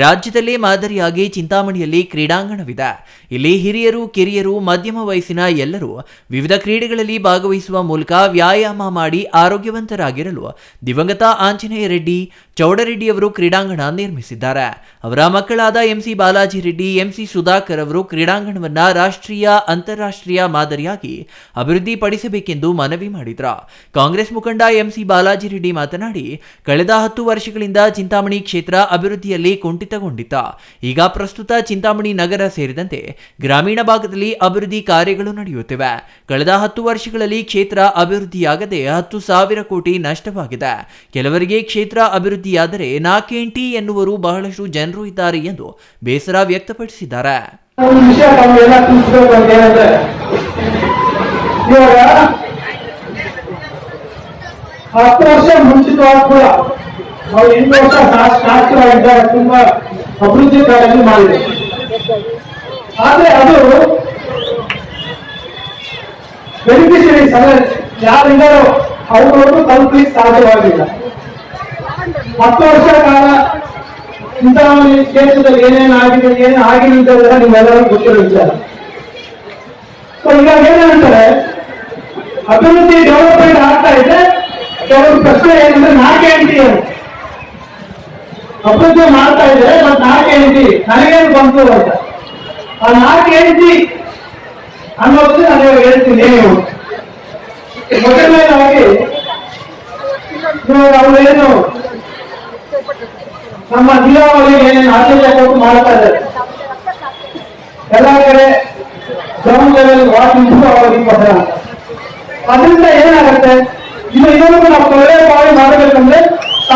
ರಾಜ್ಯದಲ್ಲೇ ಮಾದರಿಯಾಗಿ ಚಿಂತಾಮಣಿಯಲ್ಲಿ ಕ್ರೀಡಾಂಗಣವಿದೆ. ಇಲ್ಲಿ ಹಿರಿಯರು, ಕಿರಿಯರು, ಮಧ್ಯಮ ವಯಸ್ಸಿನ ಎಲ್ಲರೂ ವಿವಿಧ ಕ್ರೀಡೆಗಳಲ್ಲಿ ಭಾಗವಹಿಸುವ ಮೂಲಕ ವ್ಯಾಯಾಮ ಮಾಡಿ ಆರೋಗ್ಯವಂತರಾಗಿರಲು ದಿವಂಗತ ಆಂಜನೇಯ ರೆಡ್ಡಿ ಚೌಡರೆಡ್ಡಿಯವರು ಕ್ರೀಡಾಂಗಣ ನಿರ್ಮಿಸಿದ್ದಾರೆ. ಅವರ ಮಕ್ಕಳಾದ MC ಬಾಲಾಜಿ ರೆಡ್ಡಿ, MC ಸುಧಾಕರ್ ಅವರು ಕ್ರೀಡಾಂಗಣವನ್ನು ರಾಷ್ಟ್ರೀಯ, ಅಂತಾರಾಷ್ಟ್ರೀಯ ಮಾದರಿಯಾಗಿ ಅಭಿವೃದ್ಧಿಪಡಿಸಬೇಕೆಂದು ಮನವಿ ಮಾಡಿದರು. ಕಾಂಗ್ರೆಸ್ ಮುಖಂಡ MC ಬಾಲಾಜಿ ರೆಡ್ಡಿ ಮಾತನಾಡಿ, ಕಳೆದ 10 ವರ್ಷಗಳಿಂದ ಚಿಂತಾಮಣಿ ಕ್ಷೇತ್ರ ಅಭಿವೃದ್ಧಿಯಲ್ಲಿ ಕುಂಠಿತಗೊಂಡಿತ್ತು. ಈಗ ಪ್ರಸ್ತುತ ಚಿಂತಾಮಣಿ ನಗರ ಸೇರಿದಂತೆ ಗ್ರಾಮೀಣ ಭಾಗದಲ್ಲಿ ಅಭಿವೃದ್ಧಿ ಕಾರ್ಯಗಳು ನಡೆಯುತ್ತಿವೆ. ಕಳೆದ 10 ವರ್ಷಗಳಲ್ಲಿ ಕ್ಷೇತ್ರ ಅಭಿವೃದ್ಧಿಯಾಗದೆ 10,000 ಕೋಟಿ ನಷ್ಟವಾಗಿದೆ. ಕೆಲವರಿಗೆ ಕ್ಷೇತ್ರ ಅಭಿವೃದ್ಧಿಯಾದರೆ 4 ಎನ್ನುವರು ಬಹಳಷ್ಟು ಜನರು ಇದ್ದಾರೆ ಎಂದು ಬೇಸರ ವ್ಯಕ್ತಪಡಿಸಿದ್ದಾರೆ. ತುಂಬಾ ಅಭಿವೃದ್ಧಿ ಕಾರ್ಯ ಮಾಡಿದೆ. ಆದ್ರೆ ಅದು ಬೆನಿಫಿಷರೀಸ್ ಯಾರಿದ್ದಾರೋ ಅವ್ರವರೆಗೂ ತಲುಪಲಿಕ್ಕೆ ಸಾಧ್ಯವಾಗಿಲ್ಲ. 10 ವರ್ಷ ಕಾಲ ಚಿಂತಾಮಣಿ ಕ್ಷೇತ್ರದಲ್ಲಿ ಏನೇನು ಆಗಿದೆ, ಏನು ಆಗಿಲ್ಲ ನಿಮ್ಮೆಲ್ಲರಿಗೂ ಗೊತ್ತಿರೋ ವಿಚಾರ. ಇವಾಗ ಏನಂತಾರೆ, ಅಭಿವೃದ್ಧಿ ಡೆವಲಪ್ಮೆಂಟ್ ಆಗ್ತಾ ಇದೆ. ಕೆಲವರು ಪ್ರಶ್ನೆ ಏನಂದ್ರೆ 4 ಗ್ಯಾರಂಟಿ ಅಭಿವೃದ್ಧಿ ಮಾಡ್ತಾ ಇದ್ದಾರೆ, ಮತ್ತೆ 4 ಗ್ಯಾರಂಟಿ ನನಗೇನು ಬಂತು ಅಂತ. ಆ 4 ಗ್ಯಾರಂಟಿ ಅನ್ನೋದು ನಾನು ಹೇಳ್ತೀನಿ. ಮೊದಲನೇದಾಗಿ ಅವರೇನು ನಮ್ಮ ನಿಯಮಾವಳಿಗೆ ಏನೇನು ಆದ್ಯತೆ ಕೊಟ್ಟು ಮಾಡ್ತಾ ಇದ್ದಾರೆ, ಎಲ್ಲ ಕಡೆ ಗ್ರೌಂಡ್ ಲೆವೆಲ್ ವಾಟ್ ಇಂಪ್ರೂವ್ ಆಗೋದಕ್ಕೆ ಪತ್ರ. ಅದರಿಂದ ಏನಾಗುತ್ತೆ, ಇದನ್ನು ನಾವು ಕೊಳೆ ಬಾವಿ ಮಾಡಬೇಕಂದ್ರೆ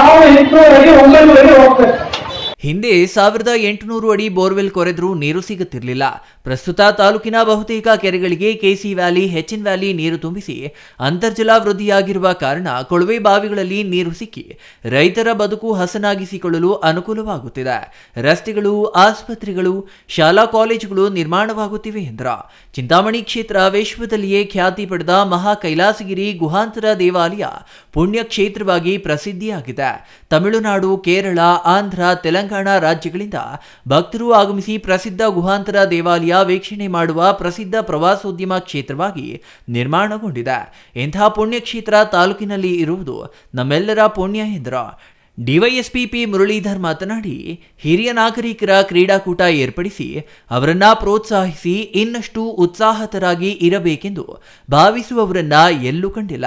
1809 ಹೋಗ್ತೇವೆ. ಹಿಂದೆ 1800 ಅಡಿ ಬೋರ್ವೆಲ್ ಕೊರೆದ್ರೂ ನೀರು ಸಿಗುತ್ತಿರಲಿಲ್ಲ. ಪ್ರಸ್ತುತ ತಾಲೂಕಿನ ಬಹುತೇಕ ಕೆರೆಗಳಿಗೆ ಕೆಸಿ ವ್ಯಾಲಿ, ಹೆಚ್ಎನ್ ವ್ಯಾಲಿ ನೀರು ತುಂಬಿಸಿ ಅಂತರ್ಜಲ ವೃದ್ಧಿಯಾಗಿರುವ ಕಾರಣ ಕೊಳವೆ ಬಾವಿಗಳಲ್ಲಿ ನೀರು ಸಿಕ್ಕಿ ರೈತರ ಬದುಕು ಹಸನಾಗಿಸಿಕೊಳ್ಳಲು ಅನುಕೂಲವಾಗುತ್ತಿದೆ. ರಸ್ತೆಗಳು, ಆಸ್ಪತ್ರೆಗಳು, ಶಾಲಾ ಕಾಲೇಜುಗಳು ನಿರ್ಮಾಣವಾಗುತ್ತಿವೆ ಎಂದರು. ಚಿಂತಾಮಣಿ ಕ್ಷೇತ್ರ ವಿಶ್ವದಲ್ಲಿಯೇ ಖ್ಯಾತಿ ಪಡೆದ ಮಹಾ ಕೈಲಾಸಗಿರಿ ಗುಹಾಂತರ ದೇವಾಲಯ ಪುಣ್ಯ ಕ್ಷೇತ್ರವಾಗಿ ಪ್ರಸಿದ್ಧಿಯಾಗಿದೆ. ತಮಿಳುನಾಡು, ಕೇರಳ, ಆಂಧ್ರ, ತೆಲಂಗಾಣ ರಾಜ್ಯಗಳಿಂದ ಭಕ್ತರು ಆಗಮಿಸಿ ಪ್ರಸಿದ್ಧ ಗುಹಾಂತರ ದೇವಾಲಯ ವೀಕ್ಷಣೆ ಮಾಡುವ ಪ್ರಸಿದ್ಧ ಪ್ರವಾಸೋದ್ಯಮ ಕ್ಷೇತ್ರವಾಗಿ ನಿರ್ಮಾಣಗೊಂಡಿದೆ. ಇಂತಹ ಪುಣ್ಯಕ್ಷೇತ್ರ ತಾಲೂಕಿನಲ್ಲಿ ಇರುವುದು ನಮ್ಮೆಲ್ಲರ ಪುಣ್ಯ ಎಂದರು. ಡಿವೈಎಸ್ಪಿ ಪಿ ಮುರಳೀಧರ್ ಮಾತನಾಡಿ, ಹಿರಿಯ ನಾಗರಿಕರ ಕ್ರೀಡಾಕೂಟ ಏರ್ಪಡಿಸಿ ಅವರನ್ನ ಪ್ರೋತ್ಸಾಹಿಸಿ ಇನ್ನಷ್ಟು ಉತ್ಸಾಹತರಾಗಿ ಇರಬೇಕೆಂದು ಭಾವಿಸುವವರನ್ನ ಎಲ್ಲೂ ಕಂಡಿಲ್ಲ.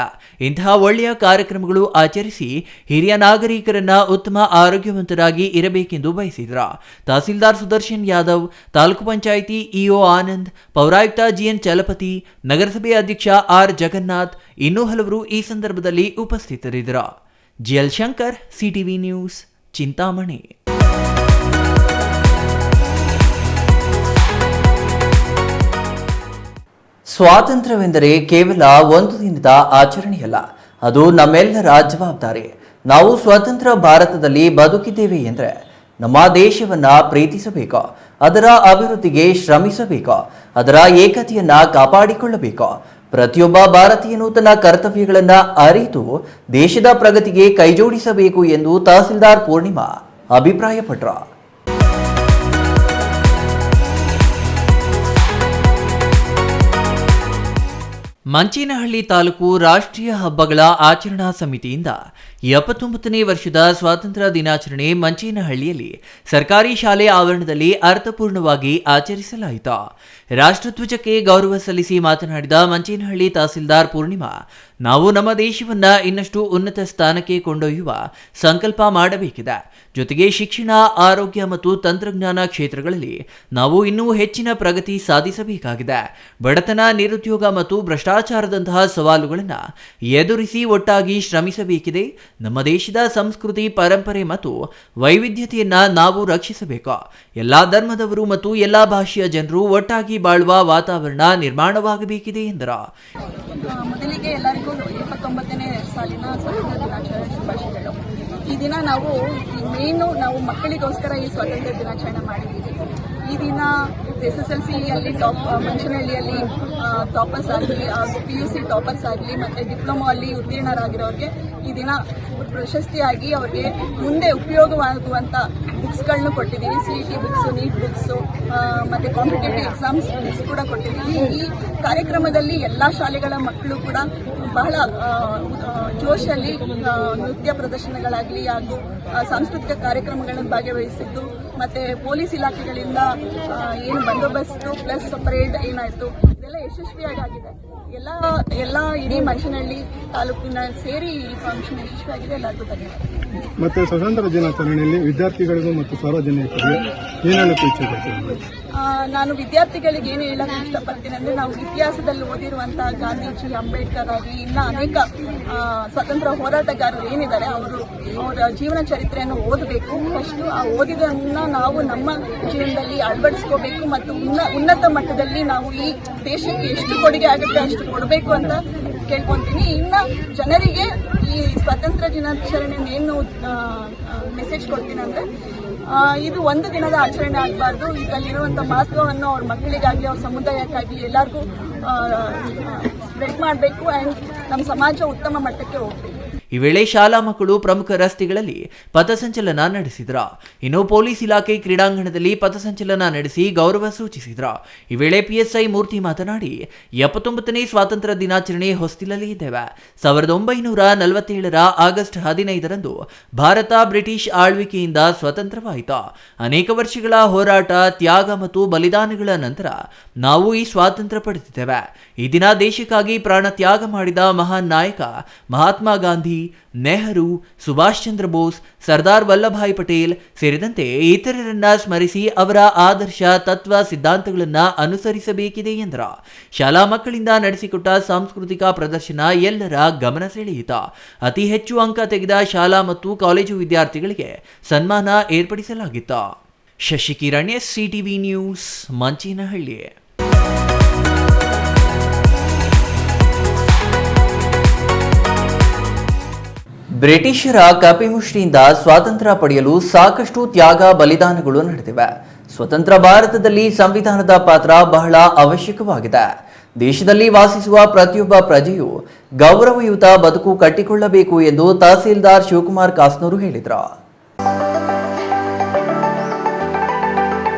ಇಂತಹ ಒಳ್ಳೆಯ ಕಾರ್ಯಕ್ರಮಗಳು ಆಚರಿಸಿ ಹಿರಿಯ ನಾಗರಿಕರನ್ನ ಉತ್ತಮ ಆರೋಗ್ಯವಂತರಾಗಿ ಇರಬೇಕೆಂದು ಬಯಸಿದರು. ತಹಸೀಲ್ದಾರ್ ಸುದರ್ಶನ್ ಯಾದವ್, ತಾಲೂಕು ಪಂಚಾಯಿತಿ ಇಒ ಆನಂದ್, ಪೌರಾಯುಕ್ತ ಜಿಎನ್ ಚಲಪತಿ, ನಗರಸಭೆ ಅಧ್ಯಕ್ಷ ಆರ್ ಜಗನ್ನಾಥ್ ಇನ್ನೂ ಹಲವರು ಈ ಸಂದರ್ಭದಲ್ಲಿ ಉಪಸ್ಥಿತರಿದ್ದರು. GL Shankar, CTV news, Chintamani. ಸ್ವಾತಂತ್ರ್ಯವೆಂದರೆ ಕೇವಲ ಒಂದು ದಿನದ ಆಚರಣೆಯಲ್ಲ, ಅದು ನಮ್ಮೆಲ್ಲರ ಜವಾಬ್ದಾರಿ. ನಾವು ಸ್ವತಂತ್ರ ಭಾರತದಲ್ಲಿ ಬದುಕಿದ್ದೇವೆ ಎಂದರೆ ನಮ್ಮ ದೇಶವನ್ನ ಪ್ರೀತಿಸಬೇಕು, ಅದರ ಅಭಿವೃದ್ಧಿಗೆ ಶ್ರಮಿಸಬೇಕು, ಅದರ ಏಕತೆಯನ್ನ ಕಾಪಾಡಿಕೊಳ್ಳಬೇಕು. ಪ್ರತಿಯೊಬ್ಬ ಭಾರತೀಯನು ತನ್ನ ಕರ್ತವ್ಯಗಳನ್ನ ಅರಿತು ದೇಶದ ಪ್ರಗತಿಗೆ ಕೈಜೋಡಿಸಬೇಕು ಎಂದು ತಹಸೀಲ್ದಾರ್ ಪೂರ್ಣಿಮಾ ಅಭಿಪ್ರಾಯಪಟ್ಟರು. ಮಂಚೇನಹಳ್ಳಿ ತಾಲೂಕು ರಾಷ್ಟ್ರೀಯ ಹಬ್ಬಗಳ ಆಚರಣಾ ಸಮಿತಿಯಿಂದ 79ನೇ ವರ್ಷದ ಸ್ವಾತಂತ್ರ್ಯ ದಿನಾಚರಣೆ ಮಂಚೇನಹಳ್ಳಿಯಲ್ಲಿ ಸರ್ಕಾರಿ ಶಾಲೆ ಆವರಣದಲ್ಲಿ ಅರ್ಥಪೂರ್ಣವಾಗಿ ಆಚರಿಸಲಾಯಿತು. ರಾಷ್ಟ್ರಧ್ವಜಕ್ಕೆ ಗೌರವ ಸಲ್ಲಿಸಿ ಮಾತನಾಡಿದ ಮಂಚೇನಹಳ್ಳಿ ತಹಸೀಲ್ದಾರ್ ಪೂರ್ಣಿಮಾ, ನಾವು ನಮ್ಮ ದೇಶವನ್ನ ಇನ್ನಷ್ಟು ಉನ್ನತ ಸ್ಥಾನಕ್ಕೆ ಕೊಂಡೊಯ್ಯುವ ಸಂಕಲ್ಪ ಮಾಡಬೇಕಿದೆ. ಜೊತೆಗೆ ಶಿಕ್ಷಣ, ಆರೋಗ್ಯ ಮತ್ತು ತಂತ್ರಜ್ಞಾನ ಕ್ಷೇತ್ರಗಳಲ್ಲಿ ನಾವು ಇನ್ನೂ ಹೆಚ್ಚಿನ ಪ್ರಗತಿ ಸಾಧಿಸಬೇಕಾಗಿದೆ. ಬಡತನ, ನಿರುದ್ಯೋಗ ಮತ್ತು ಭ್ರಷ್ಟಾಚಾರದಂತಹ ಸವಾಲುಗಳನ್ನು ಎದುರಿಸಿ ಒಟ್ಟಾಗಿ ಶ್ರಮಿಸಬೇಕಿದೆ. ನಮ್ಮ ದೇಶದ ಸಂಸ್ಕೃತಿ, ಪರಂಪರೆ ಮತ್ತು ವೈವಿಧ್ಯತೆಯನ್ನ ನಾವು ರಕ್ಷಿಸಬೇಕು. ಎಲ್ಲಾ ಧರ್ಮದವರು ಮತ್ತು ಎಲ್ಲಾ ಭಾಷೆಯ ಜನರು ಒಟ್ಟಾಗಿ ಬಾಳುವ ವಾತಾವರಣ ನಿರ್ಮಾಣವಾಗಬೇಕಿದೆ ಎಂದರು. ಮೊದಲಿಗೆ ಎಲ್ಲರಿಗೂ 79ನೇ ಸಾಲಿನ ಸ್ವಾತಂತ್ರ್ಯ ದಿನಾಚರಣೆ ಶುಭಾಶಯಗಳು. ಈ ದಿನ ನಾವು ಮಕ್ಕಳಿಗೋಸ್ಕರ ಈ ಸ್ವಾತಂತ್ರ್ಯ ದಿನಾಚರಣೆ ಮಾಡಿದ್ದೀವಿ. ಈ ದಿನ SSLCಯಲ್ಲಿ ಮಂಚನಹಳ್ಳಿಯಲ್ಲಿ ಟಾಪರ್ಸ್ ಆಗಲಿ, PUC ಟಾಪರ್ಸ್ ಆಗಲಿ ಮತ್ತು ಡಿಪ್ಲೊಮಾ ಅಲ್ಲಿ ಉತ್ತೀರ್ಣರಾಗಿರೋರಿಗೆ ಈ ದಿನ ಪ್ರಶಸ್ತಿಯಾಗಿ ಅವ್ರಿಗೆ ಮುಂದೆ ಉಪಯೋಗವಾಗುವಂಥ ಬುಕ್ಸ್ಗಳನ್ನೂ ಕೊಟ್ಟಿದ್ದೀವಿ. CET ಬುಕ್ಸು, ನೀಟ್ ಬುಕ್ಸು ಮತ್ತು ಕಾಂಪಿಟೇಟಿವ್ ಎಕ್ಸಾಮ್ಸ್ ಬುಕ್ಸ್ ಕೂಡ ಕೊಟ್ಟಿದ್ದೀವಿ. ಈ ಕಾರ್ಯಕ್ರಮದಲ್ಲಿ ಎಲ್ಲ ಶಾಲೆಗಳ ಮಕ್ಕಳು ಕೂಡ ಬಹಳ ಜೋಶಲ್ಲಿ ನೃತ್ಯ ಪ್ರದರ್ಶನಗಳಾಗಲಿ ಹಾಗೂ ಸಾಂಸ್ಕೃತಿಕ ಕಾರ್ಯಕ್ರಮಗಳನ್ನು ಭಾಗವಹಿಸಿದ್ದು ಮತ್ತು ಪೊಲೀಸ್ ಇಲಾಖೆಗಳಿಂದ ಏನು ಬಂದೋಬಸ್ತು ಪ್ಲಸ್ ಪರೇಡ್ ಏನಾಯಿತು ಇದೆಲ್ಲ ಯಶಸ್ವಿಯಾಗಿ ಆಗಿದೆ. ಎಲ್ಲ ಇಡೀ ಮಂಚನಹಳ್ಳಿ ತಾಲೂಕಿನ ಸೇರಿ ಈ ಫಂಕ್ಷನ್ ಯಶಸ್ವಿಯಾಗಿದೆ. ಎಲ್ಲರಿಗೂ ಧನ್ಯವಾದ. ಮತ್ತು ಸ್ವಾತಂತ್ರ್ಯ ದಿನಾಚರಣೆಯಲ್ಲಿ ವಿದ್ಯಾರ್ಥಿಗಳಿಗೂ ಮತ್ತು ಸಾರ್ವಜನಿಕರಿಗೆ ಏನು ಹೇಳಕ್ಕೆ ಇಚ್ಛೆ? ನಾನು ವಿದ್ಯಾರ್ಥಿಗಳಿಗೆ ಏನು ಹೇಳಕ್ಕೆ ಇಷ್ಟಪಡ್ತೀನಿ ಅಂದರೆ, ನಾವು ಇತಿಹಾಸದಲ್ಲಿ ಓದಿರುವಂತಹ ಗಾಂಧೀಜಿ, ಅಂಬೇಡ್ಕರ್ ಆಗಲಿ ಇನ್ನು ಅನೇಕ ಸ್ವಾತಂತ್ರ್ಯ ಹೋರಾಟಗಾರರು ಏನಿದ್ದಾರೆ ಅವರ ಜೀವನ ಚರಿತ್ರೆಯನ್ನು ಓದಬೇಕು. ಫಸ್ಟು ಆ ಓದಿದನ್ನು ನಾವು ನಮ್ಮ ಜೀವನದಲ್ಲಿ ಅಳವಡಿಸ್ಕೋಬೇಕು ಮತ್ತು ಉನ್ನತ ಮಟ್ಟದಲ್ಲಿ ನಾವು ಈ ದೇಶಕ್ಕೆ ಎಷ್ಟು ಕೊಡುಗೆ ಆಗುತ್ತೆ ಅಷ್ಟು ಕೊಡಬೇಕು ಅಂತ ಕೇಳ್ಕೊತೀನಿ. ಇನ್ನು ಜನರಿಗೆ ಈ ಸ್ವಾತಂತ್ರ್ಯ ದಿನಾಚರಣೆ ಏನು ಮೆಸೇಜ್ ಕೊಡ್ತೀನಿ ಅಂದರೆ, ಇದು ಒಂದು ದಿನದ ಆಚರಣೆ ಆಗಬಾರ್ದು. ಇದರಲ್ಲಿರುವಂಥ ಮಹತ್ವವನ್ನು ಅವ್ರ ಮಕ್ಕಳಿಗಾಗಲಿ ಅವ್ರ ಸಮುದಾಯಕ್ಕಾಗಲಿ ಎಲ್ಲರಿಗೂ ಸ್ಪ್ರೆಡ್ ಮಾಡಬೇಕು ಆ್ಯಂಡ್ ನಮ್ಮ ಸಮಾಜ ಉತ್ತಮ ಮಟ್ಟಕ್ಕೆ ಹೋಗಬೇಕು. ಈ ವೇಳೆ ಶಾಲಾ ಮಕ್ಕಳು ಪ್ರಮುಖ ರಸ್ತೆಗಳಲ್ಲಿ ಪಥಸಂಚಲನ ನಡೆಸಿದ್ರ. ಇನ್ನು ಪೊಲೀಸ್ ಇಲಾಖೆ ಕ್ರೀಡಾಂಗಣದಲ್ಲಿ ಪಥಸಂಚಲನ ನಡೆಸಿ ಗೌರವ ಸೂಚಿಸಿದ್ರ. ಈ ವೇಳೆ PSI ಮೂರ್ತಿ ಮಾತನಾಡಿ, 79ನೇ ಸ್ವಾತಂತ್ರ್ಯ ದಿನಾಚರಣೆ ಹೊಸ್ತಿಲಲ್ಲಿ ಇದ್ದೇವೆ. 1947ರ ಆಗಸ್ಟ್ 15ರಂದು ಭಾರತ ಬ್ರಿಟಿಷ್ ಆಳ್ವಿಕೆಯಿಂದ ಸ್ವತಂತ್ರವಾಯಿತು. ಅನೇಕ ವರ್ಷಗಳ ಹೋರಾಟ, ತ್ಯಾಗ ಮತ್ತು ಬಲಿದಾನಗಳ ನಂತರ ನಾವು ಈ ಸ್ವಾತಂತ್ರ್ಯ ಪಡೆದಿದ್ದೇವೆ. ಈ ದಿನ ದೇಶಕ್ಕಾಗಿ ಪ್ರಾಣ ತ್ಯಾಗ ಮಾಡಿದ ಮಹಾನ್ ನಾಯಕ ಮಹಾತ್ಮ ಗಾಂಧಿ ಗಾಂಧಿ, ನೆಹರು, ಸುಭಾಷ್ ಚಂದ್ರ ಬೋಸ್, ಸರ್ದಾರ್ ವಲ್ಲಭಾಯ್ ಪಟೇಲ್ ಸೇರಿದಂತೆ ಇತರರನ್ನ ಸ್ಮರಿಸಿ ಅವರ ಆದರ್ಶ ತತ್ವ ಸಿದ್ಧಾಂತಗಳನ್ನು ಅನುಸರಿಸಬೇಕಿದೆ ಎಂದರು. ಶಾಲಾ ಮಕ್ಕಳಿಂದ ನಡೆಸಿಕೊಟ್ಟ ಸಾಂಸ್ಕೃತಿಕ ಪ್ರದರ್ಶನ ಎಲ್ಲರ ಗಮನ ಸೆಳೆಯಿತ. ಅತಿ ಹೆಚ್ಚು ಅಂಕ ತೆಗೆದ ಶಾಲಾ ಮತ್ತು ಕಾಲೇಜು ವಿದ್ಯಾರ್ಥಿಗಳಿಗೆ ಸನ್ಮಾನ ಏರ್ಪಡಿಸಲಾಗಿತ್ತು. Shashikiran, CTV news, Manchenahalli. ಬ್ರಿಟಿಷರ ಕಪಿಮುಷ್ಟಿಯಿಂದ ಸ್ವಾತಂತ್ರ್ಯ ಪಡೆಯಲು ಸಾಕಷ್ಟು ತ್ಯಾಗ ಬಲಿದಾನಗಳು ನಡೆದಿವೆ. ಸ್ವತಂತ್ರ ಭಾರತದಲ್ಲಿ ಸಂವಿಧಾನದ ಪಾತ್ರ ಬಹಳ ಅವಶ್ಯಕವಾಗಿದೆ. ದೇಶದಲ್ಲಿ ವಾಸಿಸುವ ಪ್ರತಿಯೊಬ್ಬ ಪ್ರಜೆಯು ಗೌರವಯುತ ಬದುಕು ಕಟ್ಟಿಕೊಳ್ಳಬೇಕು ಎಂದು ತಹಸೀಲ್ದಾರ್ ಶಿವಕುಮಾರ್ ಕಾಸ್ನೂರು ಹೇಳಿದರು.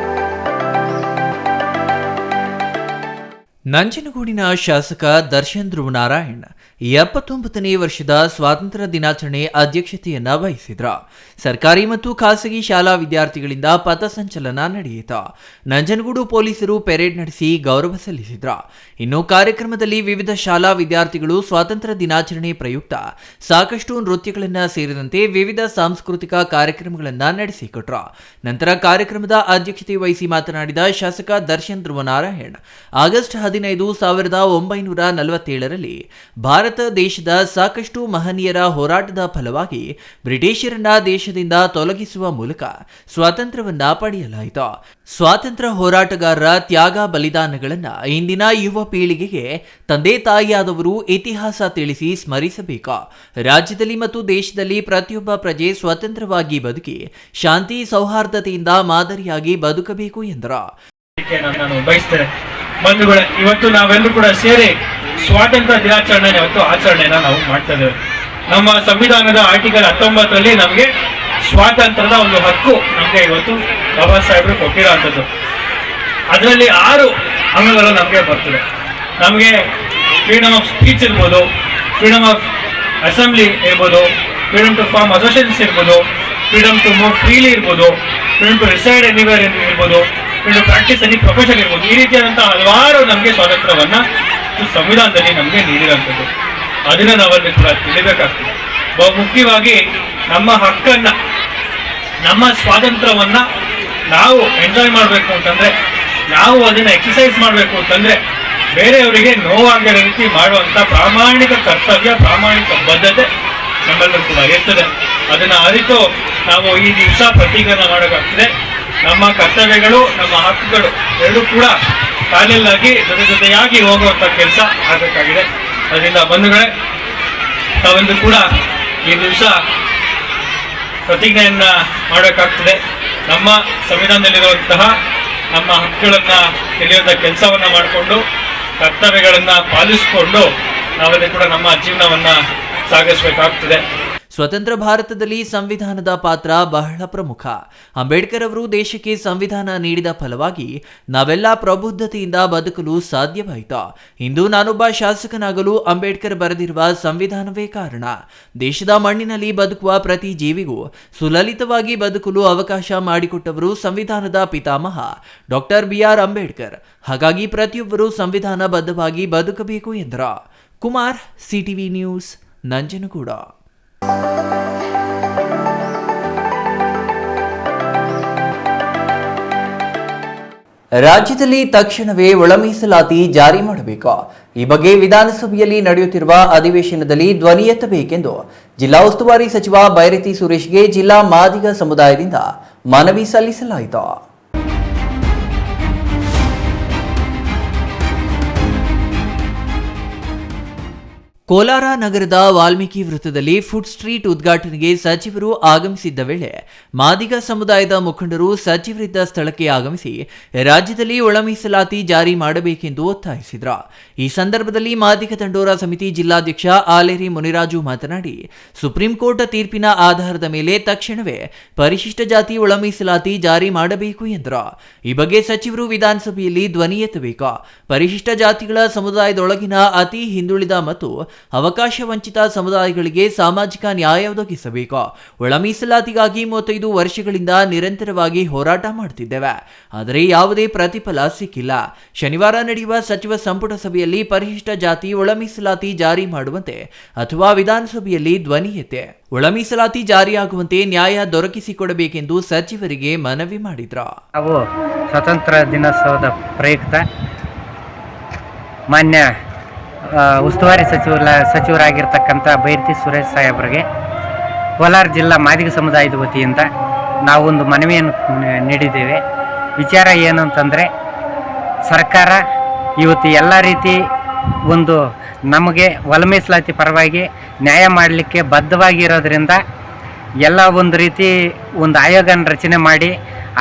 ನಂಜನಗೂಡಿನ ಶಾಸಕ ದರ್ಶನ್ ಧ್ರುವನಾರಾಯಣ್ 79ನೇ ವರ್ಷದ ಸ್ವಾತಂತ್ರ್ಯ ದಿನಾಚರಣೆ ಅಧ್ಯಕ್ಷತೆಯನ್ನ ವಹಿಸಿದ್ರು. ಸರ್ಕಾರಿ ಮತ್ತು ಖಾಸಗಿ ಶಾಲಾ ವಿದ್ಯಾರ್ಥಿಗಳಿಂದ ಪಥಸಂಚಲನ ನಡೆಯಿತು. ನಂಜನಗೂಡು ಪೊಲೀಸರು ಪೆರೇಡ್ ನಡೆಸಿ ಗೌರವ ಸಲ್ಲಿಸಿದ್ರು. ಇನ್ನು ಕಾರ್ಯಕ್ರಮದಲ್ಲಿ ವಿವಿಧ ಶಾಲಾ ವಿದ್ಯಾರ್ಥಿಗಳು ಸ್ವಾತಂತ್ರ್ಯ ದಿನಾಚರಣೆ ಪ್ರಯುಕ್ತ ಸಾಕಷ್ಟು ನೃತ್ಯಗಳನ್ನು ಸೇರಿದಂತೆ ವಿವಿಧ ಸಾಂಸ್ಕೃತಿಕ ಕಾರ್ಯಕ್ರಮಗಳನ್ನು ನಡೆಸಿಕೊಟ್ರು. ನಂತರ ಕಾರ್ಯಕ್ರಮದ ಅಧ್ಯಕ್ಷತೆ ವಹಿಸಿ ಮಾತನಾಡಿದ ಶಾಸಕ ದರ್ಶನ್ ಧ್ರುವನಾರಾಯಣ್, ಆಗಸ್ಟ್ 15, 1947ರಲ್ಲಿ ಭಾರತ ದೇಶದ ಸಾಕಷ್ಟು ಮಹನೀಯರ ಹೋರಾಟದ ಫಲವಾಗಿ ಬ್ರಿಟಿಷರನ್ನ ದೇಶದಿಂದ ತೊಲಗಿಸುವ ಮೂಲಕ ಸ್ವಾತಂತ್ರ್ಯವನ್ನ ಪಡೆಯಲಾಯಿತು. ಸ್ವಾತಂತ್ರ್ಯ ಹೋರಾಟಗಾರರ ತ್ಯಾಗ ಬಲಿದಾನಗಳನ್ನು ಇಂದಿನ ಯುವ ಪೀಳಿಗೆಗೆ ತಂದೆ ತಾಯಿಯಾದವರು ಇತಿಹಾಸ ತಿಳಿಸಿ ಸ್ಮರಿಸಬೇಕು. ರಾಜ್ಯದಲ್ಲಿ ಮತ್ತು ದೇಶದಲ್ಲಿ ಪ್ರತಿಯೊಬ್ಬ ಪ್ರಜೆ ಸ್ವತಂತ್ರವಾಗಿ ಬದುಕಿ ಶಾಂತಿ ಸೌಹಾರ್ದತೆಯಿಂದ ಮಾದರಿಯಾಗಿ ಬದುಕಬೇಕು ಎಂದರು. ನಾನು ಬಯಸ್ತೇನೆ ಬಂಧುಗಳೇ, ಇವತ್ತು ನಾವೆಲ್ಲರೂ ಕೂಡ ಸೇರಿ ಸ್ವಾತಂತ್ರ್ಯ ದಿನಾಚರಣೆ ಇವತ್ತು ಆಚರಣೆನ ನಾವು ಮಾಡ್ತಾ ಇದ್ದೇವೆ. ನಮ್ಮ ಸಂವಿಧಾನದ ಆರ್ಟಿಕಲ್ 19ರಲ್ಲಿ ನಮಗೆ ಸ್ವಾತಂತ್ರ್ಯದ ಒಂದು ಹಕ್ಕು ನಮಗೆ ಇವತ್ತು ಬಾಬಾ ಸಾಹೇಬರು ಕೊಟ್ಟಿರೋಂಥದ್ದು. ಅದರಲ್ಲಿ 6 ಅಂಗಗಳು ನಮಗೆ ಬರ್ತದೆ. ನಮಗೆ ಫ್ರೀಡಮ್ ಆಫ್ ಸ್ಪೀಚ್ ಇರ್ಬೋದು, ಫ್ರೀಡಮ್ ಆಫ್ ಅಸೆಂಬ್ಲಿ ಇರ್ಬೋದು, ಫ್ರೀಡಮ್ ಟು ಫಾರ್ಮ್ ಅಸೋಸಿಯೇಷನ್ಸ್ ಇರ್ಬೋದು, ಫ್ರೀಡಮ್ ಟು ಮೂವ್ ಫ್ರೀಲಿ ಇರ್ಬೋದು, ಫ್ರೀಡಮ್ ಟು ರಿಸೈಡ್ ಎನಿವೇರ್ ಇರ್ಬೋದು, ಫ್ರೀಡಮ್ ಪ್ರಾಕ್ಟೀಸ್ ಎನಿ ಪ್ರೊಫೆಷನ್ ಇರ್ಬೋದು. ಈ ರೀತಿಯಾದಂತಹ ಹಲವಾರು ನಮಗೆ ಸ್ವಾತಂತ್ರ್ಯವನ್ನ ಸಂವಿಧಾನದಲ್ಲಿ ನಮಗೆ ನೀಡಿರುವಂಥದ್ದು. ಅದನ್ನು ನಾವಲ್ಲಿ ಕೂಡ ತಿಳಿಬೇಕಾಗ್ತದೆ. ಬಹು ಮುಖ್ಯವಾಗಿ ನಮ್ಮ ಹಕ್ಕನ್ನ, ನಮ್ಮ ಸ್ವಾತಂತ್ರ್ಯವನ್ನ ನಾವು ಎಂಜಾಯ್ ಮಾಡಬೇಕು ಅಂತಂದ್ರೆ, ನಾವು ಅದನ್ನ ಎಕ್ಸಸೈಸ್ ಮಾಡಬೇಕು ಅಂತಂದ್ರೆ ಬೇರೆಯವರಿಗೆ ನೋವಾಗಿರೋ ರೀತಿ ಮಾಡುವಂತ ಪ್ರಾಮಾಣಿಕ ಕರ್ತವ್ಯ, ಪ್ರಾಮಾಣಿಕ ಬದ್ಧತೆ ನಮ್ಮೆಲ್ಲರೂ ಕೂಡ ಇರ್ತದೆ. ಅದನ್ನ ಅರಿತು ನಾವು ಈ ದಿವಸ ಪ್ರತಿಜ್ಞಾನ ಮಾಡೋಕ್ಕಾಗ್ತದೆ. ನಮ್ಮ ಕರ್ತವ್ಯಗಳು, ನಮ್ಮ ಹಕ್ಕುಗಳು ಎರಡೂ ಕೂಡ ಕಾಲೆಲ್ಲಾಗಿ ಜೊತೆಯಾಗಿ ಹೋಗುವಂತ ಕೆಲಸ ಆಗಬೇಕಾಗಿದೆ. ಅದರಿಂದ ಬಂಧುಗಳೇ, ತಾವೆಲ್ಲರೂ ಕೂಡ ಈ ದಿವಸ ಪ್ರತಿಜ್ಞೆಯನ್ನ ಮಾಡಬೇಕಾಗ್ತದೆ. ನಮ್ಮ ಸಂವಿಧಾನದಲ್ಲಿರುವಂತಹ ನಮ್ಮ ಹಕ್ಕುಗಳನ್ನ ತಿಳಿಯುವಂಥ ಕೆಲಸವನ್ನ ಮಾಡಿಕೊಂಡು ಕರ್ತವ್ಯಗಳನ್ನ ಪಾಲಿಸಿಕೊಂಡು ನಾವೆಲ್ಲರೂ ಕೂಡ ನಮ್ಮ ಜೀವನವನ್ನ ಸಾಗಿಸಬೇಕಾಗ್ತದೆ. ಸ್ವತಂತ್ರ ಭಾರತದಲ್ಲಿ ಸಂವಿಧಾನದ ಪಾತ್ರ ಬಹಳ ಪ್ರಮುಖ. ಅಂಬೇಡ್ಕರ್ ಅವರು ದೇಶಕ್ಕೆ ಸಂವಿಧಾನ ನೀಡಿದ ಫಲವಾಗಿ ನಾವೆಲ್ಲ ಪ್ರಬುದ್ಧತೆಯಿಂದ ಬದುಕಲು ಸಾಧ್ಯವಾಯಿತು. ಇಂದು ನಾನೊಬ್ಬ ಶಾಸಕನಾಗಲು ಅಂಬೇಡ್ಕರ್ ಬರೆದಿರುವ ಸಂವಿಧಾನವೇ ಕಾರಣ. ದೇಶದ ಮಣ್ಣಿನಲ್ಲಿ ಬದುಕುವ ಪ್ರತಿ ಜೀವಿಗೂ ಸುಲಲಿತವಾಗಿ ಬದುಕಲು ಅವಕಾಶ ಮಾಡಿಕೊಟ್ಟವರು ಸಂವಿಧಾನದ ಪಿತಾಮಹ ಡಾಕ್ಟರ್ BR ಅಂಬೇಡ್ಕರ್. ಹಾಗಾಗಿ ಪ್ರತಿಯೊಬ್ಬರೂ ಸಂವಿಧಾನ ಬದ್ಧವಾಗಿ ಬದುಕಬೇಕು ಎಂದರು. Kumar, CTV news, Nanjangud. ರಾಜ್ಯದಲ್ಲಿ ತಕ್ಷಣವೇ ಒಳ ಮೀಸಲಾತಿ ಜಾರಿ ಮಾಡಬೇಕು. ಈ ಬಗ್ಗೆ ವಿಧಾನಸಭೆಯಲ್ಲಿ ನಡೆಯುತ್ತಿರುವ ಅಧಿವೇಶನದಲ್ಲಿ ಧ್ವನಿ ಎತ್ತಬೇಕೆಂದು ಜಿಲ್ಲಾ ಉಸ್ತುವಾರಿ ಸಚಿವ ಬೈರತಿ ಸುರೇಶ್ಗೆ ಜಿಲ್ಲಾ ಮಾದಿಗ ಸಮುದಾಯದಿಂದ ಮನವಿ ಸಲ್ಲಿಸಲಾಯಿತು. ಕೋಲಾರ ನಗರದ ವಾಲ್ಮೀಕಿ ವೃತ್ತದಲ್ಲಿ ಫುಡ್ ಸ್ಟ್ರೀಟ್ ಉದ್ಘಾಟನೆಗೆ ಸಚಿವರು ಆಗಮಿಸಿದ್ದ ವೇಳೆ ಮಾದಿಗ ಸಮುದಾಯದ ಮುಖಂಡರು ಸಚಿವರಿದ್ದ ಸ್ಥಳಕ್ಕೆ ಆಗಮಿಸಿ ರಾಜ್ಯದಲ್ಲಿ ಒಳ ಮೀಸಲಾತಿ ಜಾರಿ ಮಾಡಬೇಕೆಂದು ಒತ್ತಾಯಿಸಿದರು. ಈ ಸಂದರ್ಭದಲ್ಲಿ ಮಾದಿಗ ದಂಡೋರ ಸಮಿತಿ ಜಿಲ್ಲಾಧ್ಯಕ್ಷ ಆಲೇರಿ ಮುನಿರಾಜು ಮಾತನಾಡಿ, ಸುಪ್ರೀಂ ಕೋರ್ಟ್ ತೀರ್ಪಿನ ಆಧಾರದ ಮೇಲೆ ತಕ್ಷಣವೇ ಪರಿಶಿಷ್ಟ ಜಾತಿ ಒಳ ಮೀಸಲಾತಿ ಜಾರಿ ಮಾಡಬೇಕು ಎಂದರು. ಈ ಬಗ್ಗೆ ಸಚಿವರು ವಿಧಾನಸಭೆಯಲ್ಲಿ ಧ್ವನಿ ಎತ್ತಬೇಕು. ಪರಿಶಿಷ್ಟ ಜಾತಿಗಳ ಸಮುದಾಯದೊಳಗಿನ ಅತಿ ಹಿಂದುಳಿದ ಮತ್ತು ಅವಕಾಶ ವಂಚಿತ ಸಮುದಾಯಗಳಿಗೆ ಸಾಮಾಜಿಕ ನ್ಯಾಯ ಒದಗಿಸಬೇಕು. ಒಳ ಮೀಸಲಾತಿಗಾಗಿ 35 ವರ್ಷಗಳಿಂದ ನಿರಂತರವಾಗಿ ಹೋರಾಟ ಮಾಡುತ್ತಿದ್ದೇವೆ, ಆದರೆ ಯಾವುದೇ ಪ್ರತಿಫಲ ಸಿಕ್ಕಿಲ್ಲ. ಶನಿವಾರ ನಡೆಯುವ ಸಚಿವ ಸಂಪುಟ ಸಭೆಯಲ್ಲಿ ಪರಿಶಿಷ್ಟ ಜಾತಿ ಒಳ ಮೀಸಲಾತಿ ಜಾರಿ ಮಾಡುವಂತೆ ಅಥವಾ ವಿಧಾನಸಭೆಯಲ್ಲಿ ಧ್ವನಿ ಎತ್ತೆ ಒಳ ಮೀಸಲಾತಿ ಜಾರಿಯಾಗುವಂತೆ ನ್ಯಾಯ ದೊರಕಿಸಿಕೊಡಬೇಕೆಂದು ಸಚಿವರಿಗೆ ಮನವಿ ಮಾಡಿದ್ರು. ನಾವು ಸ್ವಾತಂತ್ರ್ಯ ದಿನೋತ್ಸವದ ಪ್ರಯುಕ್ತ ಮಾನ್ಯ ಉಸ್ತುವಾರಿ ಸಚಿವರಾಗಿರ್ತಕ್ಕಂಥ ಬೈರತಿ ಸುರೇಶ್ ಸಾಹೇಬರಿಗೆ ಕೋಲಾರ ಜಿಲ್ಲಾ ಮಾದಿಗ ಸಮುದಾಯದ ವತಿಯಿಂದ ನಾವೊಂದು ಮನವಿಯನ್ನು ನೀಡಿದ್ದೇವೆ. ವಿಚಾರ ಏನು ಅಂತಂದರೆ, ಸರ್ಕಾರ ಇವತ್ತು ಎಲ್ಲ ರೀತಿ ಒಂದು ನಮಗೆ ಒಳ ಮೀಸಲಾತಿ ಪರವಾಗಿ ನ್ಯಾಯ ಮಾಡಲಿಕ್ಕೆ ಬದ್ಧವಾಗಿರೋದ್ರಿಂದ ಎಲ್ಲ ಒಂದು ರೀತಿ ಒಂದು ಆಯೋಗನ ರಚನೆ ಮಾಡಿ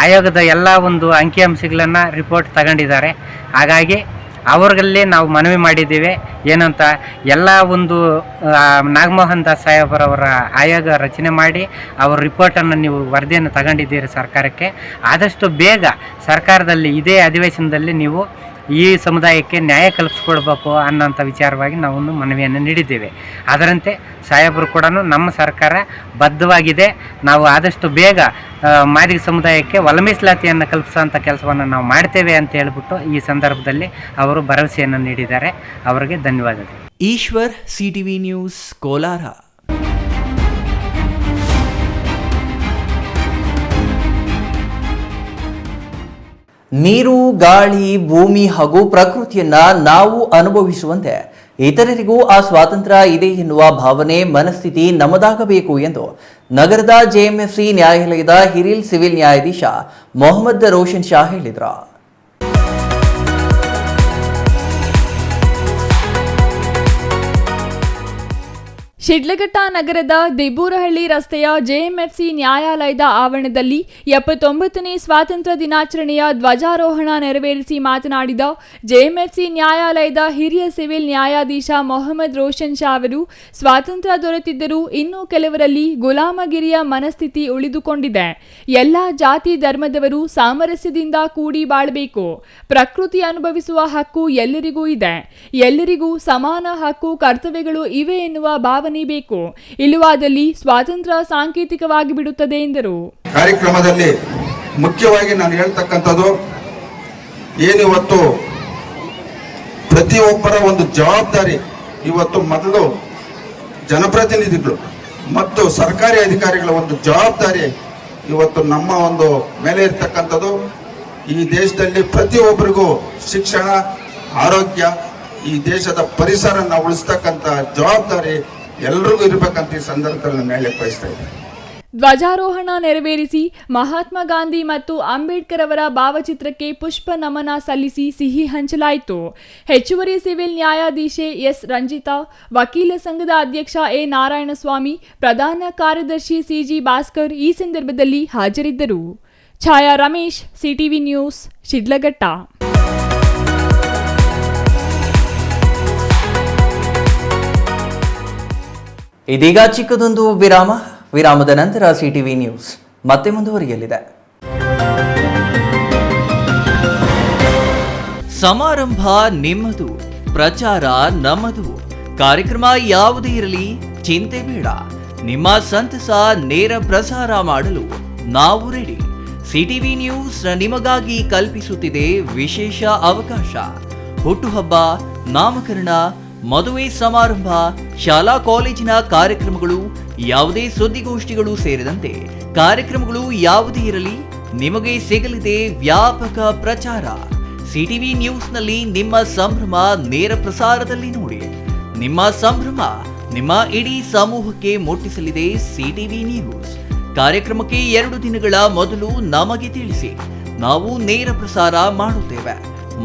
ಆಯೋಗದ ಎಲ್ಲ ಒಂದು ಅಂಕಿಅಂಶಗಳನ್ನು ರಿಪೋರ್ಟ್ ತಗೊಂಡಿದ್ದಾರೆ. ಹಾಗಾಗಿ ಅವ್ರಲ್ಲಿ ನಾವು ಮನವಿ ಮಾಡಿದ್ದೇವೆ ಏನಂತ, ಎಲ್ಲ ಒಂದು ನಾಗಮೋಹನ್ ದಾಸ್ ಸಾಹೇಬರವರ ಆಯೋಗ ರಚನೆ ಮಾಡಿ ಅವ್ರ ರಿಪೋರ್ಟನ್ನು ನೀವು ವರದಿಯನ್ನು ತಗೊಂಡಿದ್ದೀರಿ ಸರ್ಕಾರಕ್ಕೆ. ಆದಷ್ಟು ಬೇಗ ಸರ್ಕಾರದಲ್ಲಿ ಇದೇ ಅಧಿವೇಶನದಲ್ಲಿ ನೀವು ಈ ಸಮುದಾಯಕ್ಕೆ ನ್ಯಾಯ ಕಲ್ಪಿಸ್ಕೊಡ್ಬೇಕು ಅನ್ನೋಂಥ ವಿಚಾರವಾಗಿ ನಾವೊಂದು ಮನವಿಯನ್ನು ನೀಡಿದ್ದೇವೆ. ಅದರಂತೆ ಸಾಹೇಬರು ಕೂಡ ನಮ್ಮ ಸರ್ಕಾರ ಬದ್ಧವಾಗಿದೆ. ನಾವು ಆದಷ್ಟು ಬೇಗ ಮಾದಿಗ ಸಮುದಾಯಕ್ಕೆ ಒಳ ಮೀಸಲಾತಿಯನ್ನು ಕಲ್ಪಿಸುವಂಥ ಕೆಲಸವನ್ನು ನಾವು ಮಾಡ್ತೇವೆ ಅಂತ ಹೇಳ್ಬಿಟ್ಟು ಈ ಸಂದರ್ಭದಲ್ಲಿ ಅವರು ಭರವಸೆಯನ್ನು ನೀಡಿದ್ದಾರೆ. ಅವರಿಗೆ ಧನ್ಯವಾದಗಳು. Eshwar, CTV news, Kolar. ನೀರು, ಗಾಳಿ, ಭೂಮಿ ಹಾಗೂ ಪ್ರಕೃತಿಯನ್ನ ನಾವು ಅನುಭವಿಸುವಂತೆ ಇತರರಿಗೂ ಆ ಸ್ವಾತಂತ್ರ್ಯ ಇದೆ ಎನ್ನುವ ಭಾವನೆ, ಮನಸ್ಥಿತಿ ನಮ್ಮದಾಗಬೇಕು ಎಂದು ನಗರದ JMFC ನ್ಯಾಯಾಲಯದ ಹಿರಿಯ ಸಿವಿಲ್ ನ್ಯಾಯಾಧೀಶ ಮೊಹಮ್ಮದ್ ರೋಷನ್ ಶಾ ಹೇಳಿದರು. ಶಿಡ್ಲಘಟ್ಟ ನಗರದ ದಿಬ್ಬೂರಹಳ್ಳಿ ರಸ್ತೆಯ JMFC ನ್ಯಾಯಾಲಯದ ಆವರಣದಲ್ಲಿ 79ನೇ ಸ್ವಾತಂತ್ರ್ಯ ದಿನಾಚರಣೆಯ ಧ್ವಜಾರೋಹಣ ನೆರವೇರಿಸಿ ಮಾತನಾಡಿದ JMFC ನ್ಯಾಯಾಲಯದ ಹಿರಿಯ ಸಿವಿಲ್ ನ್ಯಾಯಾಧೀಶ ಮೊಹಮ್ಮದ್ ರೋಷನ್ ಶಾ ಅವರು, ಸ್ವಾತಂತ್ರ್ಯ ದೊರೆತಿದ್ದರೂ ಇನ್ನೂ ಕೆಲವರಲ್ಲಿ ಗುಲಾಮಗಿರಿಯ ಮನಸ್ಥಿತಿ ಉಳಿದುಕೊಂಡಿದೆ. ಎಲ್ಲ ಜಾತಿ ಧರ್ಮದವರು ಸಾಮರಸ್ಯದಿಂದ ಕೂಡಿ ಬಾಳಬೇಕು. ಪ್ರಕೃತಿ ಅನುಭವಿಸುವ ಹಕ್ಕು ಎಲ್ಲರಿಗೂ ಇದೆ. ಎಲ್ಲರಿಗೂ ಸಮಾನ ಹಕ್ಕು, ಕರ್ತವ್ಯಗಳು ಇವೆ ಎನ್ನುವ ಭಾವನೆ ಬೇಕು. ಇಲ್ಲವಾದಲ್ಲಿ ಸ್ವಾತಂತ್ರ್ಯ ಸಾಂಕೇತಿಕವಾಗಿ ಬಿಡುತ್ತದೆ ಎಂದರು. ಕಾರ್ಯಕ್ರಮದಲ್ಲಿ ಮುಖ್ಯವಾಗಿ ನಾನು ಹೇಳ್ತಕ್ಕಂಥದ್ದು ಏನಿವತ್ತು ಪ್ರತಿಯೊಬ್ಬರ ಒಂದು ಜವಾಬ್ದಾರಿ, ಇವತ್ತು ಮೊದಲು ಜನಪ್ರತಿನಿಧಿಗಳು ಮತ್ತು ಸರ್ಕಾರಿ ಅಧಿಕಾರಿಗಳ ಒಂದು ಜವಾಬ್ದಾರಿ ಇವತ್ತು ನಮ್ಮ ಒಂದು ಮೇಲೆ ಇರ್ತಕ್ಕಂಥದ್ದು. ಈ ದೇಶದಲ್ಲಿ ಪ್ರತಿಯೊಬ್ಬರಿಗೂ ಶಿಕ್ಷಣ, ಆರೋಗ್ಯ, ಈ ದೇಶದ ಪರಿಸರನ ಉಳಿಸ್ತಕ್ಕಂಥ ಜವಾಬ್ದಾರಿ ಎಲ್ಲರಿಗೂ ಇರಬೇಕಂತ ಈ ಸಂದರ್ಭದಲ್ಲಿ ನಾನು ಹೇಳಕ್ಕೆ ಬಯಸ್ತಾ ಇದ್ದೀನಿ. ಧ್ವಜಾರೋಹಣ ನೆರವೇರಿಸಿ ಮಹಾತ್ಮ ಗಾಂಧಿ ಮತ್ತು ಅಂಬೇಡ್ಕರ್ ಅವರ ಭಾವಚಿತ್ರಕ್ಕೆ ಪುಷ್ಪ ನಮನ ಸಲ್ಲಿಸಿ ಸಿಹಿ ಹಂಚಲಾಯಿತು. ಹೆಚ್ಚುವರಿ ಸಿವಿಲ್ ನ್ಯಾಯಾಧೀಶೆ ಎಸ್ ರಂಜಿತಾ, ವಕೀಲ ಸಂಘದ ಅಧ್ಯಕ್ಷ ಎ ನಾರಾಯಣಸ್ವಾಮಿ, ಪ್ರಧಾನ ಕಾರ್ಯದರ್ಶಿ CG ಭಾಸ್ಕರ್ ಈ ಸಂದರ್ಭದಲ್ಲಿ ಹಾಜರಿದ್ದರು. ಛಾಯಾ ರಮೇಶ್, CTV ನ್ಯೂಸ್, ಶಿಡ್ಲಘಟ್ಟ. ಇದೀಗ ಚಿಕ್ಕದೊಂದು ವಿರಾಮ. ವಿರಾಮದ ನಂತರ CTV ನ್ಯೂಸ್ ಮತ್ತೆ ಮುಂದುವರಿಯಲಿದೆ. ಸಮಾರಂಭ ನಿಮ್ಮದು, ಪ್ರಚಾರ ನಮ್ಮದು. ಕಾರ್ಯಕ್ರಮ ಯಾವುದೇ ಇರಲಿ ಚಿಂತೆ ಬೇಡ. ನಿಮ್ಮ ಸಂತಸ ನೇರ ಪ್ರಸಾರ ಮಾಡಲು ನಾವು ರೆಡಿ. CTV ನ್ಯೂಸ್ ನಿಮಗಾಗಿ ಕಲ್ಪಿಸುತ್ತಿದೆ ವಿಶೇಷ ಅವಕಾಶ. ಹುಟ್ಟುಹಬ್ಬ, ನಾಮಕರಣ, ಮದುವೆ ಸಮಾರಂಭ, ಶಾಲಾ ಕಾಲೇಜಿನ ಕಾರ್ಯಕ್ರಮಗಳು, ಯಾವುದೇ ಸುದ್ದಿಗೋಷ್ಠಿಗಳು ಸೇರಿದಂತೆ ಕಾರ್ಯಕ್ರಮಗಳು ಯಾವುದೇ ಇರಲಿ ನಿಮಗೆ ಸಿಗಲಿದೆ ವ್ಯಾಪಕ ಪ್ರಚಾರ. CTV ನ್ಯೂಸ್ನಲ್ಲಿ ನಿಮ್ಮ ಸಂಭ್ರಮ ನೇರ ಪ್ರಸಾರದಲ್ಲಿ ನೋಡಿ. ನಿಮ್ಮ ಸಂಭ್ರಮ ನಿಮ್ಮ ಇಡೀ ಸಮೂಹಕ್ಕೆ ಮುಟ್ಟಿಸಲಿದೆ CTV ನ್ಯೂಸ್. ಕಾರ್ಯಕ್ರಮಕ್ಕೆ 2 ದಿನಗಳ ಮೊದಲು ನಮಗೆ ತಿಳಿಸಿ, ನಾವು ನೇರ ಪ್ರಸಾರ ಮಾಡುತ್ತೇವೆ.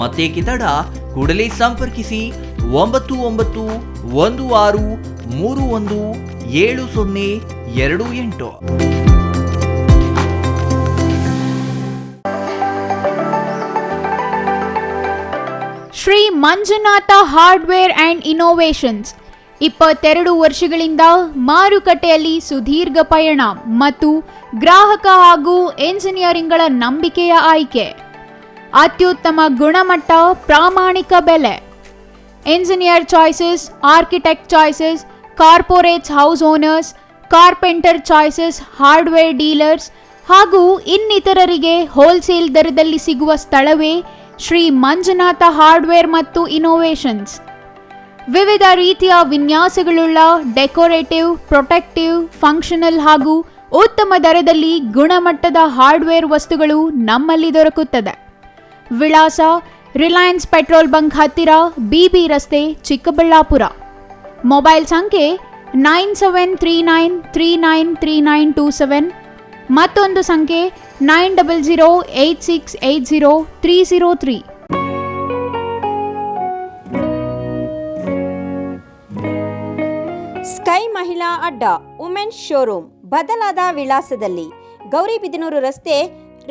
ಮತ್ತೇಕೆ ತಡ, ಕೂಡಲೇ ಸಂಪರ್ಕಿಸಿ 9916317028. Shri Manjunatha hardware and innovations 22 ವರ್ಷಗಳಿಂದ ಮಾರುಕಟ್ಟೆಯಲ್ಲಿ ಸುದೀರ್ಘ ಪಯಣ ಮತ್ತು ಗ್ರಾಹಕ ಹಾಗೂ ಎಂಜಿನಿಯರಿಂಗ್ಗಳ ನಂಬಿಕೆಯ ಆಯ್ಕೆ. ಅತ್ಯುತ್ತಮ ಗುಣಮಟ್ಟ, ಪ್ರಾಮಾಣಿಕ ಬೆಲೆ. engineer choices, architect choices, corporates house owners, carpenter choices, hardware dealers ಹಾಗೂ ಇನ್ನಿತರರಿಗೆ ಹೋಲ್ಸೇಲ್ ದರದಲ್ಲಿ ಸಿಗುವ ಸ್ಥಳವೇ ಶ್ರೀ ಮಂಜುನಾಥ ಹಾರ್ಡ್ವೇರ್ ಮತ್ತು ಇನೋವೇಷನ್ಸ್. ವಿವಿಧ ರೀತಿಯ ವಿನ್ಯಾಸಗಳುಳ್ಳ ಡೆಕೋರೇಟಿವ್, ಪ್ರೊಟೆಕ್ಟಿವ್, ಫಂಕ್ಷನಲ್ ಹಾಗೂ ಉತ್ತಮ ದರದಲ್ಲಿ ಗುಣಮಟ್ಟದ ಹಾರ್ಡ್ವೇರ್ ವಸ್ತುಗಳು ನಮ್ಮಲ್ಲಿ ದೊರಕುತ್ತದೆ. ವಿಳಾಸ ರಿಲಯನ್ಸ್ ಪೆಟ್ರೋಲ್ ಬಂಕ್ ಹತ್ತಿರ, ಬಿಬಿ ರಸ್ತೆ, ಚಿಕ್ಕಬಳ್ಳಾಪುರ. ಮೊಬೈಲ್ ಸಂಖ್ಯೆ 9739393927, ಮತ್ತೊಂದು ಸಂಖ್ಯೆ 9008680303. ಸ್ಕೈ ಮಹಿಳಾ ಅಡ್ಡ ವುಮೆನ್ಸ್ ಶೋರೂಮ್ ಬದಲಾದ ವಿಳಾಸದಲ್ಲಿ, ಗೌರಿಬಿದನೂರು ರಸ್ತೆ,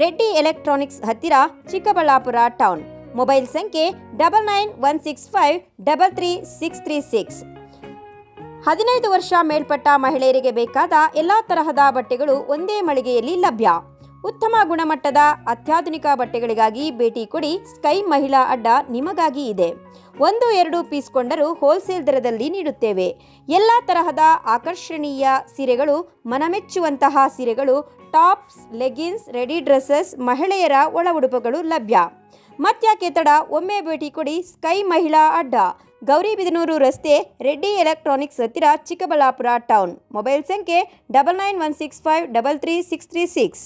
ರೆಡ್ಡಿ ಎಲೆಕ್ಟ್ರಾನಿಕ್ಸ್ ಹತ್ತಿರ, ಚಿಕ್ಕಬಳ್ಳಾಪುರ ಟೌನ್. ಮೊಬೈಲ್ ಸಂಖ್ಯೆ 9916533636. 15 ವರ್ಷ ಮೇಲ್ಪಟ್ಟ ಮಹಿಳೆಯರಿಗೆ ಬೇಕಾದ ಎಲ್ಲ ತರಹದ ಬಟ್ಟೆಗಳು ಒಂದೇ ಮಳಿಗೆಯಲ್ಲಿ ಲಭ್ಯ. ಉತ್ತಮ ಗುಣಮಟ್ಟದ ಅತ್ಯಾಧುನಿಕ ಬಟ್ಟೆಗಳಿಗಾಗಿ ಭೇಟಿ ಕೊಡಿ. ಸ್ಕೈ ಮಹಿಳಾ ಅಡ್ಡ ನಿಮಗಾಗಿ ಇದೆ. 1-2 ಪೀಸ್ ಕೊಂಡರೂ ಹೋಲ್ಸೇಲ್ ದರದಲ್ಲಿ ನೀಡುತ್ತೇವೆ. ಎಲ್ಲ ತರಹದ ಆಕರ್ಷಣೀಯ ಸೀರೆಗಳು, ಮನಮೆಚ್ಚುವಂತಹ ಸೀರೆಗಳು, ಟಾಪ್ಸ್, ಲೆಗಿನ್ಸ್, ರೆಡಿ ಡ್ರೆಸ್ಸಸ್, ಮಹಿಳೆಯರ ಒಳ ಉಡುಪುಗಳು ಲಭ್ಯ. ಮತ್ಯಾಕೆ ತಡ, ಒಮ್ಮೆ ಭೇಟಿ ಕೊಡಿ. ಸ್ಕೈ ಮಹಿಳಾ ಅಡ್ಡ, ಗೌರಿಬಿದನೂರು ರಸ್ತೆ, ರೆಡ್ಡಿ ಎಲೆಕ್ಟ್ರಾನಿಕ್ಸ್ ಹತ್ತಿರ, ಚಿಕ್ಕಬಳ್ಳಾಪುರ ಟೌನ್. ಮೊಬೈಲ್ ಸಂಖ್ಯೆ 9916533636.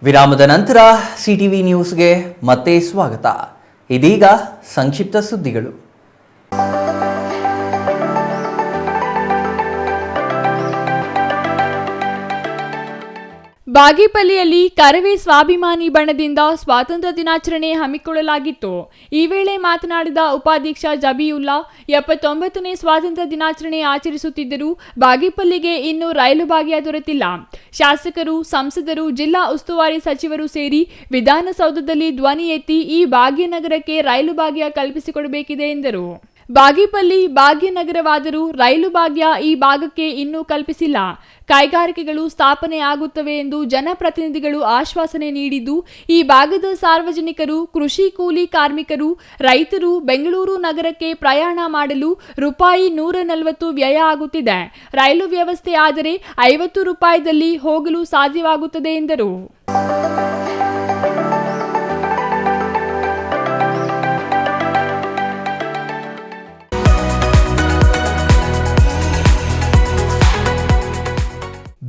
ವಿರಾಮದ ನಂತರ ಸಿಟಿವಿ ನ್ಯೂಸ್ಗೆ ಮತ್ತೆ ಸ್ವಾಗತ. ಇದೀಗ ಸಂಕ್ಷಿಪ್ತ ಸುದ್ದಿಗಳು. ಬಾಗೇಪಲ್ಲಿಯಲ್ಲಿ ಕರವೇ ಸ್ವಾಭಿಮಾನಿ ಬಣದಿಂದ ಸ್ವಾತಂತ್ರ್ಯ ದಿನಾಚರಣೆ ಹಮ್ಮಿಕೊಳ್ಳಲಾಗಿತ್ತು. ಈ ವೇಳೆ ಮಾತನಾಡಿದ ಉಪಾಧ್ಯಕ್ಷ ಜಬೀಯುಲ್ಲಾ, 79ನೇ ಸ್ವಾತಂತ್ರ್ಯ ದಿನಾಚರಣೆ ಆಚರಿಸುತ್ತಿದ್ದರೂ ಬಾಗೇಪಲ್ಲಿಗೆ ಇನ್ನೂ ರೈಲು ಭಾಗ್ಯ ದೊರೆತಿಲ್ಲ. ಶಾಸಕರು, ಸಂಸದರು, ಜಿಲ್ಲಾ ಉಸ್ತುವಾರಿ ಸಚಿವರು ಸೇರಿ ವಿಧಾನಸೌಧದಲ್ಲಿ ಧ್ವನಿ ಎತ್ತಿ ಈ ಭಾಗ್ಯನಗರಕ್ಕೆ ರೈಲು ಭಾಗ್ಯ ಕಲ್ಪಿಸಿಕೊಡಬೇಕಿದೆ ಎಂದರು. ಬಾಗೇಪಲ್ಲಿ ಭಾಗ್ಯನಗರವಾದರೂ ರೈಲು ಭಾಗ್ಯ ಈ ಭಾಗಕ್ಕೆ ಇನ್ನೂ ಕಲ್ಪಿಸಿಲ್ಲ. ಕೈಗಾರಿಕೆಗಳು ಸ್ಥಾಪನೆ ಆಗುತ್ತವೆ ಎಂದು ಜನಪ್ರತಿನಿಧಿಗಳು ಆಶ್ವಾಸನೆ ನೀಡಿದ್ದು, ಈ ಭಾಗದ ಸಾರ್ವಜನಿಕರು, ಕೃಷಿ ಕೂಲಿ ಕಾರ್ಮಿಕರು, ರೈತರು ಬೆಂಗಳೂರು ನಗರಕ್ಕೆ ಪ್ರಯಾಣ ಮಾಡಲು ರೂಪಾಯಿ 140 ವ್ಯಯ ಆಗುತ್ತಿದೆ. ರೈಲು ವ್ಯವಸ್ಥೆ ಆದರೆ 50 ರೂಪಾಯಿದಲ್ಲಿ ಹೋಗಲು ಸಾಧ್ಯವಾಗುತ್ತದೆ ಎಂದರು.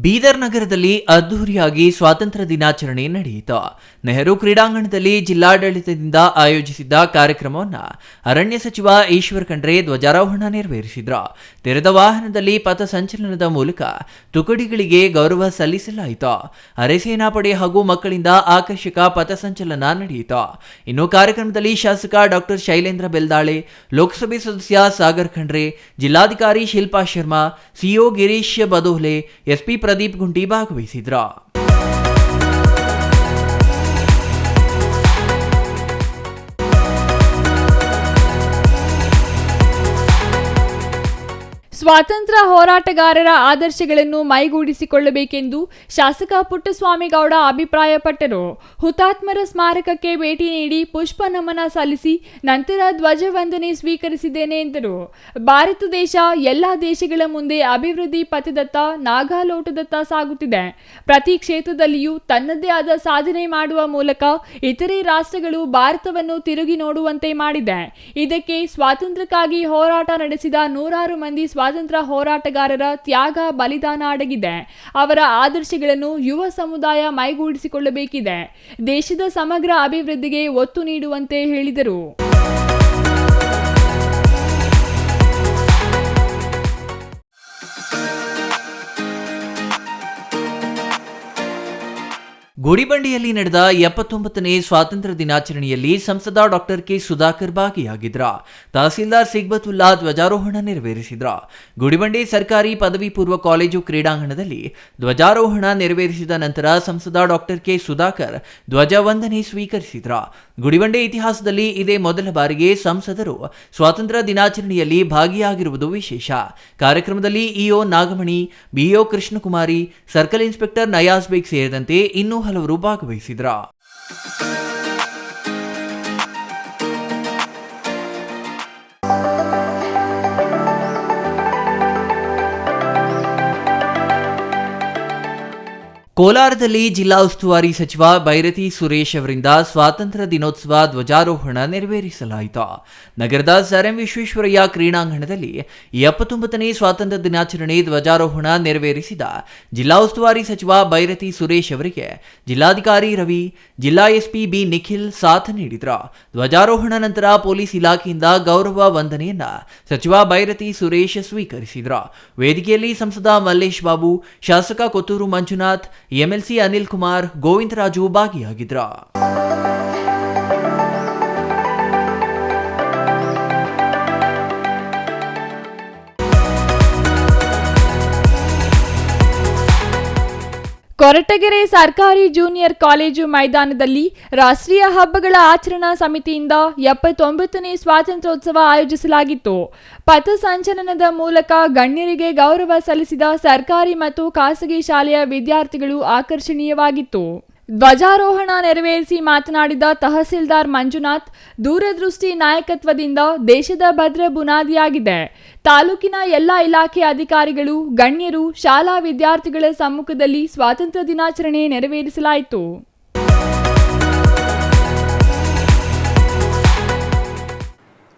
ಬೀದರ್ ನಗರದಲ್ಲಿ ಅದ್ದೂರಿಯಾಗಿ ಸ್ವಾತಂತ್ರ್ಯ ದಿನಾಚರಣೆ ನಡೆಯಿತು. ನೆಹರು ಕ್ರೀಡಾಂಗಣದಲ್ಲಿ ಜಿಲ್ಲಾಡಳಿತದಿಂದ ಆಯೋಜಿಸಿದ್ದ ಕಾರ್ಯಕ್ರಮವನ್ನು ಅರಣ್ಯ ಸಚಿವ ಈಶ್ವರ್ ಖಂಡ್ರೆ ಧ್ವಜಾರೋಹಣ ನೆರವೇರಿಸಿದ್ರು. ತೆರೆದ ವಾಹನದಲ್ಲಿ ಪಥಸಂಚಲನದ ಮೂಲಕ ತುಕಡಿಗಳಿಗೆ ಗೌರವ ಸಲ್ಲಿಸಲಾಯಿತು. ಅರೆಸೇನಾ ಪಡೆ ಹಾಗೂ ಮಕ್ಕಳಿಂದ ಆಕರ್ಷಕ ಪಥಸಂಚಲನ ನಡೆಯಿತು. ಇನ್ನು ಕಾರ್ಯಕ್ರಮದಲ್ಲಿ ಶಾಸಕ ಡಾಕ್ಟರ್ ಶೈಲೇಂದ್ರ ಬೆಲ್ದಾಳೆ, ಲೋಕಸಭೆ ಸದಸ್ಯ ಸಾಗರ್ ಖಂಡ್ರೆ, ಜಿಲ್ಲಾಧಿಕಾರಿ ಶಿಲ್ಪಾ ಶರ್ಮಾ, ಸಿಒ ಗಿರೀಶ್ ಬದೋಹ್ಲೆ, ಎಸ್ಪಿ ಪ್ರದೀಪ್ ಗುಂಟಿ ಭಾಗವಹಿಸಿದ್ರು. ಸ್ವಾತಂತ್ರ್ಯ ಹೋರಾಟಗಾರರ ಆದರ್ಶಗಳನ್ನು ಮೈಗೂಡಿಸಿಕೊಳ್ಳಬೇಕೆಂದು ಶಾಸಕ ಪುಟ್ಟಸ್ವಾಮಿಗೌಡ ಅಭಿಪ್ರಾಯಪಟ್ಟರು. ಹುತಾತ್ಮರ ಸ್ಮಾರಕಕ್ಕೆ ಭೇಟಿ ನೀಡಿ ಪುಷ್ಪ ನಮನ ಸಲ್ಲಿಸಿ ನಂತರ ಧ್ವಜವಂದನೆ ಸ್ವೀಕರಿಸಿದ್ದೇನೆ ಎಂದರು. ಭಾರತ ದೇಶ ಎಲ್ಲ ದೇಶಗಳ ಮುಂದೆ ಅಭಿವೃದ್ಧಿ ಪಥದತ್ತ, ನಾಗಾಲೋಟದತ್ತ ಸಾಗುತ್ತಿದೆ. ಪ್ರತಿ ಕ್ಷೇತ್ರದಲ್ಲಿಯೂ ತನ್ನದೇ ಆದ ಸಾಧನೆ ಮಾಡುವ ಮೂಲಕ ಇತರೆ ರಾಷ್ಟ್ರಗಳು ಭಾರತವನ್ನು ತಿರುಗಿ ನೋಡುವಂತೆ ಮಾಡಿದೆ. ಇದಕ್ಕೆ ಸ್ವಾತಂತ್ರ್ಯಕ್ಕಾಗಿ ಹೋರಾಟ ನಡೆಸಿದ ನೂರಾರು ಮಂದಿ ಸ್ವಾತಂತ್ರ್ಯ ಹೋರಾಟಗಾರರ ತ್ಯಾಗ, ಬಲಿದಾನ ಅಡಗಿದೆ. ಅವರ ಆದರ್ಶಗಳನ್ನು ಯುವ ಸಮುದಾಯ ಮೈಗೂಡಿಸಿಕೊಳ್ಳಬೇಕಿದೆ. ದೇಶದ ಸಮಗ್ರ ಅಭಿವೃದ್ಧಿಗೆ ಒತ್ತು ನೀಡುವಂತೆ ಹೇಳಿದರು. ಗುಡಿಬಂಡೆಯಲ್ಲಿ ನಡೆದ 79ನೇ ಸ್ವಾತಂತ್ರ್ಯ ದಿನಾಚರಣೆಯಲ್ಲಿ ಸಂಸದ ಡಾಕ್ಟರ್ ಕೆ ಸುಧಾಕರ್ ಭಾಗಿಯಾಗಿದ್ರ. ತಹಸೀಲ್ದಾರ್ ಸಿಗ್ಬತುಲ್ಲಾ ಧ್ವಜಾರೋಹಣ ನೆರವೇರಿಸಿದ್ರ. ಗುಡಿಬಂಡೆ ಸರ್ಕಾರಿ ಪದವಿ ಪೂರ್ವ ಕಾಲೇಜು ಕ್ರೀಡಾಂಗಣದಲ್ಲಿ ಧ್ವಜಾರೋಹಣ ನೆರವೇರಿಸಿದ ನಂತರ ಸಂಸದ ಡಾಕ್ಟರ್ ಕೆ ಸುಧಾಕರ್ ಧ್ವಜವಂದನೆ ಸ್ವೀಕರಿಸಿದ್ರ. ಗುಡಿಬಂಡೆ ಇತಿಹಾಸದಲ್ಲಿ ಇದೇ ಮೊದಲ ಬಾರಿಗೆ ಸಂಸದರು ಸ್ವಾತಂತ್ರ್ಯ ದಿನಾಚರಣೆಯಲ್ಲಿ ಭಾಗಿಯಾಗಿರುವುದು ವಿಶೇಷ. ಕಾರ್ಯಕ್ರಮದಲ್ಲಿ EO Nagamani, BEO Krishnakumari, circle inspector Nayaz Baig ಸೇರಿದಂತೆ ಇನ್ನೂ ಹಲವರು ಭಾಗವಹಿಸಿದ್ರ. ಕೋಲಾರದಲ್ಲಿ ಜಿಲ್ಲಾ ಉಸ್ತುವಾರಿ ಸಚಿವ ಬೈರತಿ ಸುರೇಶ್ ಅವರಿಂದ ಸ್ವಾತಂತ್ರ್ಯ ದಿನೋತ್ಸವ ಧ್ವಜಾರೋಹಣ ನೆರವೇರಿಸಲಾಯಿತು. ನಗರದ ಸರ್ ಎಂ ವಿಶ್ವೇಶ್ವರಯ್ಯ ಕ್ರೀಡಾಂಗಣದಲ್ಲಿ 79ನೇ ಸ್ವಾತಂತ್ರ್ಯ ದಿನಾಚರಣೆ ಧ್ವಜಾರೋಹಣ ನೆರವೇರಿಸಿದ ಜಿಲ್ಲಾ ಉಸ್ತುವಾರಿ ಸಚಿವ ಬೈರತಿ ಸುರೇಶ್ ಅವರಿಗೆ ಜಿಲ್ಲಾಧಿಕಾರಿ ರವಿ, ಜಿಲ್ಲಾ ಎಸ್ಪಿ ಬಿ ನಿಖಿಲ್ ಸಾಥ್ ನೀಡಿದರು. ಧ್ವಜಾರೋಹಣ ನಂತರ ಪೊಲೀಸ್ ಇಲಾಖೆಯಿಂದ ಗೌರವ ವಂದನೆಯನ್ನ ಸಚಿವ ಬೈರತಿ ಸುರೇಶ್ ಸ್ವೀಕರಿಸಿದರು. ವೇದಿಕೆಯಲ್ಲಿ ಸಂಸದ ಮಲ್ಲೇಶ್ ಬಾಬು, ಶಾಸಕ ಕೊತ್ತೂರು ಮಂಜುನಾಥ್, ಎಂಎಲ್ಸಿ ಅನಿಲ್ ಕುಮಾರ್, ಗೋವಿಂದರಾಜು ಭಾಗಿಯಾಗಿದ್ರು. ಕೊರಟಗೆರೆ ಸರ್ಕಾರಿ ಜೂನಿಯರ್ ಕಾಲೇಜು ಮೈದಾನದಲ್ಲಿ ರಾಷ್ಟ್ರೀಯ ಹಬ್ಬಗಳ ಆಚರಣಾ ಸಮಿತಿಯಿಂದ 79ನೇ ಸ್ವಾತಂತ್ರ್ಯೋತ್ಸವ ಆಯೋಜಿಸಲಾಗಿತ್ತು. ಪಥಸಂಚಲನದ ಮೂಲಕ ಗಣ್ಯರಿಗೆ ಗೌರವ ಸಲ್ಲಿಸಿದ ಸರ್ಕಾರಿ ಮತ್ತು ಖಾಸಗಿ ಶಾಲೆಯ ವಿದ್ಯಾರ್ಥಿಗಳು ಆಕರ್ಷಣೀಯವಾಗಿತ್ತು. ಧ್ವಜಾರೋಹಣ ನೆರವೇರಿಸಿ ಮಾತನಾಡಿದ ತಹಸೀಲ್ದಾರ್ ಮಂಜುನಾಥ್, ದೂರದೃಷ್ಟಿ ನಾಯಕತ್ವದಿಂದ ದೇಶದ ಭದ್ರ ಬುನಾದಿಯಾಗಿದೆ. ತಾಲೂಕಿನ ಎಲ್ಲ ಇಲಾಖೆ ಅಧಿಕಾರಿಗಳು, ಗಣ್ಯರು, ಶಾಲಾ ವಿದ್ಯಾರ್ಥಿಗಳ ಸಮ್ಮುಖದಲ್ಲಿ ಸ್ವಾತಂತ್ರ್ಯ ದಿನಾಚರಣೆ ನೆರವೇರಿಸಲಾಯಿತು.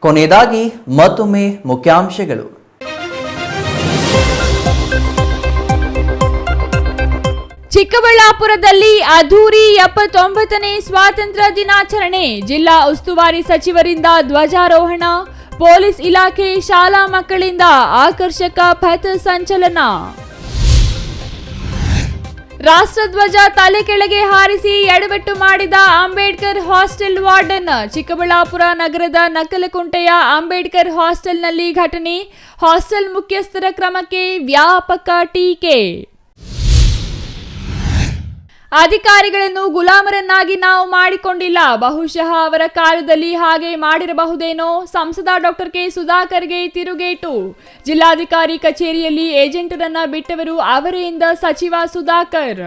ಕೊನೆಯದಾಗಿ ಮತ್ತೊಮ್ಮೆ ಮುಖ್ಯಾಂಶಗಳು. ಚಿಕ್ಕಬಳ್ಳಾಪುರದಲ್ಲಿ ಅದ್ಧೂರಿ 79ನೇ ಸ್ವಾತಂತ್ರ್ಯ ದಿನಾಚರಣೆ. ಜಿಲ್ಲಾ ಉಸ್ತುವಾರಿ ಸಚಿವರಿಂದ ಧ್ವಜಾರೋಹಣ. ಪೊಲೀಸ್ ಇಲಾಖೆ, ಶಾಲಾ ಮಕ್ಕಳಿಂದ ಆಕರ್ಷಕ ಪಥ ಸಂಚಲನ. ರಾಷ್ಟ್ರಧ್ವಜ ತಲೆ ಕೆಳಗೆ ಹಾರಿಸಿ ಎಡವಟ್ಟು ಮಾಡಿದ ಅಂಬೇಡ್ಕರ್ ಹಾಸ್ಟೆಲ್ ವಾರ್ಡನ್. ಚಿಕ್ಕಬಳ್ಳಾಪುರ ನಗರದ ನಕಲಕುಂಟೆಯ ಅಂಬೇಡ್ಕರ್ ಹಾಸ್ಟೆಲ್ನಲ್ಲಿ ಘಟನೆ. ಹಾಸ್ಟೆಲ್ ಮುಖ್ಯಸ್ಥರ ಕ್ರಮಕ್ಕೆ ವ್ಯಾಪಕ ಟೀಕೆ. ಅಧಿಕಾರಿಗಳನ್ನು ಗುಲಾಮರನ್ನಾಗಿ ನಾವು ಮಾಡಿಕೊಂಡಿಲ್ಲ, ಬಹುಶಃ ಅವರ ಕಾಲದಲ್ಲಿ ಹಾಗೆ ಮಾಡಿರಬಹುದೇನೋ. ಸಂಸದ ಡಾಕ್ಟರ್ ಕೆ ಸುಧಾಕರ್ಗೆ ತಿರುಗೇಟು. ಜಿಲ್ಲಾಧಿಕಾರಿ ಕಚೇರಿಯಲ್ಲಿ ಏಜೆಂಟರನ್ನ ಬಿಟ್ಟವರು ಅವರೇ ಎಂದ ಸಚಿವ ಸುಧಾಕರ್.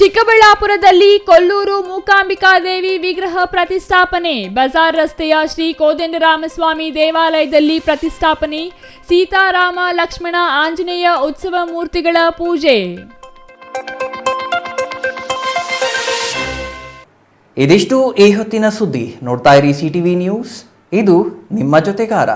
ಚಿಕ್ಕಬಳ್ಳಾಪುರದಲ್ಲಿ ಕೊಲ್ಲೂರು ಮೂಕಾಂಬಿಕಾದೇವಿ ವಿಗ್ರಹ ಪ್ರತಿಷ್ಠಾಪನೆ. ಬಜಾರ್ ರಸ್ತೆಯ ಶ್ರೀ ಕೋದಂಡರಾಮಸ್ವಾಮಿ ದೇವಾಲಯದಲ್ಲಿ ಪ್ರತಿಷ್ಠಾಪನೆ. ಸೀತಾರಾಮ, ಲಕ್ಷ್ಮಣ, ಆಂಜನೇಯ ಉತ್ಸವ ಮೂರ್ತಿಗಳ ಪೂಜೆ. ಇದಿಷ್ಟು ಈ ಹೊತ್ತಿನ ಸುದ್ದಿ. ನೋಡ್ತಾ ಇರಿ ಸಿಟಿವಿ ನ್ಯೂಸ್, ಇದು ನಿಮ್ಮ ಜೊತೆಗಾರ.